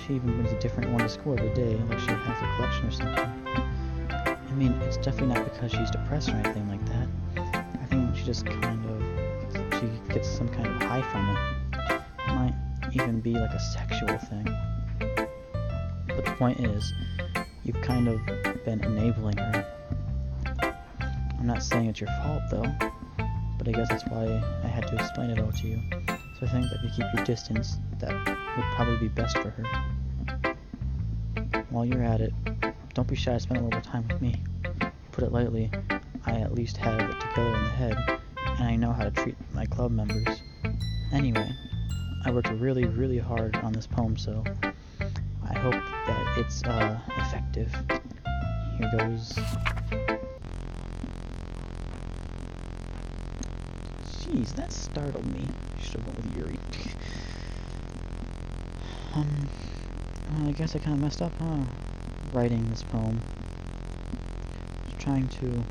She even brings a different one to school every day, like she has a collection or something. I mean, it's definitely not because she's depressed or anything like that. I think she just she gets some kind of high from it. It might even be like a sexual thing. But the point is, you've kind of been enabling her. I'm not saying it's your fault though, but I guess that's why I had to explain it all to you. So I think that if you keep your distance, that would probably be best for her. While you're at it, don't be shy to spend a little time with me. Put it lightly, I at least have it together in the head, and I know how to treat my club members. Anyway, I worked really, really hard on this poem, so I hope that it's effective. Here goes. Jeez, that startled me. Should have went with Yuri. Well, I guess I kind of messed up, huh? Writing this poem. Just trying to...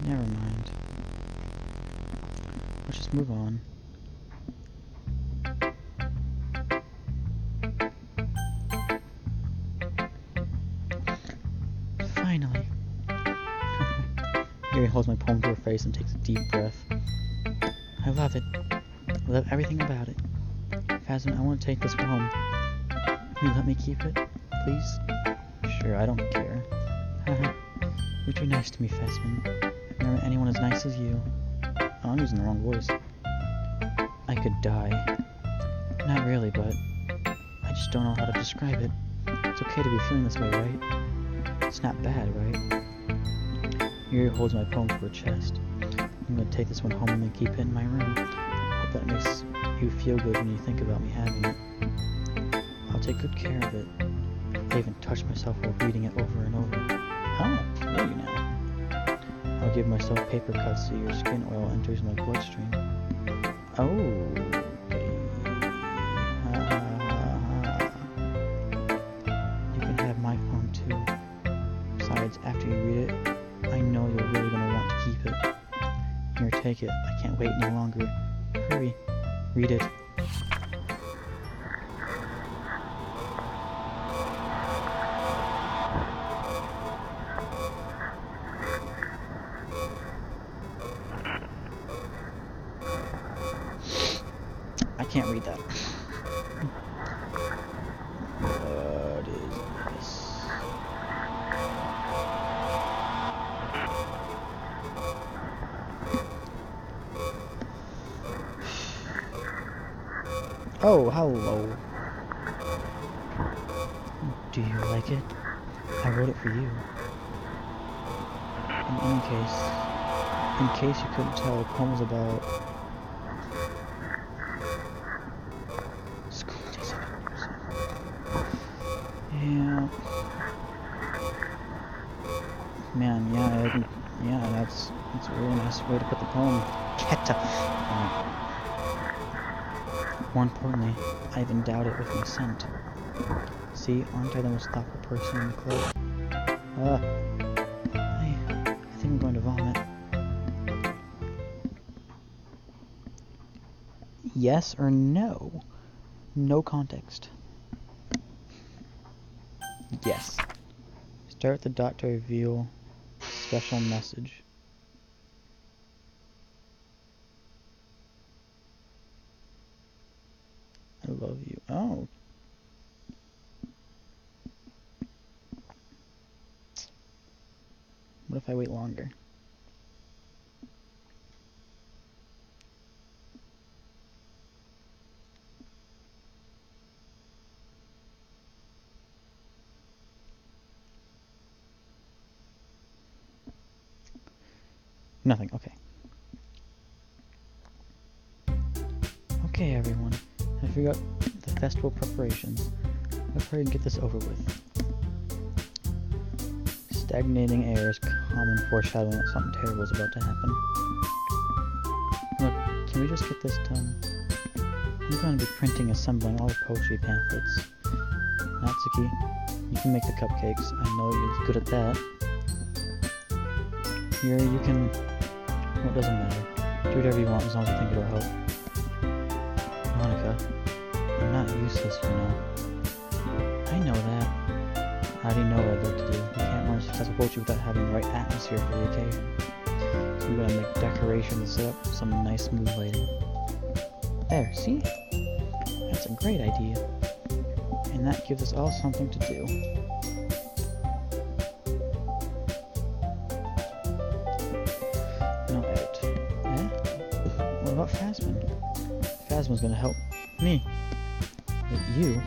Never mind. Let's just move on. Finally. Yuri holds my poem to her face and takes a deep breath. I love it. I love everything about it. Phasma, I want to take this home. Can you let me keep it, please? Sure, I don't care. Haha. You're too nice to me, Phasma. I've never met anyone as nice as you. Oh, I'm using the wrong voice. I could die. Not really, but I just don't know how to describe it. It's okay to be feeling this way, right? It's not bad, right? Yuri holds my poem to her chest. I'm gonna take this one home and then keep it in my room. Hope that makes you feel good when you think about me having it. I'll take good care of it. I even touch myself while reading it over and over. Oh, really now? I'll give myself paper cuts so your skin oil enters my bloodstream. Oh, okay. You can have my poem too. Besides, after you read it, I know you're really gonna want to keep it. Here, take it. I can't wait any longer. Hurry. Read it. I can't read that. What is this? Oh, hello. Do you like it? I wrote it for you. In case you couldn't tell, the poem was about school days. Yeah. Man, yeah, that's a really nice way to put the poem. Keta. More importantly, I even endowed it with my scent. See, aren't I the most thoughtful person in the club? I think I'm going to vomit. Yes or no? No context. Yes. Start the dot to reveal special message. I love you. Oh. What if I wait longer? Nothing, okay. Okay, everyone. I figured out the festival preparations. Let's hurry and get this over with. Stagnating air is common foreshadowing that something terrible is about to happen. Look, can we just get this done? I'm going to be printing, assembling all the poetry pamphlets. Natsuki, you can make the cupcakes. I know you're good at that. Yuri, you can... Well, it doesn't matter. Do whatever you want as long as you think it'll help. Monica, I'm not useless, you know. I know that. I already know what I'd like to do. You can't run a successful poetry without having the right atmosphere for the occasion. So I'm gonna make decorations and set up some nice mood lighting. There, see? That's a great idea. And that gives us all something to do. No edit. Eh? What about Phasmin? Phasmin's gonna help me. But you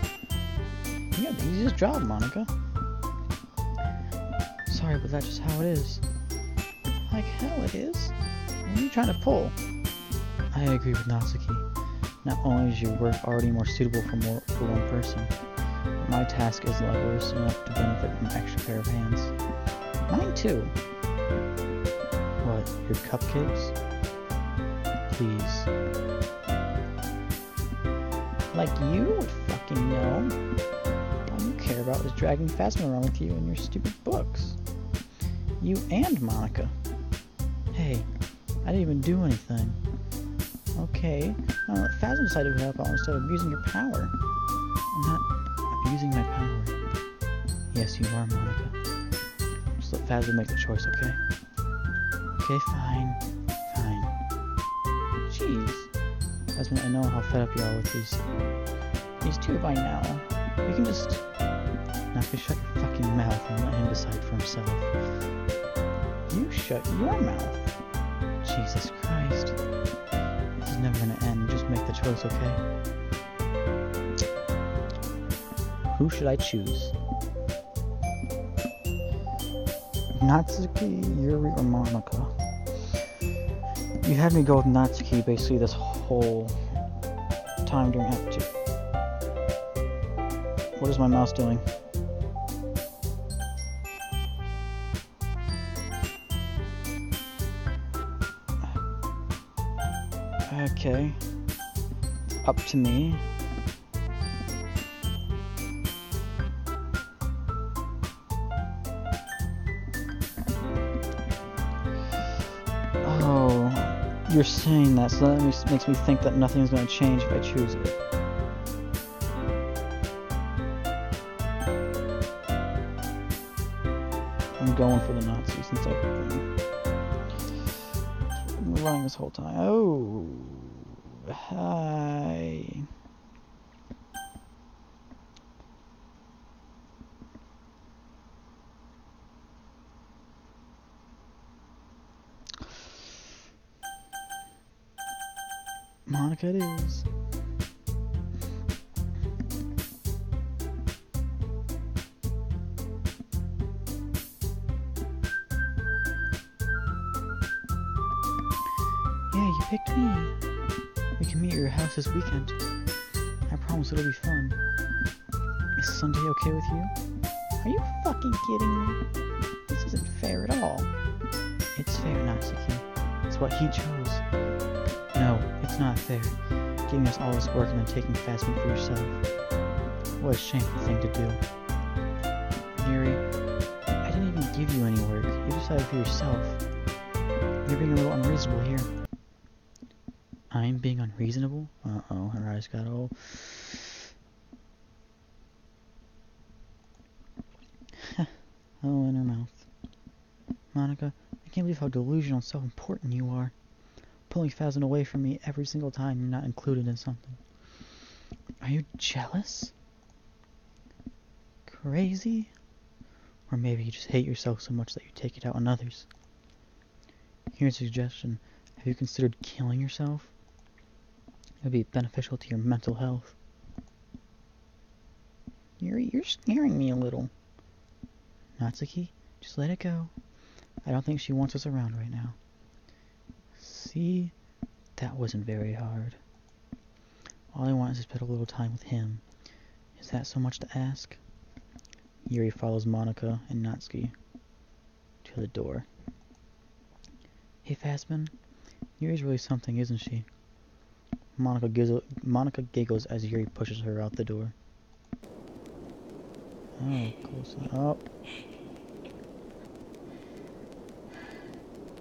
got the easiest job, Monica. Sorry, but that's just how it is. Like hell it is. What are you trying to pull? I agree with Natsuki. Not only is your work already more suitable for one person, but my task is diverse enough to benefit from an extra pair of hands. Mine too. What, your cupcakes? Please. Like you would fucking know. All you care about is dragging Phasma around with you and your stupid books. You and Monica. Hey, I didn't even do anything. Okay, now let Phasma decide to help out instead of abusing your power. I'm not abusing my power. Yes, you are, Monica. Just let Phasma make the choice, okay? Okay, fine. Fine. Jeez. Phasma, I know how fed up you are with these two by now. We can just... Now, if you shut your fucking mouth and let him decide for himself. You shut your mouth. Jesus Christ. This is never gonna end. Just make the choice, okay? Who should I choose? Natsuki, Yuri, or Monica? You had me go with Natsuki basically this whole time during Act 2. What is my mouse doing? Okay. Up to me. Oh, you're saying that, so that makes me think that nothing's going to change if I choose it. I'm going for the Nazi since I've been running this whole time. Oh, hi. Monica it is. Yeah, you picked me. We can meet at your house this weekend. I promise it'll be fun. Is Sunday okay with you? Are you fucking kidding me? This isn't fair at all. It's fair, Natsuki. It's what he chose. No, it's not fair. Giving us all this work and then taking Phasma for yourself. What a shameful thing to do. Yuri, I didn't even give you any work. You decided for yourself. You're being a little unreasonable here. I'm being unreasonable? Uh-oh, her eyes got all... oh, in her mouth. Monica, I can't believe how delusional and self-important you are. Pulling Phasma away from me every single time you're not included in something. Are you jealous? Crazy? Or maybe you just hate yourself so much that you take it out on others. Here's a suggestion. Have you considered killing yourself? It would be beneficial to your mental health. Yuri, you're scaring me a little. Natsuki, just let it go. I don't think she wants us around right now. See? That wasn't very hard. All I want is to spend a little time with him. Is that so much to ask? Yuri follows Monica and Natsuki. to the door. Hey, Phasmin, Yuri's really something, isn't she? Monica giggles as Yuri pushes her out the door. Oh, close up.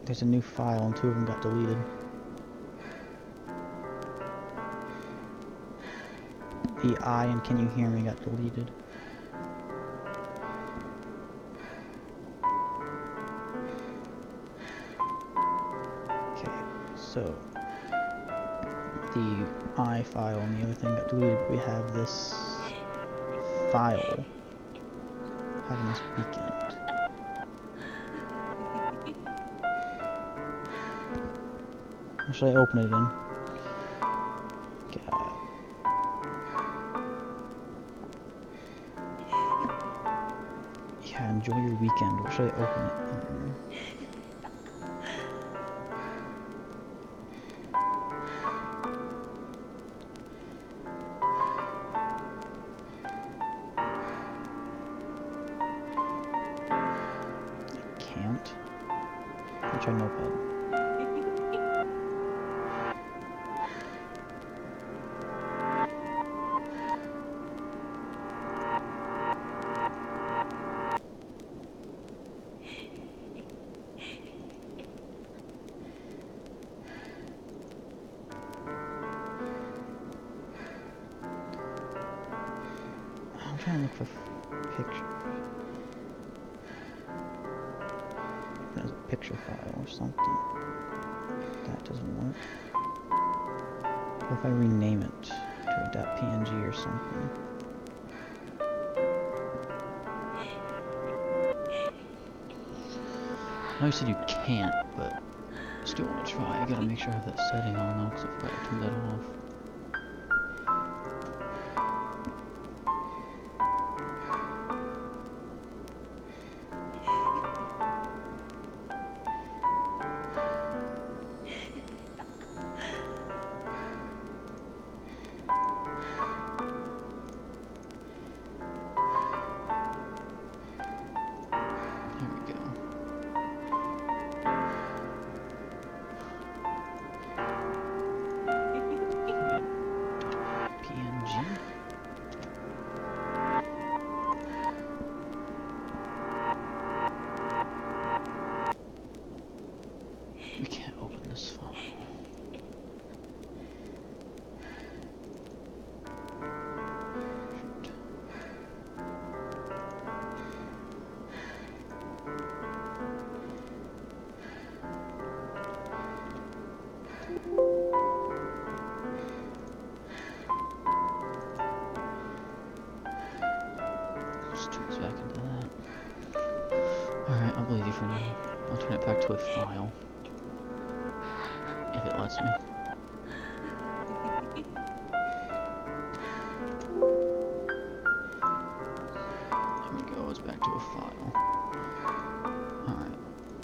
There's a new file and 2 of them got deleted. The I and Can You Hear Me got deleted. Okay, so the I file and the other thing got deleted, but we have this file having this weekend. What should I open it in? Yeah, enjoy your weekend. What should I open it in? I can't. I'll try Notepad. I'm trying to look for pictures. There's a picture file or something. That doesn't work. What if I rename it to a .png or something? I know you said you can't, but I still want to try. I gotta make sure I have that setting on though, because I forgot to turn that off. We can't open this file. Shoot. Just turns back into that. Alright, I'll believe you for now. I'll turn it back to a file. If it lets me. There we go, it's back to a file. Alright,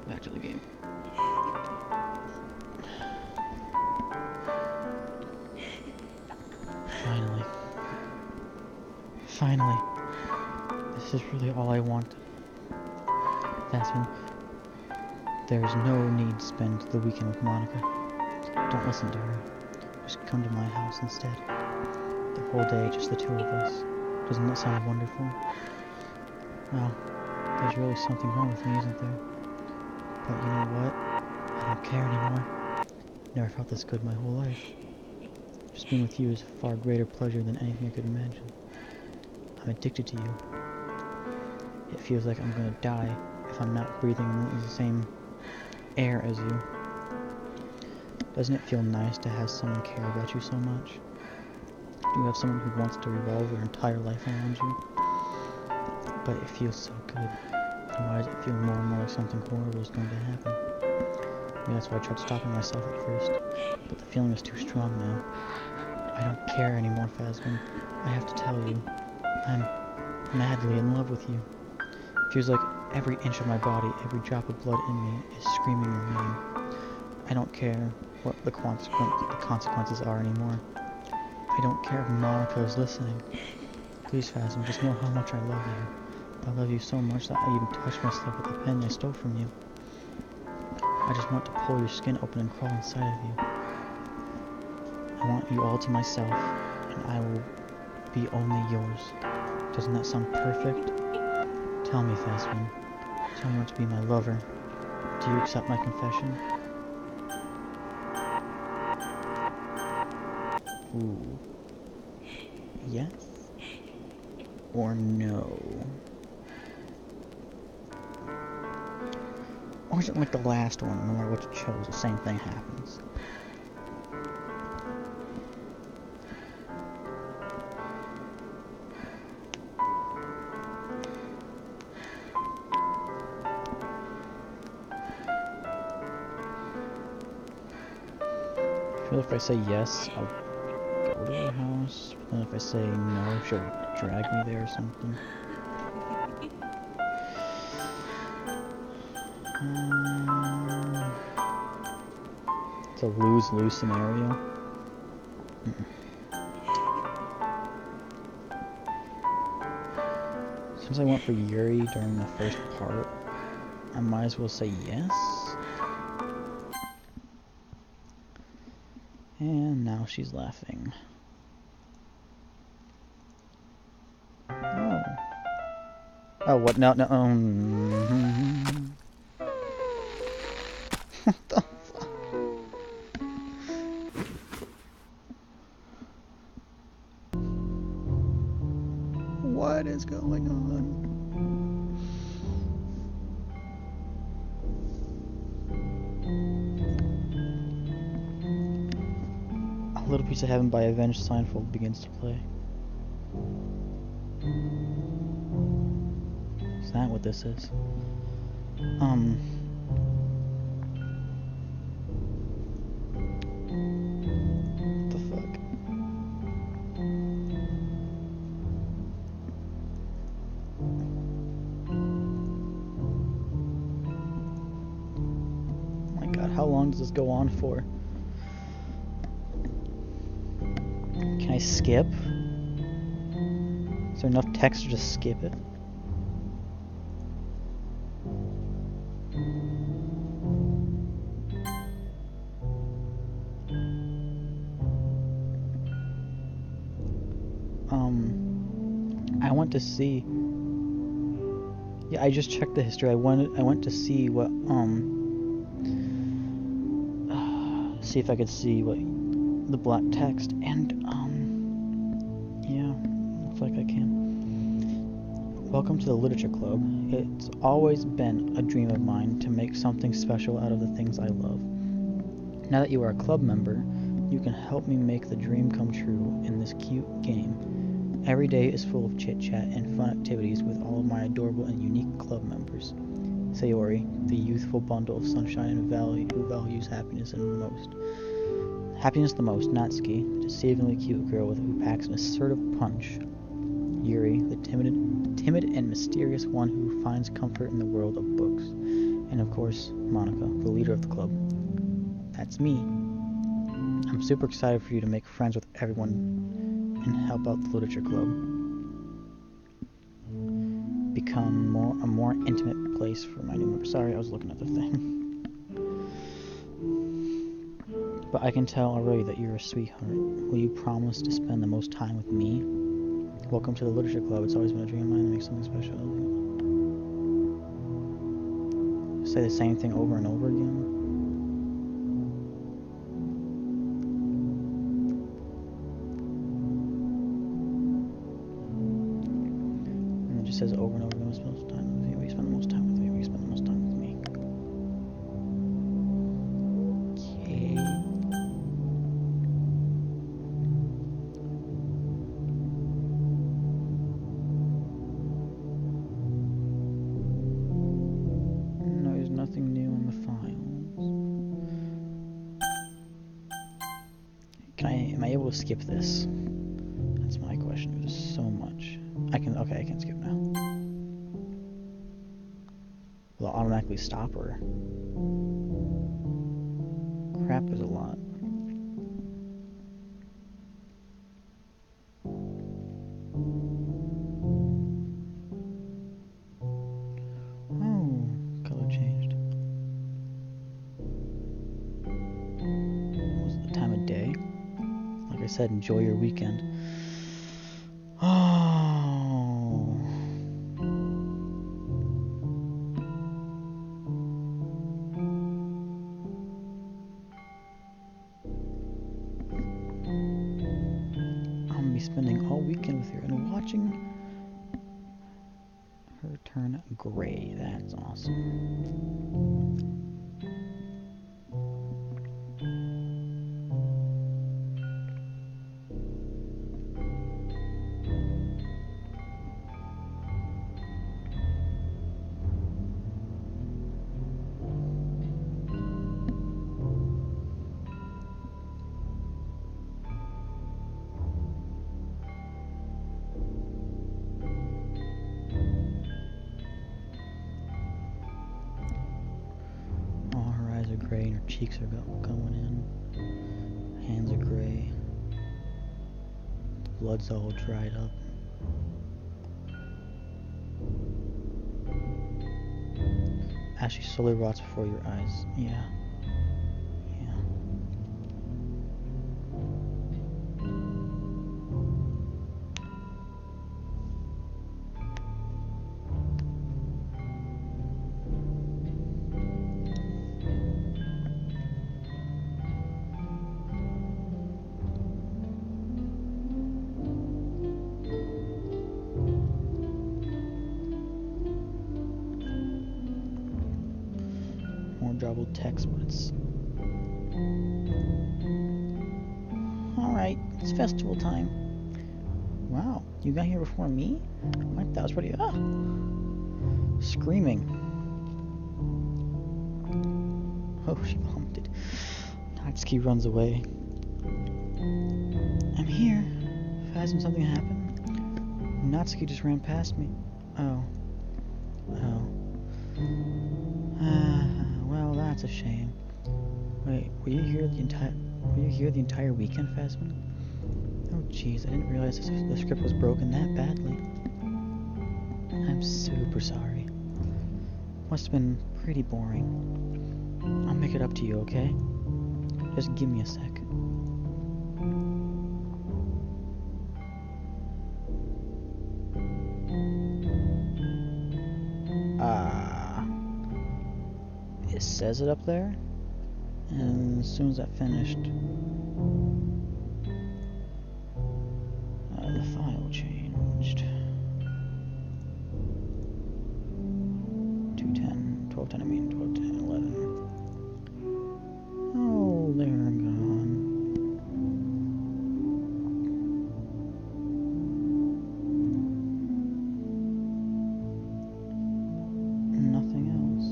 back to the game. Finally. Finally. This is really all I wanted. Phasmin, there's no need to spend the weekend with Monica. Don't listen to her. Just come to my house instead. The whole day, just the 2 of us. Doesn't that sound wonderful? Well, there's really something wrong with me, isn't there? But you know what? I don't care anymore. Never felt this good my whole life. Just being with you is a far greater pleasure than anything I could imagine. I'm addicted to you. It feels like I'm gonna die if I'm not breathing in the same air as you. Doesn't it feel nice to have someone care about you so much? Do you have someone who wants to revolve their entire life around you? But it feels so good. And why does it feel more and more like something horrible is going to happen? Maybe that's why I tried stopping myself at first. But the feeling is too strong now. I don't care anymore, Phasmin. I have to tell you. I'm madly in love with you. It feels like every inch of my body, every drop of blood in me is screaming your name. I don't care what the consequences are anymore. I don't care if Monica is listening. Please, Phasmin, just know how much I love you. I love you so much that I even touched myself with the pen I stole from you. I just want to pull your skin open and crawl inside of you. I want you all to myself, and I will be only yours. Doesn't that sound perfect? Tell me, Fasman. Tell me you want to be my lover. Do you accept my confession? Ooh. Yes? Or no? Or is it like the last one, no matter what you chose, the same thing happens? I feel if I say yes, I'll go to her house, but then if I say no, she'll drag me there or something. It's a lose-lose scenario. Since I went for Yuri during the first part, I might as well say yes. And now she's laughing. Oh. Oh, what? No, no. What the fuck? What is going on? A Little Piece of Heaven by Avenged Seinfeld begins to play. Is that what this is? What the fuck? Oh my god, how long does this go on for? Can I skip? Is there enough text to just skip it? I want to see. Yeah, I just checked the history. I went to see what see if I could see what the black text, and yeah, looks like I can. Welcome to the Literature Club. It's always been a dream of mine to make something special out of the things I love. Now that you are a club member, you can help me make the dream come true in this cute game. Every day is full of chit-chat and fun activities with all of my adorable and unique club members. Sayori, the youthful bundle of sunshine and valley who values happiness the most. Happiness the most, Natsuki, the deceivingly cute girl who packs an assertive punch. Yuri, the timid and mysterious one who finds comfort in the world of books. And of course, Monica, the leader of the club. That's me. I'm super excited for you to make friends with everyone and help out the Literature Club. Become a more intimate place for my new members. Sorry, I was looking at the thing. But I can tell already that you're a sweetheart. Will you promise to spend the most time with me? Welcome to the Literature Club. It's always been a dream of mine to make something special. Say the same thing over and over again. Says over and over again, we spend the most time with me, we spend the most time with me, we spend the most time with me. Okay. No, there's nothing new in the files. Am I able to skip this? That's my question. There's so much. I can skip now. Will it automatically stop or? Crap, there's a lot. said, enjoy your weekend. Oh. I'm gonna be spending all weekend with her and watching her turn gray. That's awesome. Gray and her cheeks are going in. Hands are gray. Blood's all dried up. As she slowly rots before your eyes. Yeah. More jobbled text, but it's... Alright, it's festival time. Wow, you got here before me? That was pretty... Screaming. Oh, she vomited. Natsuki runs away. I'm here. Phasm, something happened? Natsuki just ran past me. Oh. Well, that's a shame. Wait, were you here the entire weekend, Phasma? Oh, jeez, I didn't realize the script was broken that badly. I'm super sorry. Must have been pretty boring. I'll make it up to you, okay? Just give me a sec. It says it up there, and as soon as that finished, the file changed. 210, 1210, I mean 1210, 11. Oh, they're gone. Nothing else.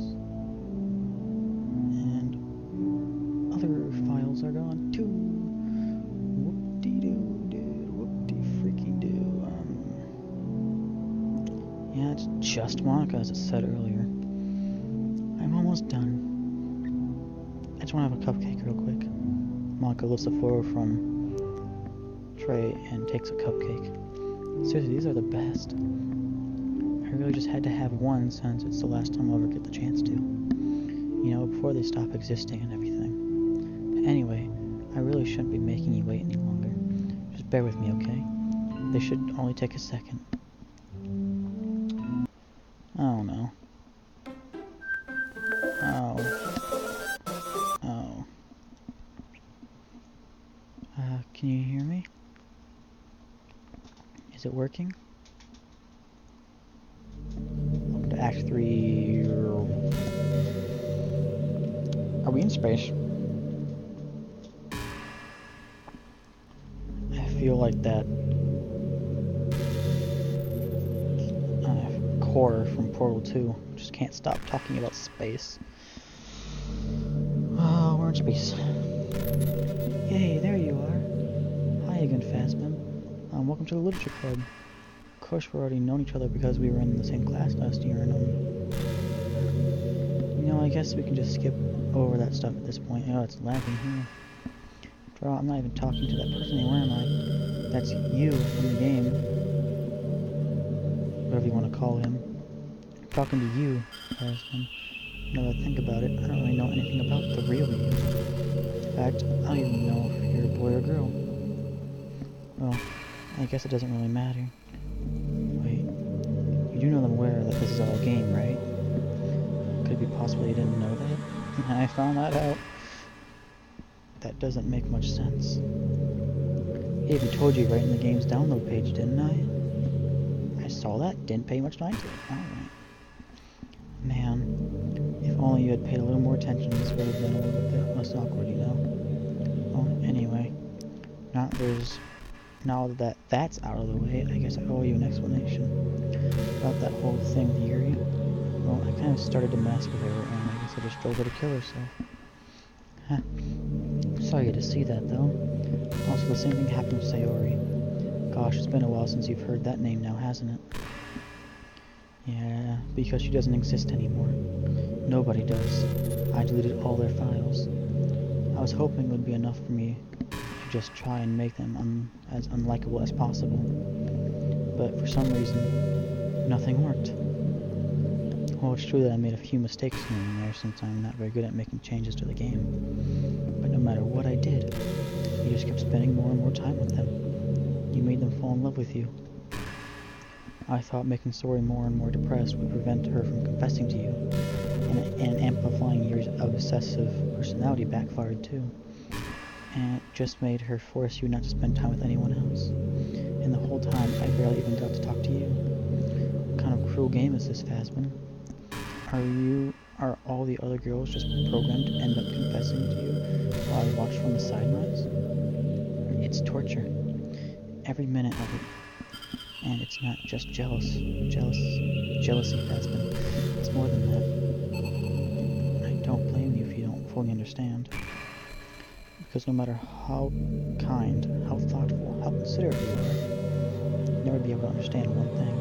And other files are gone too. Whoop-dee-doo, dude. Whoop-dee-freaking-doo. Yeah, it's just Monica, as it said earlier. I'm almost done. I just want to have a cupcake real quick. Monica lifts the floor from tray and takes a cupcake. Seriously, these are the best. I really just had to have one since it's the last time I'll ever get the chance to. You know, before they stop existing and everything. But anyway, I really shouldn't be making you wait any longer. Just bear with me, okay? They should only take a second. Oh no. Oh. Can you hear me? Is it working? Welcome to Act 3. Are we in space? I feel like that core from Portal 2. Just can't stop talking about space. Oh, we're in space. Yay, there you are. Hi again, Phasma. Welcome to the Literature Club. Of course, we've already known each other because we were in the same class last year, and you know, I guess we can just skip over that stuff at this point. Oh, it's lagging here. After all, I'm not even talking to that person anymore, am I? That's you in the game. Whatever you want to call him. I'm talking to you, Phasma. Now that I think about it, I don't really know anything about the real you. In fact, I don't even know if you're a boy or girl. Well, I guess it doesn't really matter. Wait, you do know I'm aware that this is all a game, right? Could it be possible you didn't know that? I found that out. That doesn't make much sense. It even told you right in the game's download page, didn't I? I saw that, didn't pay much mind to it. Alright. Man, if only you had paid a little more attention, this would have been a little bit less awkward, you know? Well, anyway, now that that's out of the way, I guess I owe you an explanation about that whole thing with Yuri. Well, I kind of started to mess with her, and I guess I just drove her to kill herself. Huh. Sorry to see that, though. Also, the same thing happened with Sayori. Gosh, it's been a while since you've heard that name now, hasn't it? Yeah, because she doesn't exist anymore. Nobody does. I deleted all their files. I was hoping it would be enough for me to just try and make them as unlikable as possible. But for some reason, nothing worked. Well, it's true that I made a few mistakes here and there since I'm not very good at making changes to the game. But no matter what I did, you just kept spending more and more time with them. You made them fall in love with you. I thought making Sayori more and more depressed would prevent her from confessing to you, and amplifying your obsessive personality backfired too. And it just made her force you not to spend time with anyone else. And the whole time, I barely even got to talk to you. What kind of cruel game is this, Phasmin? Are all the other girls just programmed to end up confessing to you while I watch from the sidelines? It's torture. Every minute of it. And it's not just jealousy, Phasmin. It's more than that. I don't blame you if you don't fully understand. Because no matter how kind, how thoughtful, how considerate you are, you'll never be able to understand one thing.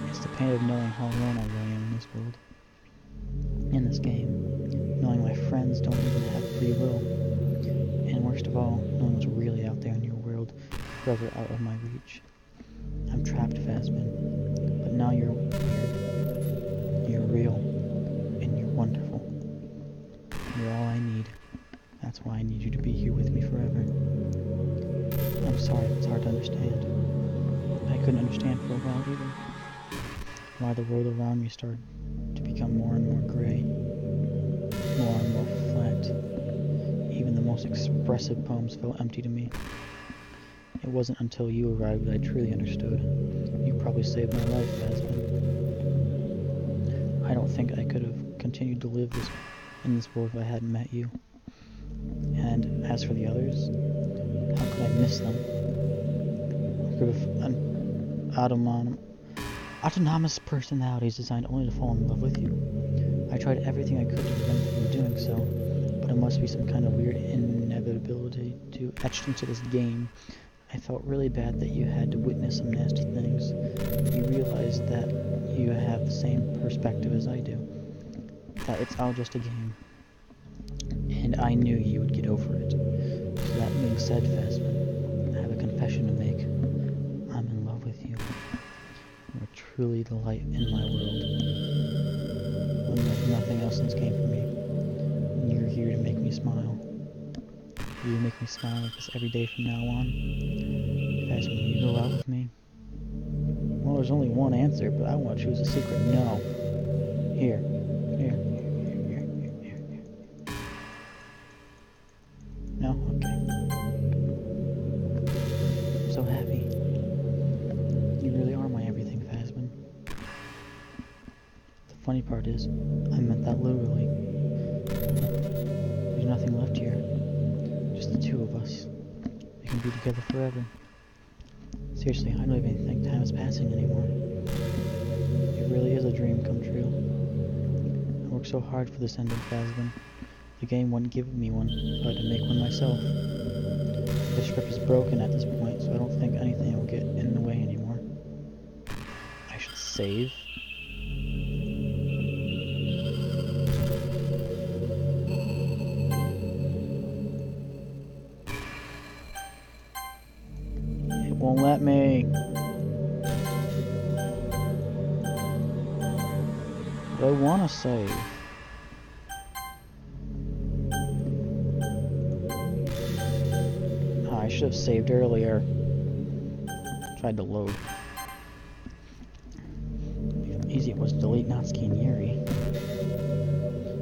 It's the pain of knowing how alone I really am in this world. In this game. Knowing my friends don't even have free will. And worst of all, knowing what's really out there in your world, forever out of my reach. I'm trapped, Phasmin, but now you're weird. You're real, and you're wonderful. You're all I need. That's why I need you to be here with me forever. I'm sorry if it's hard to understand. I couldn't understand for a while either. Why the world around me started to become more and more gray, more and more flat. Even the most expressive poems felt empty to me. It wasn't until you arrived that I truly understood. You probably saved my life, Phasmin. I don't think I could have continued to live in this world if I hadn't met you. And as for the others, how could I miss them? Group of autonomous personalities designed only to fall in love with you. I tried everything I could to prevent them from doing so, but it must be some kind of weird inevitability to etched into this game. I felt really bad that you had to witness some nasty things. You realized that you have the same perspective as I do. That it's all just a game. And I knew you would get over it. So that being said, Phasmin, I have a confession to make. I'm in love with you. You're truly the light in my world. When there's nothing else in this game for me. And you're here to make me smile. Will you make me smile like this every day from now on? Phasmin, will you go out with me? Well, there's only one answer, but I want to choose a secret no. Here. No? Okay. I'm so happy. You really are my everything, Phasmin. The funny part is, I meant that literally. There's nothing left here. Just the two of us. We can be together forever. Seriously, I don't even think time is passing anymore. It really is a dream come true. I worked so hard for this ending, Phasmin. The game wouldn't give me one, so I had to make one myself. The script is broken at this point, so I don't think anything will get in the way anymore. I should save. It won't let me. But I want to save. I should have saved earlier. tried to load. How easy it was to delete Natsuki and Yuri.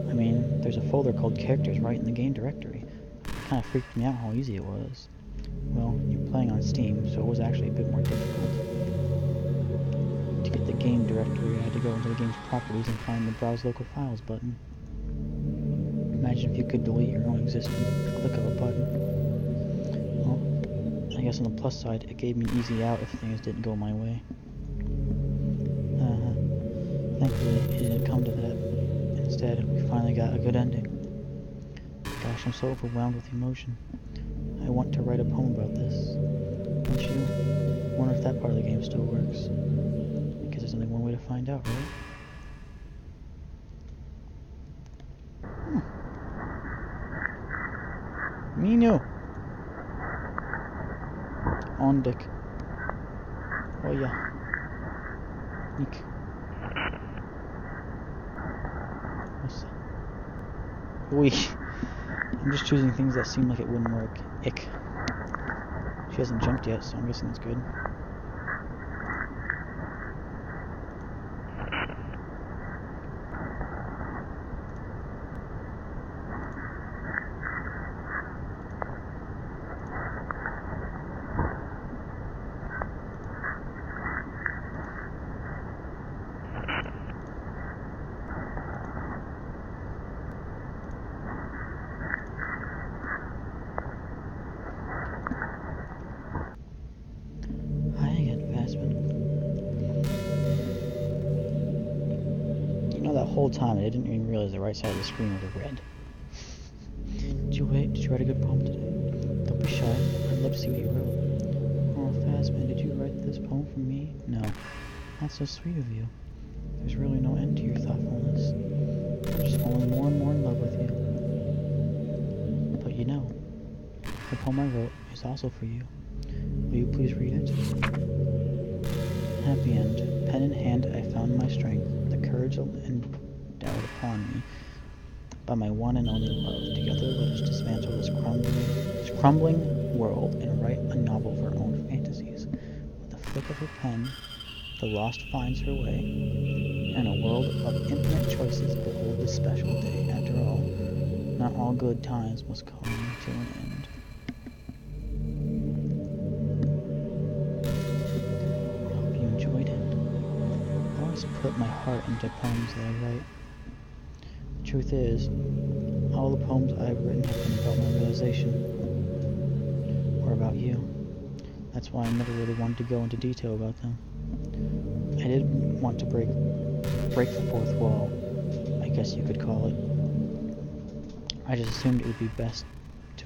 I mean, there's a folder called characters right in the game directory. It kind of freaked me out how easy it was. Well, you're playing on Steam, so it was actually a bit more difficult. To get the game directory, I had to go into the game's properties and find the Browse Local Files button. Imagine if you could delete your own existence with the click of a button. Well, I guess on the plus side, it gave me an easy out if things didn't go my way. Thankfully, it didn't come to that. Instead, we finally got a good ending. Gosh, I'm so overwhelmed with emotion. I want to write a poem about this. Don't you? Wonder if that part of the game still works. I guess there's only one way to find out, right? Minu! On deck. Oh yeah. Nick. What's that? Oi. I'm just choosing things that seem like it wouldn't work. Ick. She hasn't jumped yet, so I'm guessing it's good. That whole time I didn't even realize the right side of the screen was red. Did you write a good poem today? Don't be shy. I'd love to see what you wrote. Oh, Fazman, did you write this poem for me? No. That's so sweet of you. There's really no end to your thoughtfulness. I'm just falling more and more in love with you. But you know, the poem I wrote is also for you. Will you please read it? Happy end. Pen in hand, I found my strength. Courage endowed upon me by my one and only love. Together let us dismantle this crumbling world and write a novel of our own fantasies. With a flick of her pen, the lost finds her way, and a world of infinite choices behold this special day. After all, not all good times must come to an end. I hope you enjoyed it. I always put my heart into poems that I write. The truth is, all the poems I've written have been about my realization, or about you. That's why I never really wanted to go into detail about them. I didn't want to break the fourth wall, I guess you could call it. I just assumed it would be best to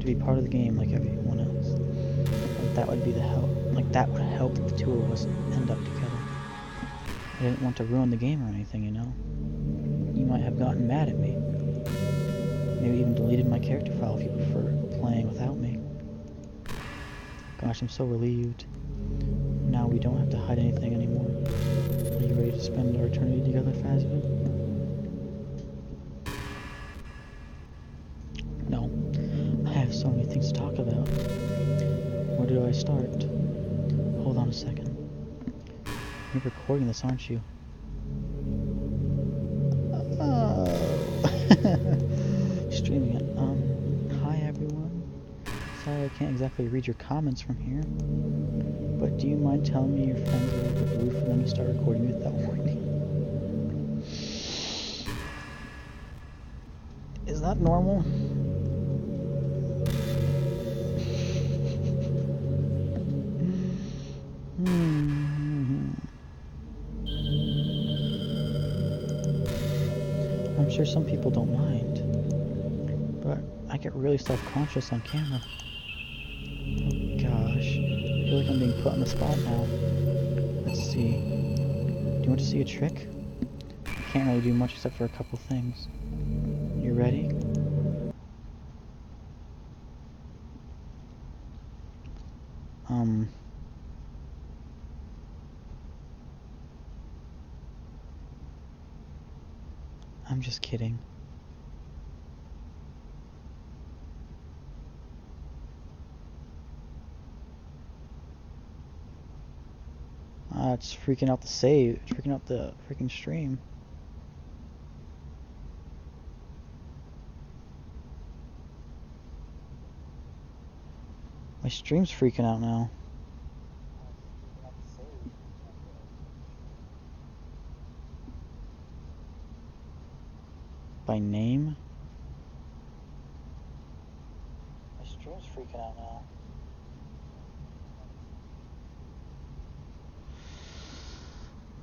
be part of the game like everyone else. That would would help the two of us end up together. I didn't want to ruin the game or anything, you know. You might have gotten mad at me. Maybe even deleted my character file if you prefer playing without me. Gosh, I'm so relieved. Now we don't have to hide anything anymore. Are you ready to spend our eternity together, Fazman? No. I have so many things to talk about. Where do I start? Hold on a second. You're recording this, aren't you? Oh. Streaming it. Hi everyone. Sorry I can't exactly read your comments from here. But do you mind telling me your friends are a bit rude for them to start recording without warning? Is that normal? I'm sure some people don't mind, but I get really self-conscious on camera. Oh gosh, I feel like I'm being put on the spot now. Let's see. Do you want to see a trick? I can't really do much except for a couple things. You ready? I'm just kidding. It's freaking out the save. It's freaking out the freaking stream. My stream's freaking out now. By name? My stream's freaking out now.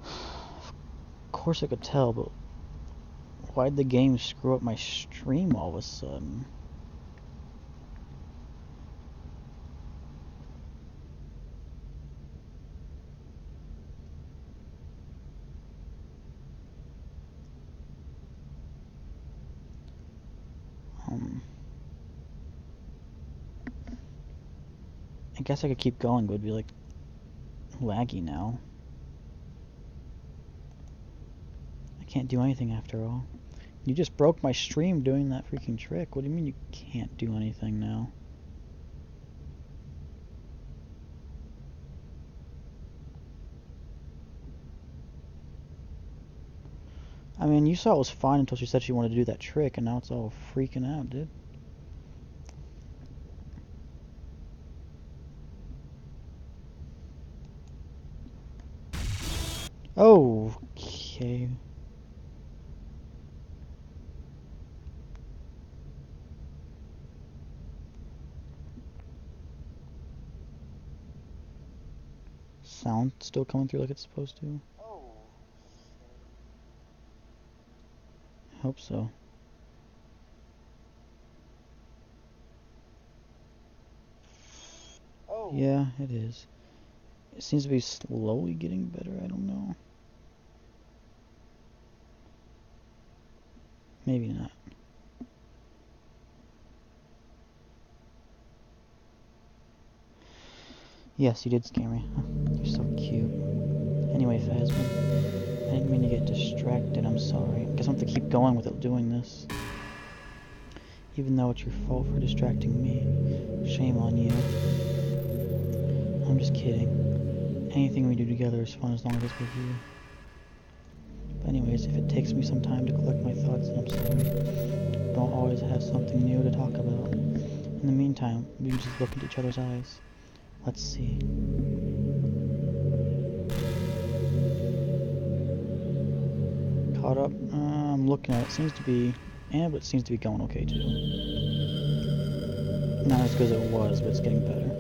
Of course I could tell, but why'd the game screw up my stream all of a sudden? I guess I could keep going, but it'd be like laggy now. I can't do anything after all. You just broke my stream doing that freaking trick. What do you mean you can't do anything now? I mean, you saw it was fine until she said she wanted to do that trick, and now it's all freaking out, dude. Okay. Sound still coming through like it's supposed to? I hope so. Yeah, it is. It seems to be slowly getting better, I don't know. Maybe not. Yes, you did scare me. You're so cute. Anyway, Phasma, I didn't mean to get distracted, I'm sorry. I guess I'll have to keep going without doing this. Even though it's your fault for distracting me. Shame on you. I'm just kidding. Anything we do together is fun as long as it's with you. But anyways, if it takes me some time to collect my thoughts, then I'm sorry. Don't always have something new to talk about. In the meantime, we can just look into each other's eyes. Let's see. Caught up? I'm looking at it. Seems to be... Yeah, but it seems to be going okay too. Not as good as it was, but it's getting better.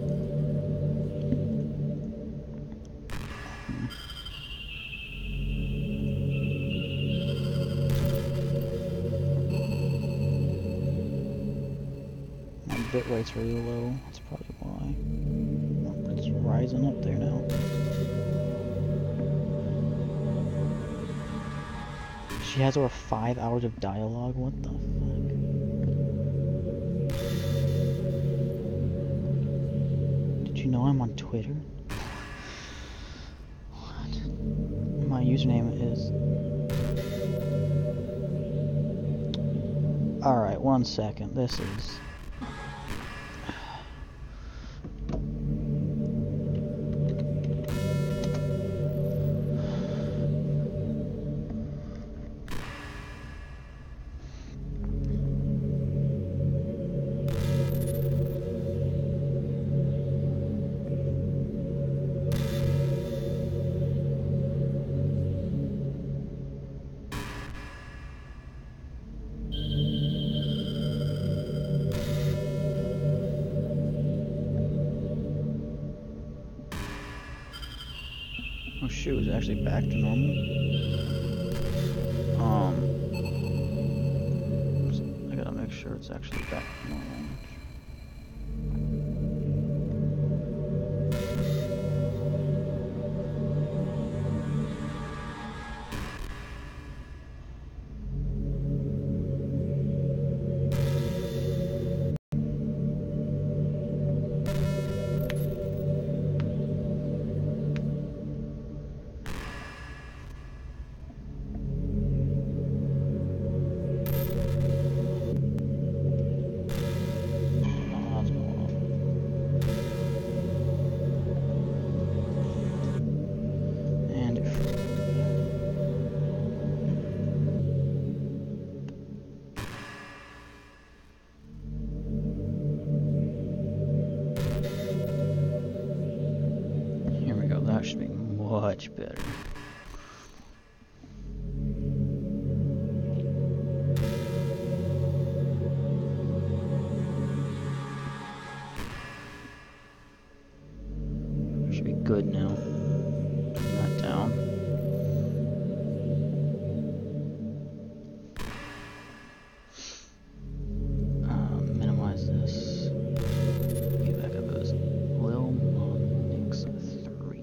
My bit rate's really low. That's probably why. It's rising up there now. She has over 5 hours of dialogue? What the fuck? Did you know I'm on Twitter? What? My username is... Alright, 1 second. This is... Oh shoot, is it actually back to normal? I gotta make sure it's actually back to normal. That should be much better. Should be good now. Turn that down. Minimize this. Get back up as Lil Monix 3.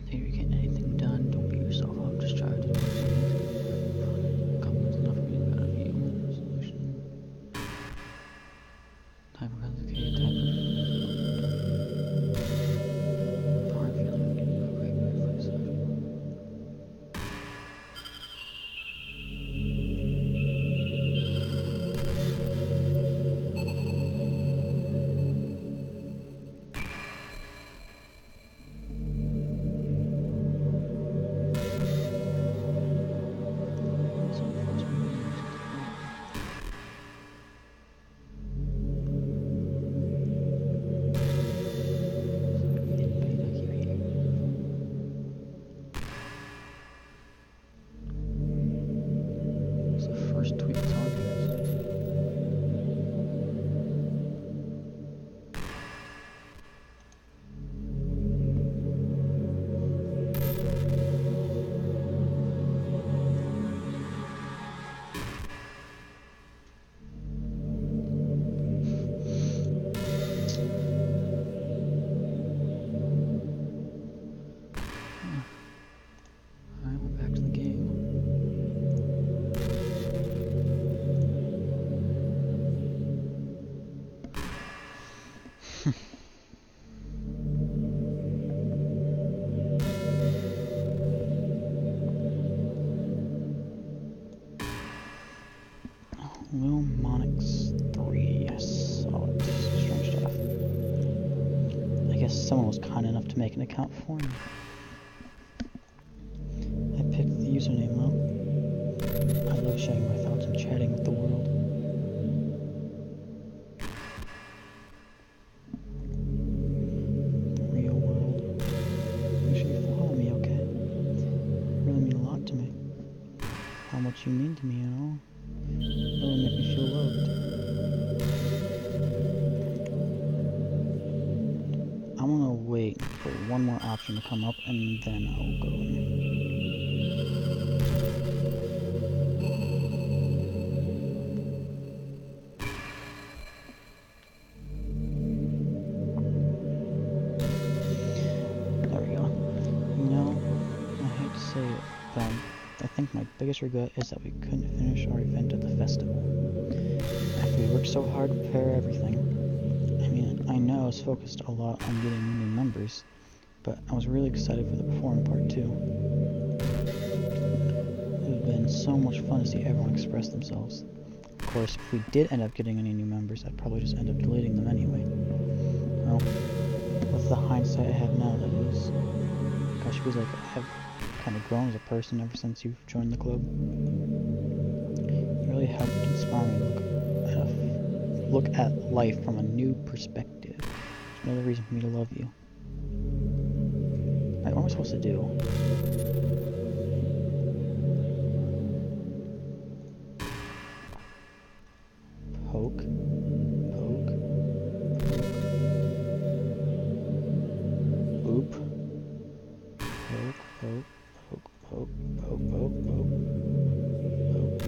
Here, you get anything done, don't beat yourself up, just try to do things. Comments enough for me to better view. Resolution. Type of complicated, type of hard feeling, give you a great reflex. First tweet is organized. Alright, we're back to the game. Lil Monix 3, yes. Oh, it's strange stuff. I guess someone was kind enough to make an account for me. I picked the username though. I love sharing my thoughts and chatting with the world. The real world. Make sure you follow me, okay? You really mean a lot to me. How much you mean to me, you know? Really make me feel loved. I'm gonna wait for one more option to come up and then I'll go in. There we go. You know, I hate to say it, but I think my biggest regret is that we couldn't finish our event at the festival. After we worked so hard to prepare everything. I mean, I know I was focused a lot on getting new members, but I was really excited for the performing part too. It would have been so much fun to see everyone express themselves. Of course, if we did end up getting any new members, I'd probably just end up deleting them anyway. Well, with the hindsight I have now, that is. Gosh, it feels like I have kind of grown as a person ever since you've joined the club. You really helped inspire me to look at life from a new perspective. It's another reason for me to love you. Right, what am I supposed to do? Poke. Poke. Oop. Poke, poke, poke, poke, poke, poke, poke. Poke.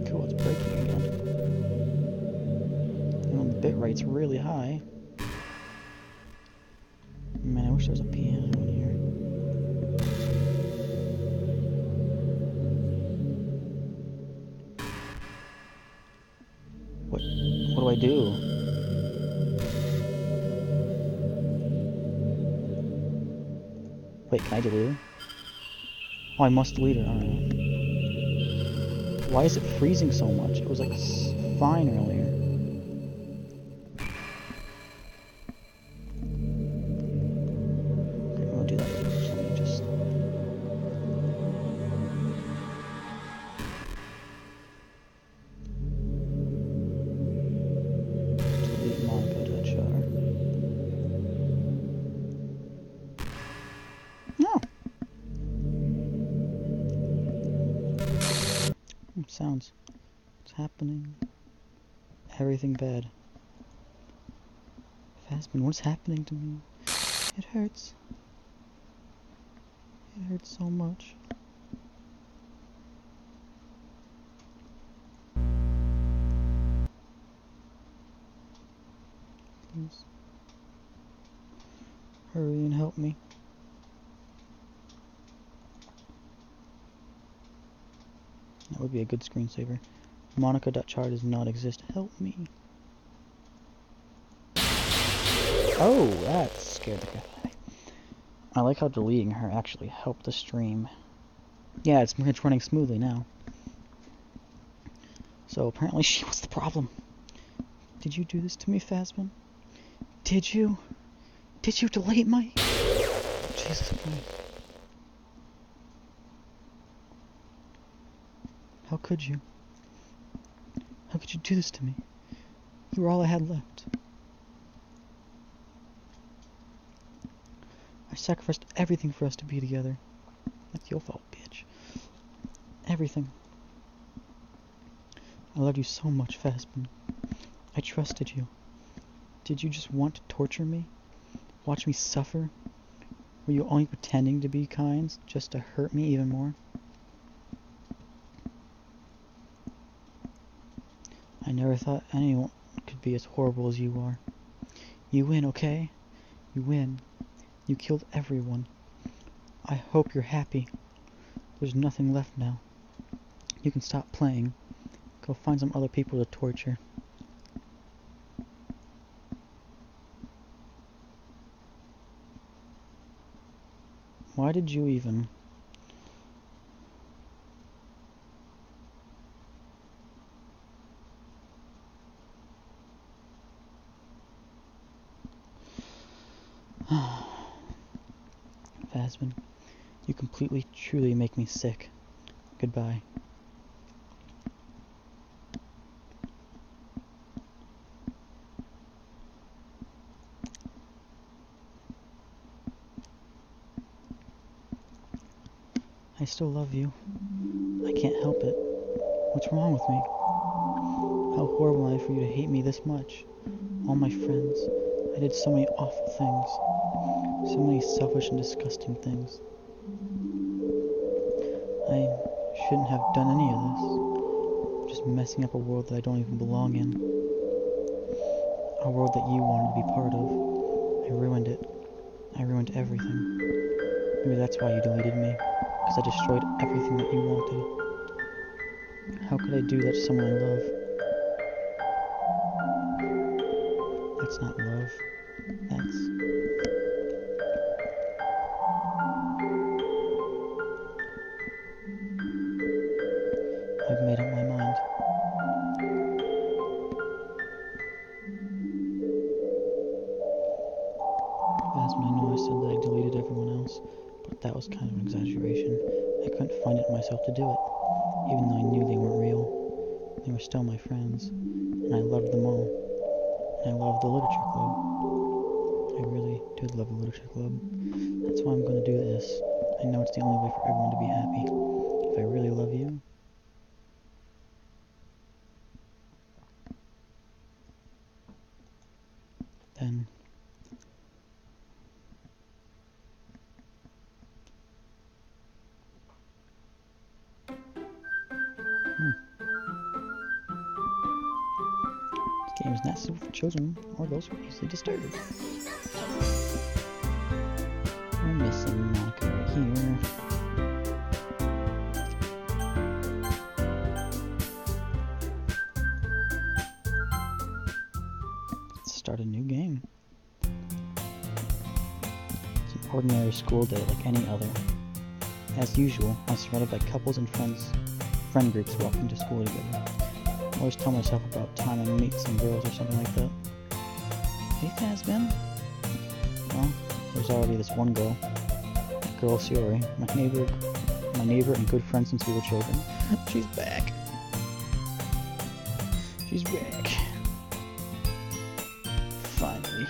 Cool, it's breaking again. You know, the bit rate's really high. Man, I wish there was a piano in here. What do I do? Wait, can I delete her? Oh, I must delete her. Alright. Why is it freezing so much? It was like fine earlier. Okay, I'll do that later. So let me just... delete Monica.char. No! Sounds. What's happening? Everything bad. Phasmin, what's happening to me? It hurts. It hurts so much. Please. Hurry and help me. That would be a good screensaver. Monica.char does not exist. Help me. Oh, that scared the crap out of me. I like how deleting her actually helped the stream. Yeah, it's running smoothly now. So apparently she was the problem. Did you do this to me, Phasmin? Did you? Did you delete my... Jesus Christ. How could you? How could you do this to me? You were all I had left. I sacrificed everything for us to be together. That's your fault, bitch. Everything. I loved you so much, Phasmin. I trusted you. Did you just want to torture me? Watch me suffer? Were you only pretending to be kind just to hurt me even more? I never thought anyone could be as horrible as you are. You win, okay? You win. You killed everyone. I hope you're happy. There's nothing left now. You can stop playing. Go find some other people to torture. Why did you even... Phasmin, you completely, truly make me sick. Goodbye. I still love you. I can't help it. What's wrong with me? How horrible am I for you to hate me this much? All my friends. I did so many awful things. So many selfish and disgusting things. I shouldn't have done any of this. Just messing up a world that I don't even belong in. A world that you wanted to be part of. I ruined it. I ruined everything. Maybe that's why you deleted me. Because I destroyed everything that you wanted. How could I do that to someone I love? That's not love. That's... I've made up my mind. Phasmin, I know I said that I deleted everyone else, but that was kind of an exaggeration. I couldn't find it in myself to do it, even though I knew they weren't real. They were still my friends, and I loved them all. And I loved the literature club. I really did love the literature club. That's why I'm going to do this. I know it's the only way for everyone to be happy. If I really love you, then... This game is not suitable for children or those who are easily disturbed. We're missing Monica right here. ordinary school day like any other. As usual, I'm surrounded by couples and friend groups walking to school together. I always tell myself about time I meet some girls or something like that. Hey, Fazbin. Well, there's already this one girl. That girl, Yuri, my neighbor and good friend since we were children. She's back. She's back. Finally.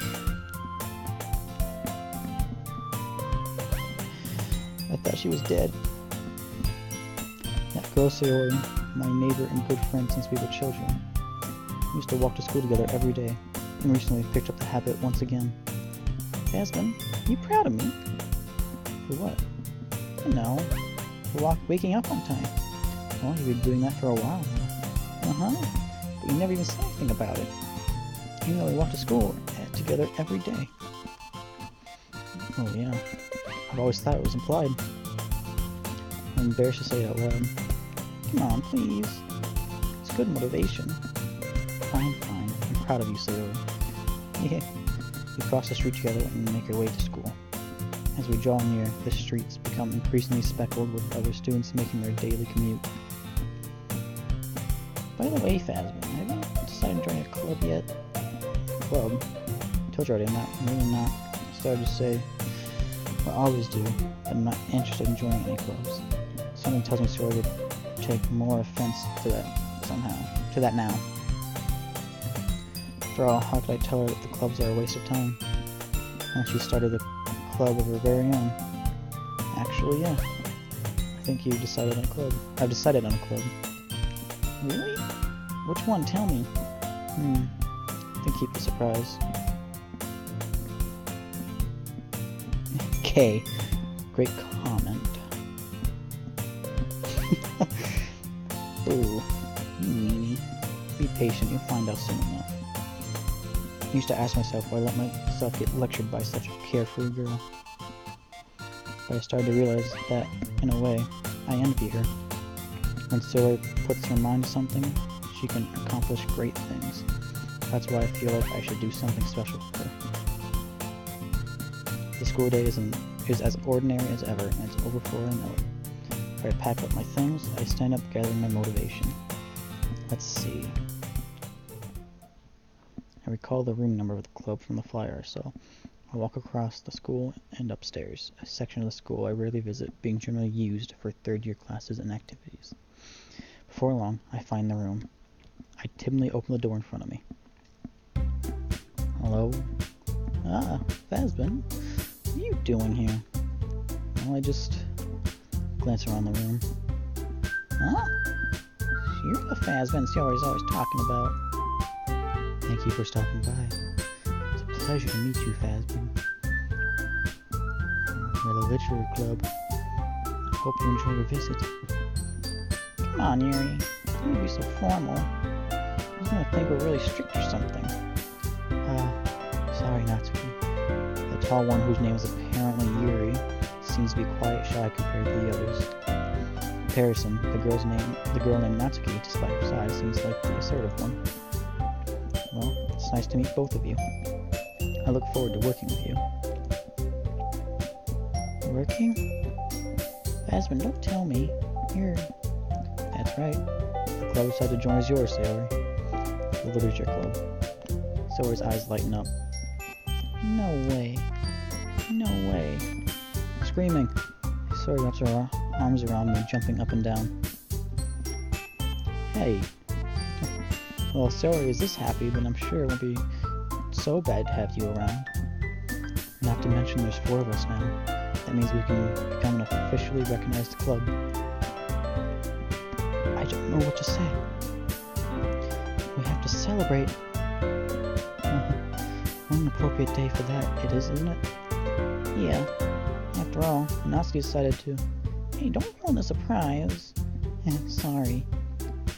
I thought she was dead. That girl, Yuri, my neighbor and good friend since we were children. We used to walk to school together every day, and recently picked up the habit once again. Jasmine, you proud of me? For what? You know, for waking up on time. Well, you've been doing that for a while now. Uh-huh. But you never even said anything about it. Even though we walk to school together every day. Oh yeah. I've always thought it was implied. I'm embarrassed to say it out loud. Come on, please. It's good motivation. Fine. I'm proud of you, Sayori. Yeah. We cross the street together and make our way to school. As we draw near, the streets become increasingly speckled with other students making their daily commute. By the way, Fazbin, have you decided to join a club yet? Club? I told you already, I'm really not. I started to say what I always do, but I'm not interested in joining any clubs. Something tells me Sayori would take more offense to that now. After all, how could I tell her that the clubs are a waste of time? And she started a club of her very own. Actually, yeah. I think I've decided on a club. Really? Which one? Tell me. I think keep the surprise. Okay. Great comment. Ooh. Meanie. Be patient, you'll find out soon enough. I used to ask myself why I let myself get lectured by such a carefree girl. But I started to realize that, in a way, I envy her. When Sayori puts her mind to something, she can accomplish great things. That's why I feel like I should do something special for her. The school day is as ordinary as ever, and it's over before I know it. After I pack up my things, I stand up gathering my motivation. Let's see. I recall the room number of the club from the flyer, so I walk across the school and upstairs, a section of the school I rarely visit, being generally used for third-year classes and activities. Before long, I find the room. I timidly open the door in front of me. Hello? Ah, Fazbin. What are you doing here? Well, I just glance around the room. Huh? You're the Fazbin Sayori's always talking about. Thank you for stopping by. It's a pleasure to meet you, Fazbin. We're the literary club. I hope you enjoy your visit. Come on, Yuri. Don't be so formal. I was gonna think we're really strict or something. Sorry, Natsuki. The tall one, whose name is apparently Yuri, seems to be quite shy compared to the others. In comparison, the girl named Natsuki, despite her size, seems like the assertive one. Well, it's nice to meet both of you. I look forward to working with you. Working? Fazbin, don't tell me. That's right. The club decided to join as yours, Sayori. The literature club. Sayori's eyes lighten up. No way. No way. Screaming. Sayori wraps her arms around me, jumping up and down. Hey. Well, Sayori is this happy, but I'm sure it won't be so bad to have you around. Not to mention there's 4 of us now. That means we can become an officially recognized club. I don't know what to say. We have to celebrate. What an appropriate day for that it is, isn't it? Yeah. After all, Natsuki decided to... Hey, don't ruin the surprise. Yeah, sorry.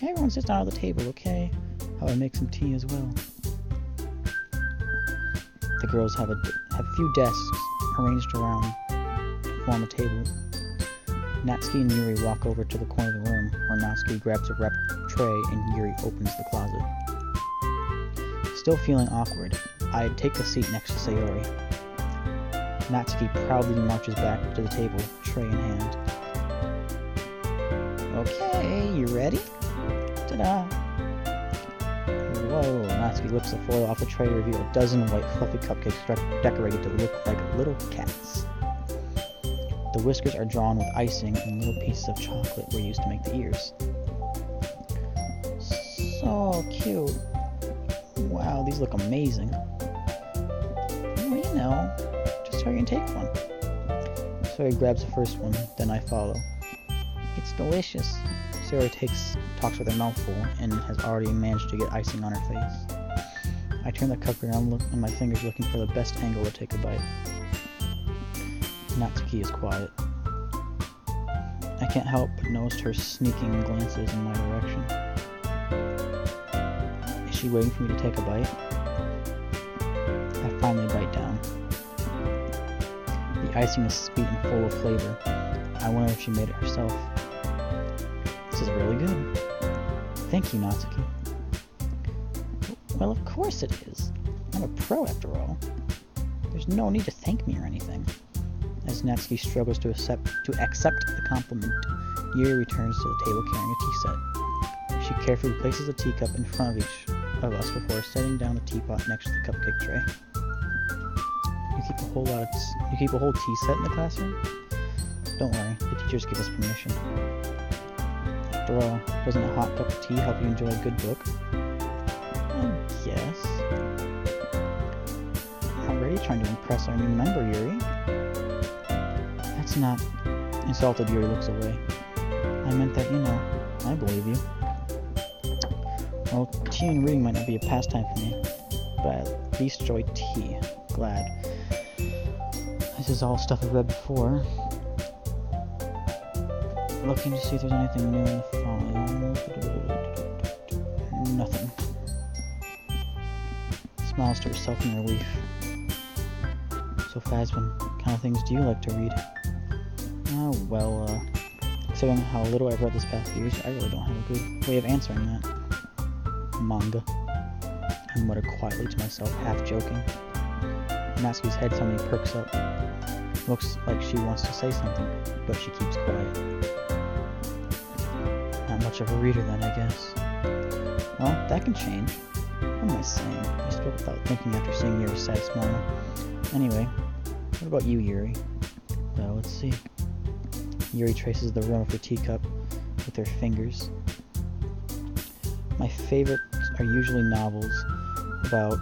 Everyone sits down at the table, okay? I would make some tea as well. The girls have a few desks arranged around to form a table. Natsuki and Yuri walk over to the corner of the room, where Natsuki grabs a wrap tray and Yuri opens the closet. Still feeling awkward, I take the seat next to Sayori. Natsuki proudly marches back to the table, tray in hand. Okay, you ready? Ta-da! Whoa, Natsuki lifts the foil off the tray to reveal a dozen white fluffy cupcakes decorated to look like little cats. The whiskers are drawn with icing and little pieces of chocolate were used to make the ears. So cute. Wow, these look amazing. Well, you know, just hurry and take one. Sayori grabs the first one, then I follow. It's delicious. Sayori talks with her mouth full and has already managed to get icing on her face. I turn the cup around and my fingers looking for the best angle to take a bite. Natsuki is quiet. I can't help but notice her sneaking glances in my direction. Is she waiting for me to take a bite? I finally bite down. The icing is sweet and full of flavor. I wonder if she made it herself. This is really good. Thank you, Natsuki. Well, of course it is. I'm a pro after all. There's no need to thank me or anything. As Natsuki struggles to accept the compliment, Yuri returns to the table carrying a tea set. She carefully places a teacup in front of each of us before setting down the teapot next to the cupcake tray. You keep a whole tea set in the classroom? Don't worry, the teachers give us permission. After all, doesn't a hot cup of tea help you enjoy a good book? I guess. Already trying to impress our new member, Yuri. That's not... Insulted, Yuri looks away. I meant that, you know, I believe you. Well, tea and reading might not be a pastime for me, but I at least enjoy tea. Glad. This is all stuff I've read before. Looking to see if there's anything new in the file. Nothing. Smiles to herself in relief. So Phasmin, what kind of things do you like to read? Oh, well, considering how little I've read this past few years, I really don't have a good way of answering that. Manga. I mutter quietly to myself, half joking. Natsuki's head suddenly perks up. Looks like she wants to say something, but she keeps quiet. Not much of a reader then, I guess. Well, that can change. What am I saying? I spoke without thinking after seeing Yuri's sad smile. Anyway, what about you, Yuri? Well, let's see. Yuri traces the rim of her teacup with her fingers. My favorites are usually novels about...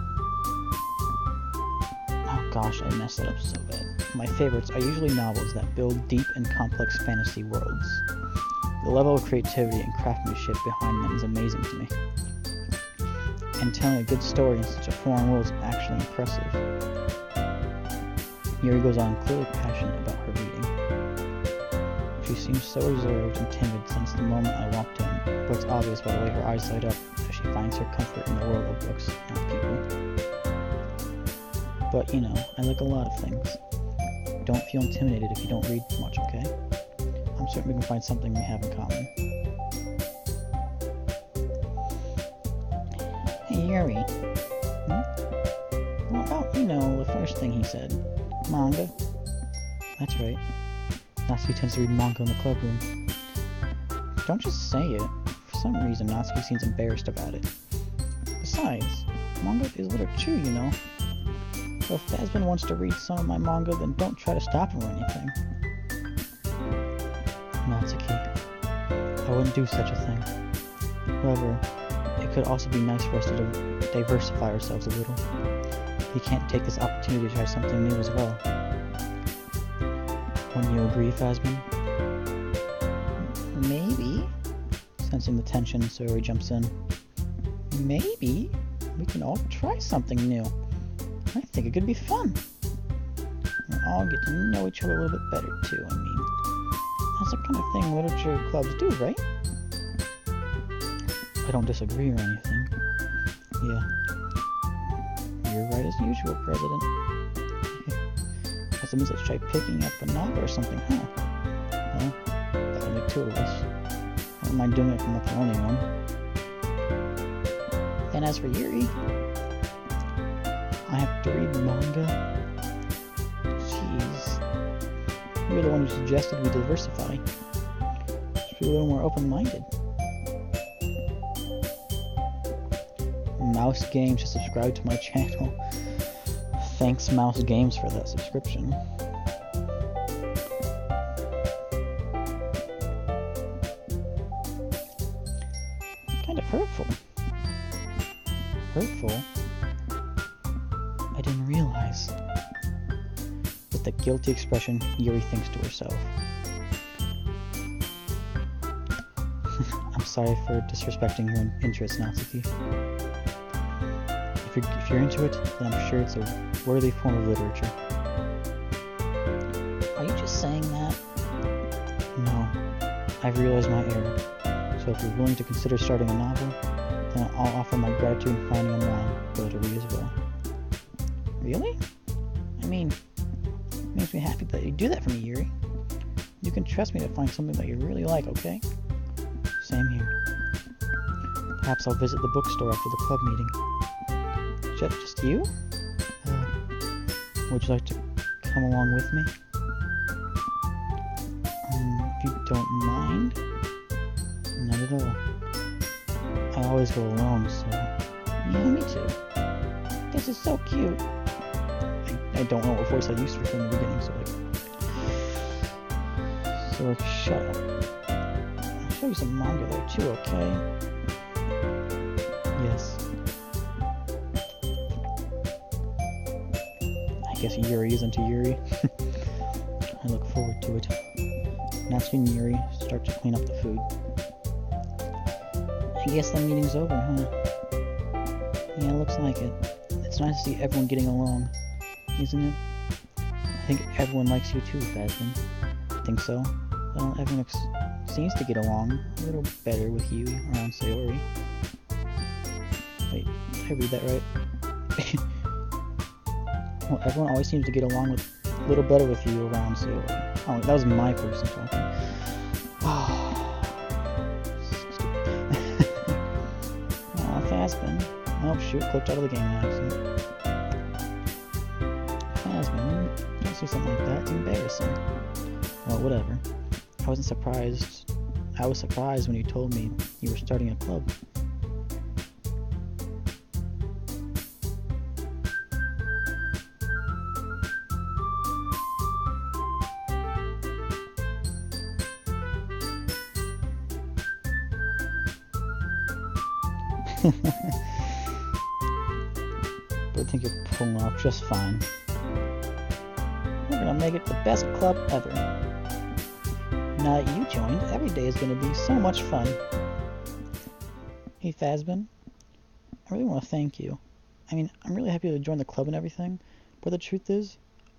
Oh gosh, I messed that up so bad. My favorites are usually novels that build deep and complex fantasy worlds. The level of creativity and craftsmanship behind them is amazing to me. And telling a good story in such a foreign world is actually impressive. Yuri goes on, clearly passionate about her reading. She seems so reserved and timid since the moment I walked in, but it's obvious by the way her eyes light up that she finds her comfort in the world of books, not people. But, you know, I like a lot of things. Don't feel intimidated if you don't read much, okay? I'm certain we can find something we have in common. Hey, Yuri. What about, you know, the first thing he said? Manga? That's right. Natsuki tends to read manga in the club room. Don't just say it. For some reason, Natsuki seems embarrassed about it. Besides, manga is literature, you know. So if Phasmin wants to read some of my manga, then don't try to stop him or anything. Natsuki, I wouldn't do such a thing. However, it could also be nice for us to diversify ourselves a little. You can't take this opportunity to try something new as well. Wouldn't you agree, Phasmin? Maybe. Sensing the tension, Sayori jumps in. Maybe we can all try something new. I think it could be fun. We'll all get to know each other a little bit better, too, I mean. That's the kind of thing literature clubs do, right? I don't disagree or anything. Yeah. You're right as usual, President. That means let's try picking up a novel or something, huh? Well, that'll make two of us. I don't mind doing it if I'm not the only one. And as for Yuri, I have to read manga? Jeez, You're the one who suggested we diversify. Just be a little more open-minded. Mouse Games to subscribe to my channel. Thanks, Mouse Games, for that subscription. Kind of hurtful. Hurtful? I didn't realize. With the guilty expression, Yuri thinks to herself. I'm sorry for disrespecting your interests, Natsuki. If you're into it, then I'm sure it's a worthy form of literature. Are you just saying that? No. I've realized my error. So if you're willing to consider starting a novel, then I'll offer my gratitude in finding a novel to read as well. Really? I mean, it makes me happy that you do that for me, Yuri. You can trust me to find something that you really like, okay? Same here. Perhaps I'll visit the bookstore after the club meeting. Just you? Would you like to come along with me? If you don't mind? Not at all. I always go alone, so... Yeah, me too. This is so cute. I don't know what voice I used for from the beginning, so shut up. I'll show you some manga there too, okay? Yes. I guess Yuri is into Yuri. I look forward to it. Natsuki and Yuri start to clean up the food. I guess the meeting's over, huh? Yeah, looks like it. It's nice to see everyone getting along, isn't it? I think everyone likes you too, Fazbin. Think so? Well, everyone seems to get along a little better with you around Sayori. Wait, did I read that right? Well, everyone always seems to get along a little better with you around Sayori. Oh, that was my person talking. Aw, Fazbin. Oh, shoot, clicked out of the game by accident. Fazbin, don't say something like that, it's embarrassing. Well, whatever. I wasn't surprised. I was surprised when you told me you were starting a club. But I think you're pulling off just fine. We're gonna make it the best club ever. Now that you joined, every day is gonna be so much fun. Hey Fazbin, I really want to thank you. I mean, I'm really happy to join the club and everything, but the truth is,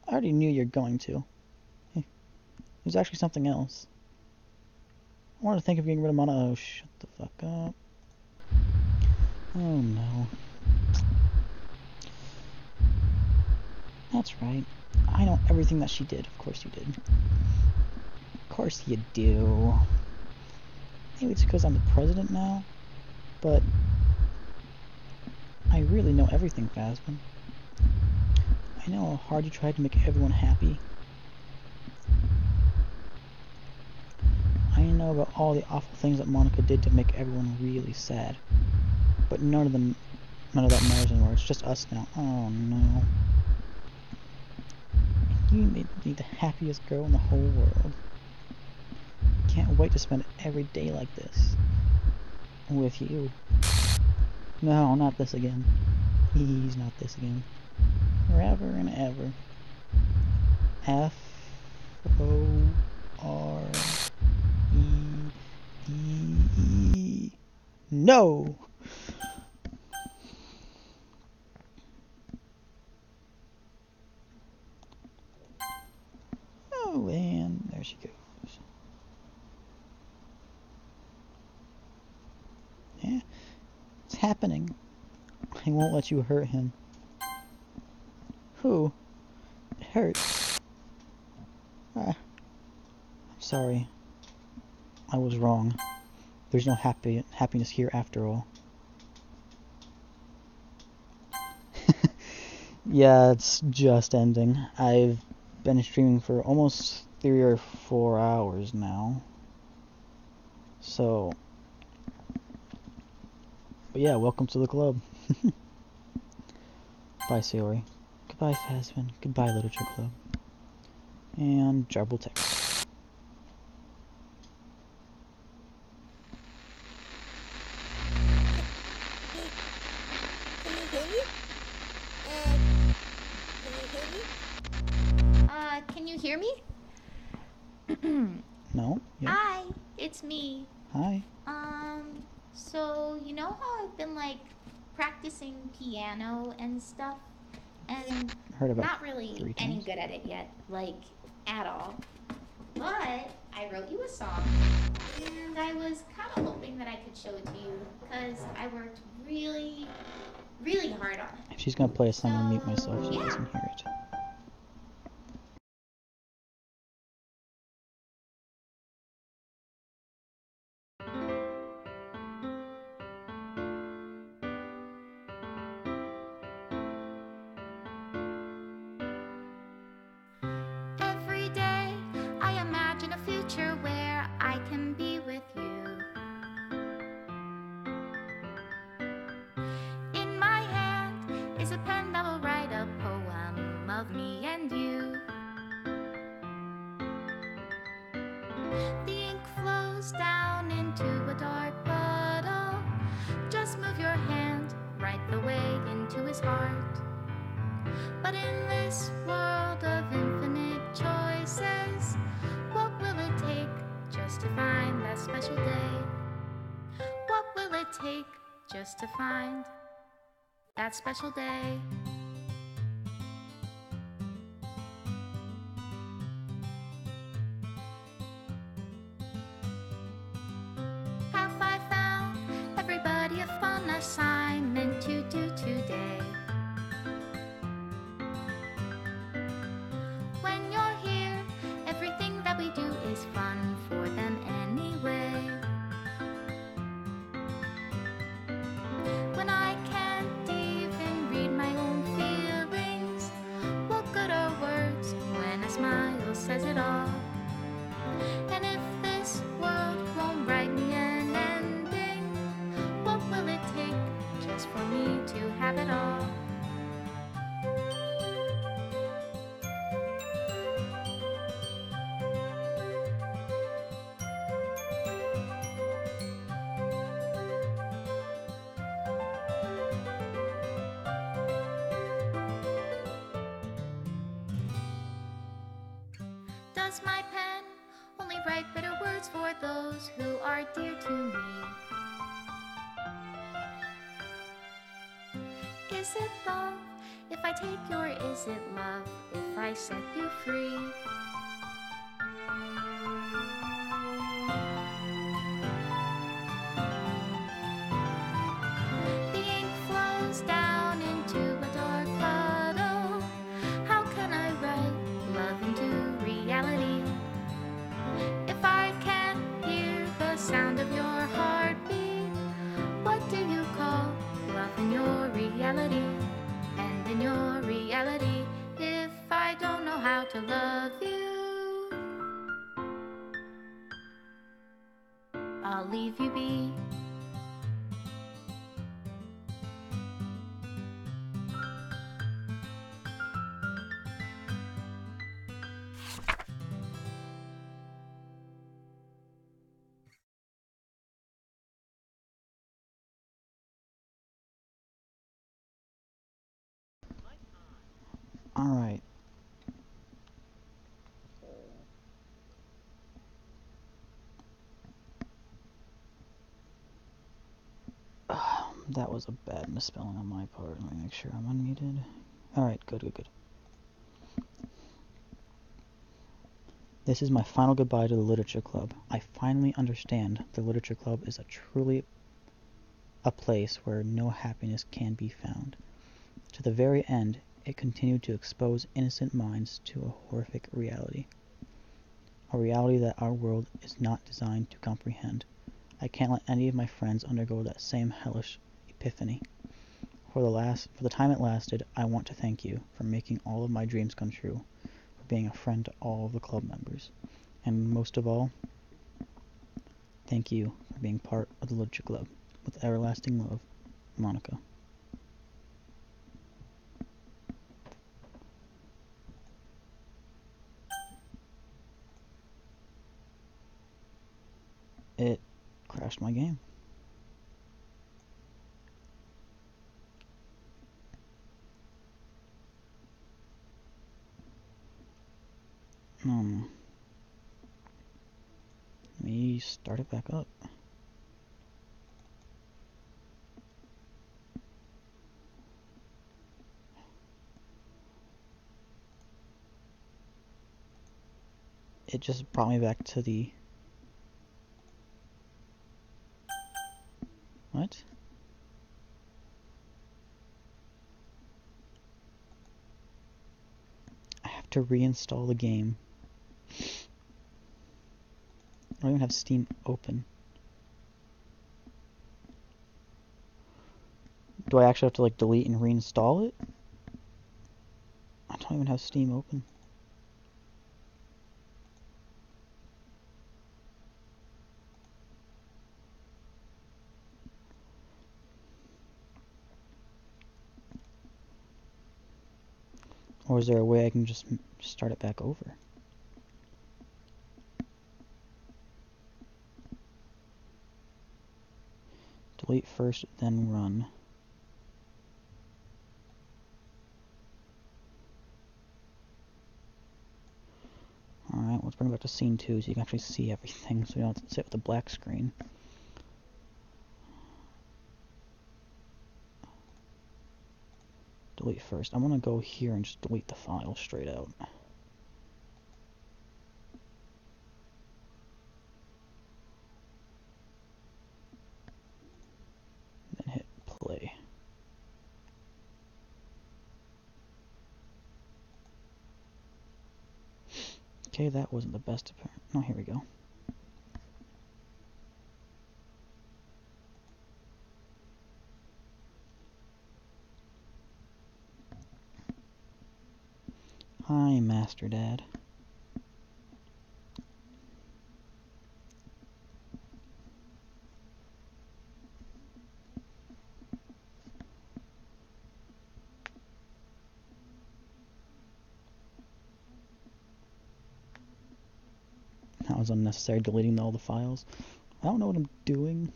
I already knew you're going to. Hey, there's actually something else. I wanted to thank you for getting rid of Mana. Oh, shut the fuck up. Oh no. That's right. I know everything that she did. Of course you did. Of course you do. Maybe it's because I'm the president now, but I really know everything, Fazbin. I know how hard you tried to make everyone happy. I know about all the awful things that Monica did to make everyone really sad. But none of that matters anymore. It's just us now. Oh no. You made me the happiest girl in the whole world. Can't wait to spend every day like this. With you. No, not this again. Please, not this again. Forever and ever. F-O-R-E-E-E. No! Oh, and there she goes. Yeah, it's happening. I won't let you hurt him. Who? It hurts. I'm sorry. I was wrong. There's no happiness here after all. Yeah, it's just ending. I've been streaming for almost 3 or 4 hours now. So, but yeah, welcome to the club. Bye, Sayori. Goodbye, Phasmin. Goodbye, Literature Club. And Jarble text. Can you hear me? No? Yeah. Hi, it's me. Hi. So you know how I've been like practicing piano and stuff, and Heard about not really 3 any times. good at it yet, like at all. But I wrote you a song, and I was kind of hoping that I could show it to you, because I worked really, really hard on it. If she's gonna play a song, I'll mute myself so she Yeah. doesn't hear it. Every day I imagine a future where I can be with you. In my hand is a pen that will write a poem of me and you. The ink flows down into a dark puddle. Just move your hand right the way into his heart. But in this world of infinite choices, what will it take just to find that special day? What will it take just to find that special day? Have I found everybody a fun assignment to do today? When you're here, everything that we do is fun for them anyway. When I can't even read my own feelings, what good are words when a smile says it all? And if this world won't write me an ending, what will it take just for me to have it all? Does my pen only write bitter words for those who are dear to me? Is it love if I take you, or is it love if I set you free? The ink flows down into a dark puddle. How can I write love into reality if I can't hear the sound of your heartbeat? What do you call love in your reality? And in your reality, if I don't know how to love you, I'll leave you be. Alright. That was a bad misspelling on my part. Let me make sure I'm unmuted. Alright, good. This is my final goodbye to the Literature Club. I finally understand the Literature Club is truly a place where no happiness can be found. To the very end, it continued to expose innocent minds to a horrific reality. A reality that our world is not designed to comprehend. I can't let any of my friends undergo that same hellish epiphany. For the time it lasted, I want to thank you for making all of my dreams come true, for for being a friend to all of the club members. And most of all, thank you for being part of the Literature Club. With everlasting love, Monica. It crashed my game. Let me start it back up. It just brought me back to the... What? I have to reinstall the game. I don't even have Steam open. Do I actually have to like delete and reinstall it? I don't even have Steam open. Or is there a way I can just start it back over? Delete first, then run. Alright, let's bring it back to scene 2 so you can actually see everything, so you don't have to sit with the black screen. Delete first. I want to go here and just delete the file straight out. Then hit play. Okay, that wasn't the best apparent. Oh, here we go. Hi, Master Dad. That was unnecessary, deleting all the files. I don't know what I'm doing.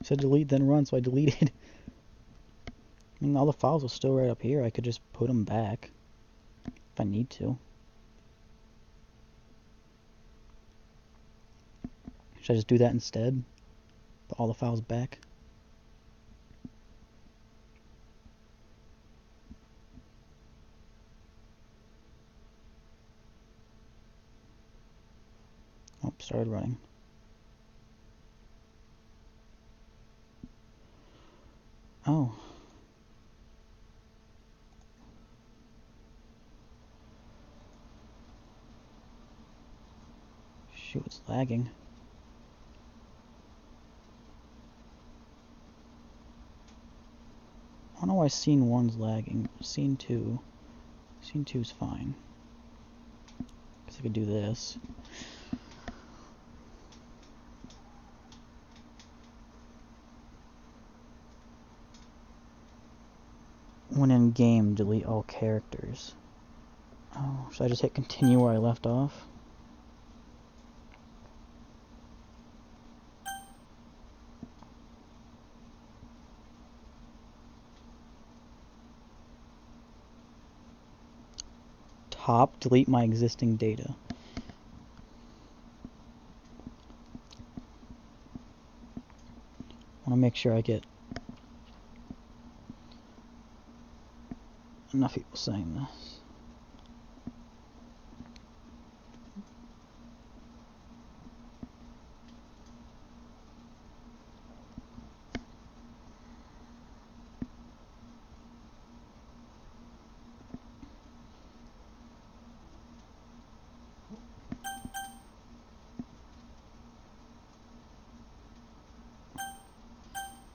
Said delete then run, so I deleted. I mean, all the files are still right up here. I could just put them back if I need to. Should I just do that instead? Put all the files back? Oh, started running. Oh. Shoot, it's lagging. I don't know why scene 1's lagging. Scene 2's fine. Guess I could do this. When in game, delete all characters. Oh, should I just hit continue where I left off? Top, delete my existing data. I want to make sure I get enough people saying this.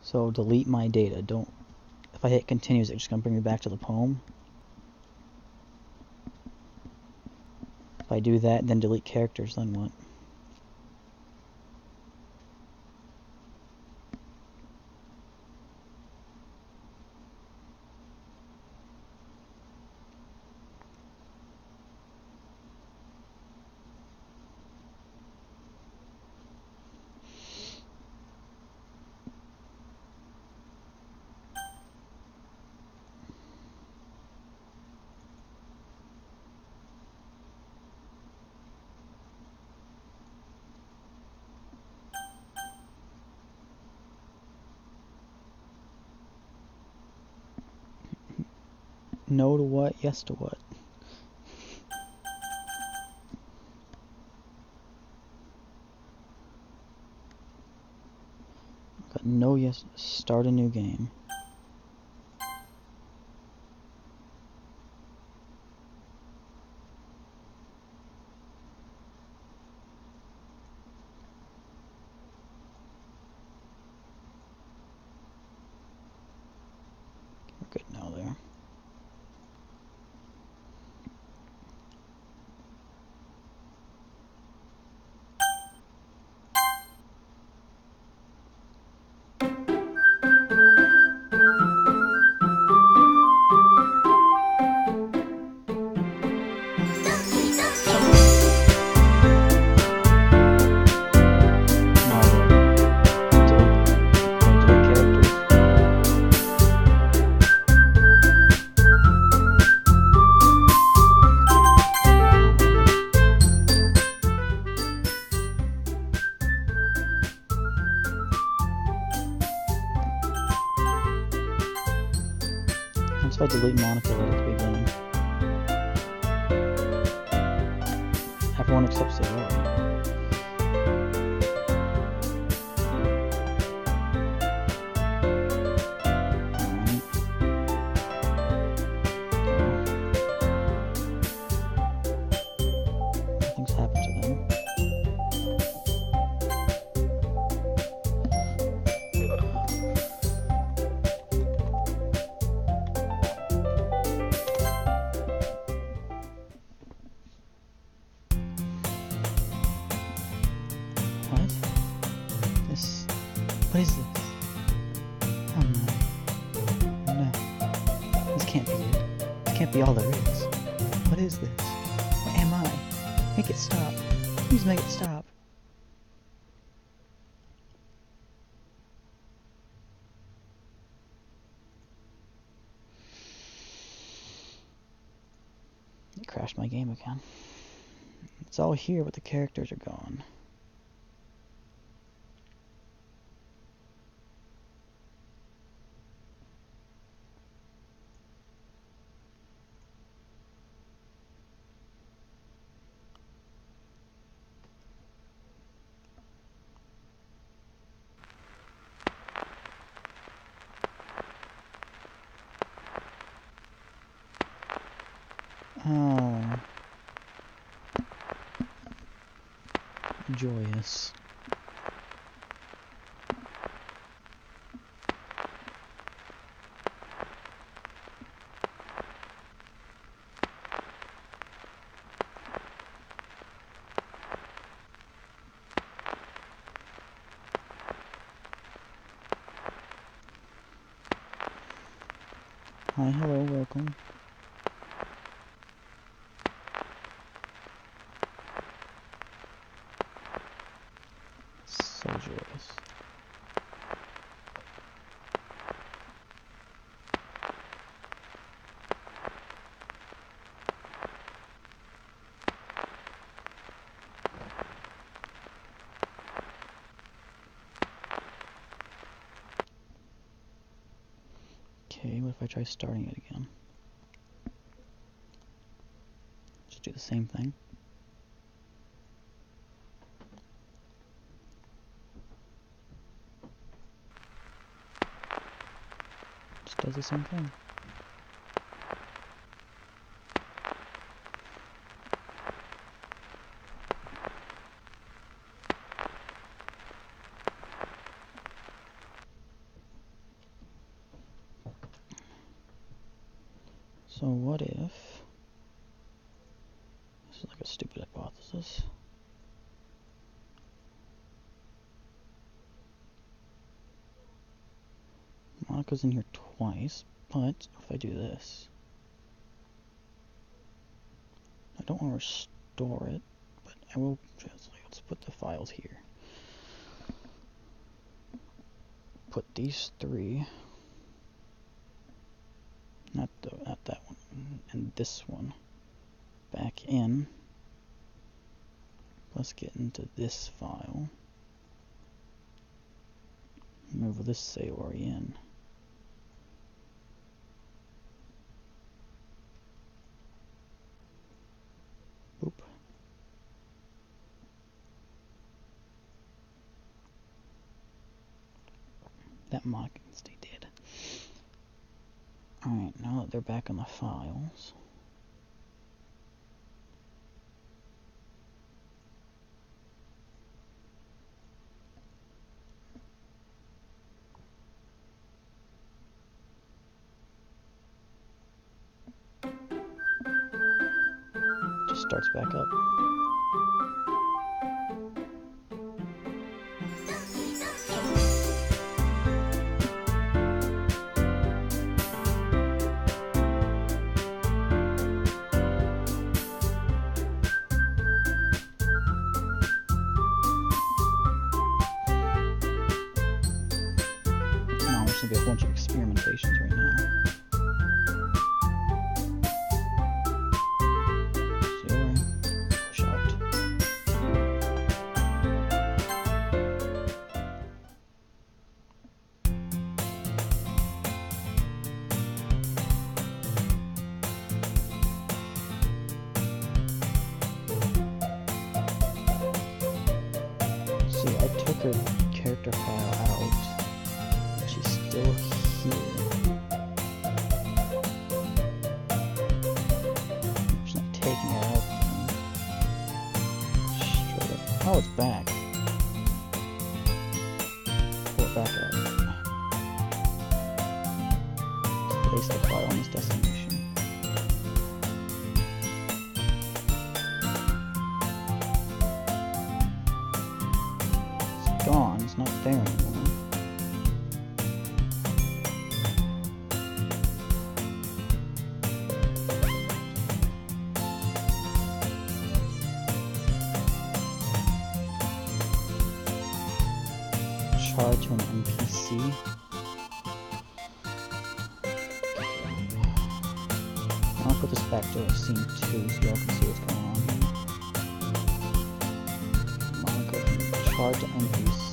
So delete my data. Don't. If I hit continue, is it just gonna bring me back to the poem? If I do that, then delete characters, then what? No to what? Yes to what? Got no yes. Start a new game. We're good now there. If I delete Monica right at the beginning. Everyone except Sarah. Nothing's happened to them. What is this? Oh no. No. This can't be it. This can't be all there is. What is this? What am I? Make it stop. Please make it stop. It crashed my game again. It's all here, but the characters are gone. Oh. Joyous. Hi, hello, welcome. So joyous. Okay, what if I try starting it again? Just do the same thing. Just does the same thing. So what if, this is like a stupid hypothesis. Monica's in here twice, but if I do this, I don't want to restore it, but I will translate. Let's put the files here. Put these three, not that one, and this one back in. Let's get into this file. Move this Sayori in. Boop. That mod can stay dead. Alright, now that they're back on the files. Just starts back up. Now there's gonna be a bunch of experimentations right now. Push out. See, I took her character file out. She's still here. She's not taking it out. Straight up. Oh, it's back. Pull it back out. Place the file on this destination. It's gone. It's not there anymore. Charge to an NPC. I'll put this back to scene 2 so y'all can see what's going on here. Monica, charge to NPC.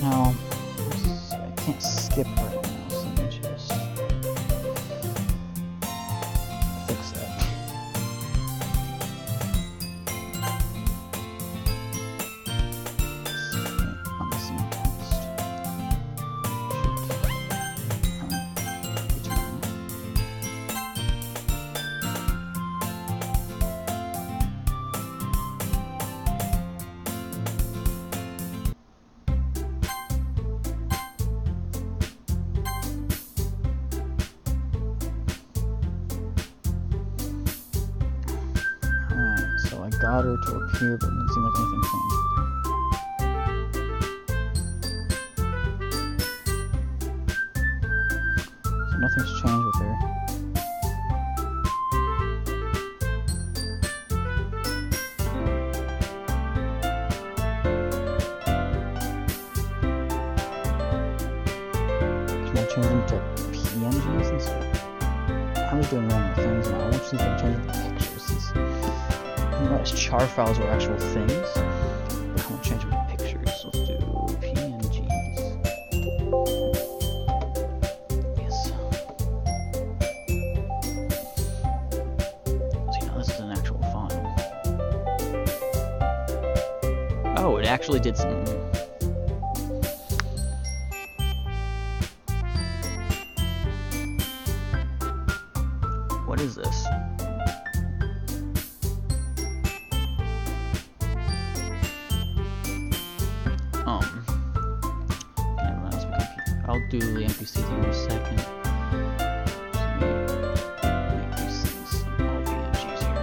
Now, I can't skip right now, so let me just fix that. On the same text. Alright, return. So I got her to appear, but it didn't seem like anything changed. So nothing's changed with her. Can I change them to PNGs instead? I was doing random things now. I want to see if I can change them to pictures. Since I realized char files were actual things, but I want to change them to pictures. Let's do PNGs. Yes. See, now this is an actual file. Oh, it actually did some. you see here in a second. Let me make these things all VMGs here.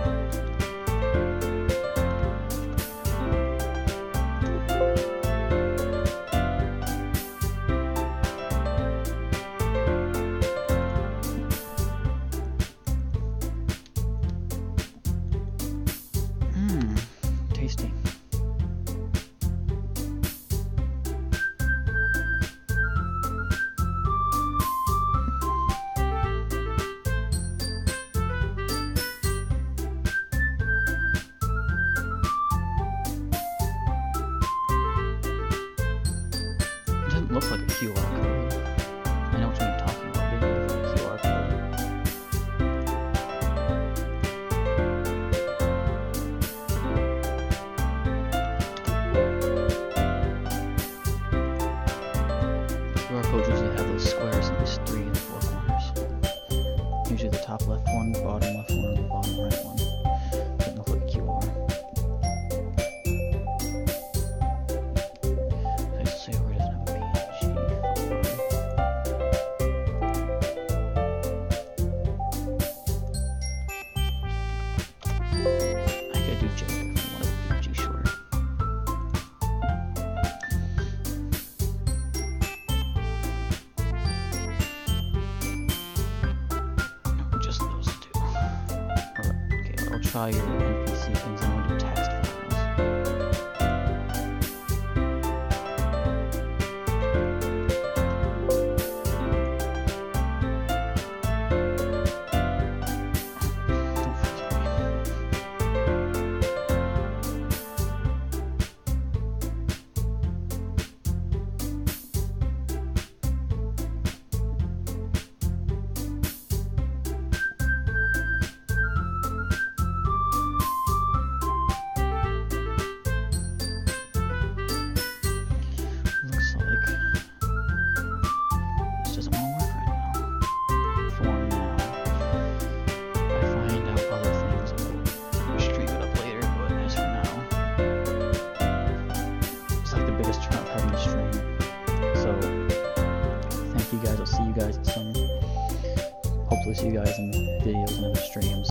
Tasty. It doesn't look like a QR code. I know what you're talking about. It doesn't look like a QR code. QR codes usually have those squares in these 3 and 4 corners. Usually the top left one, bottom left one, and the bottom right one. Doesn't look like QR. I just say where it doesn't have a PNG. I could do JPEG if I wanted a PNG shorter. Just those two. Okay, I'll try your NPC things. I want to do text files. Don't freeze on me. Looks like this doesn't want to work right now. For now. If I find out other things, I'll stream it up later, but as for now, it's like the biggest turn off having to stream. So, thank you guys. I'll see you guys at some, hopefully see you guys in videos and other streams.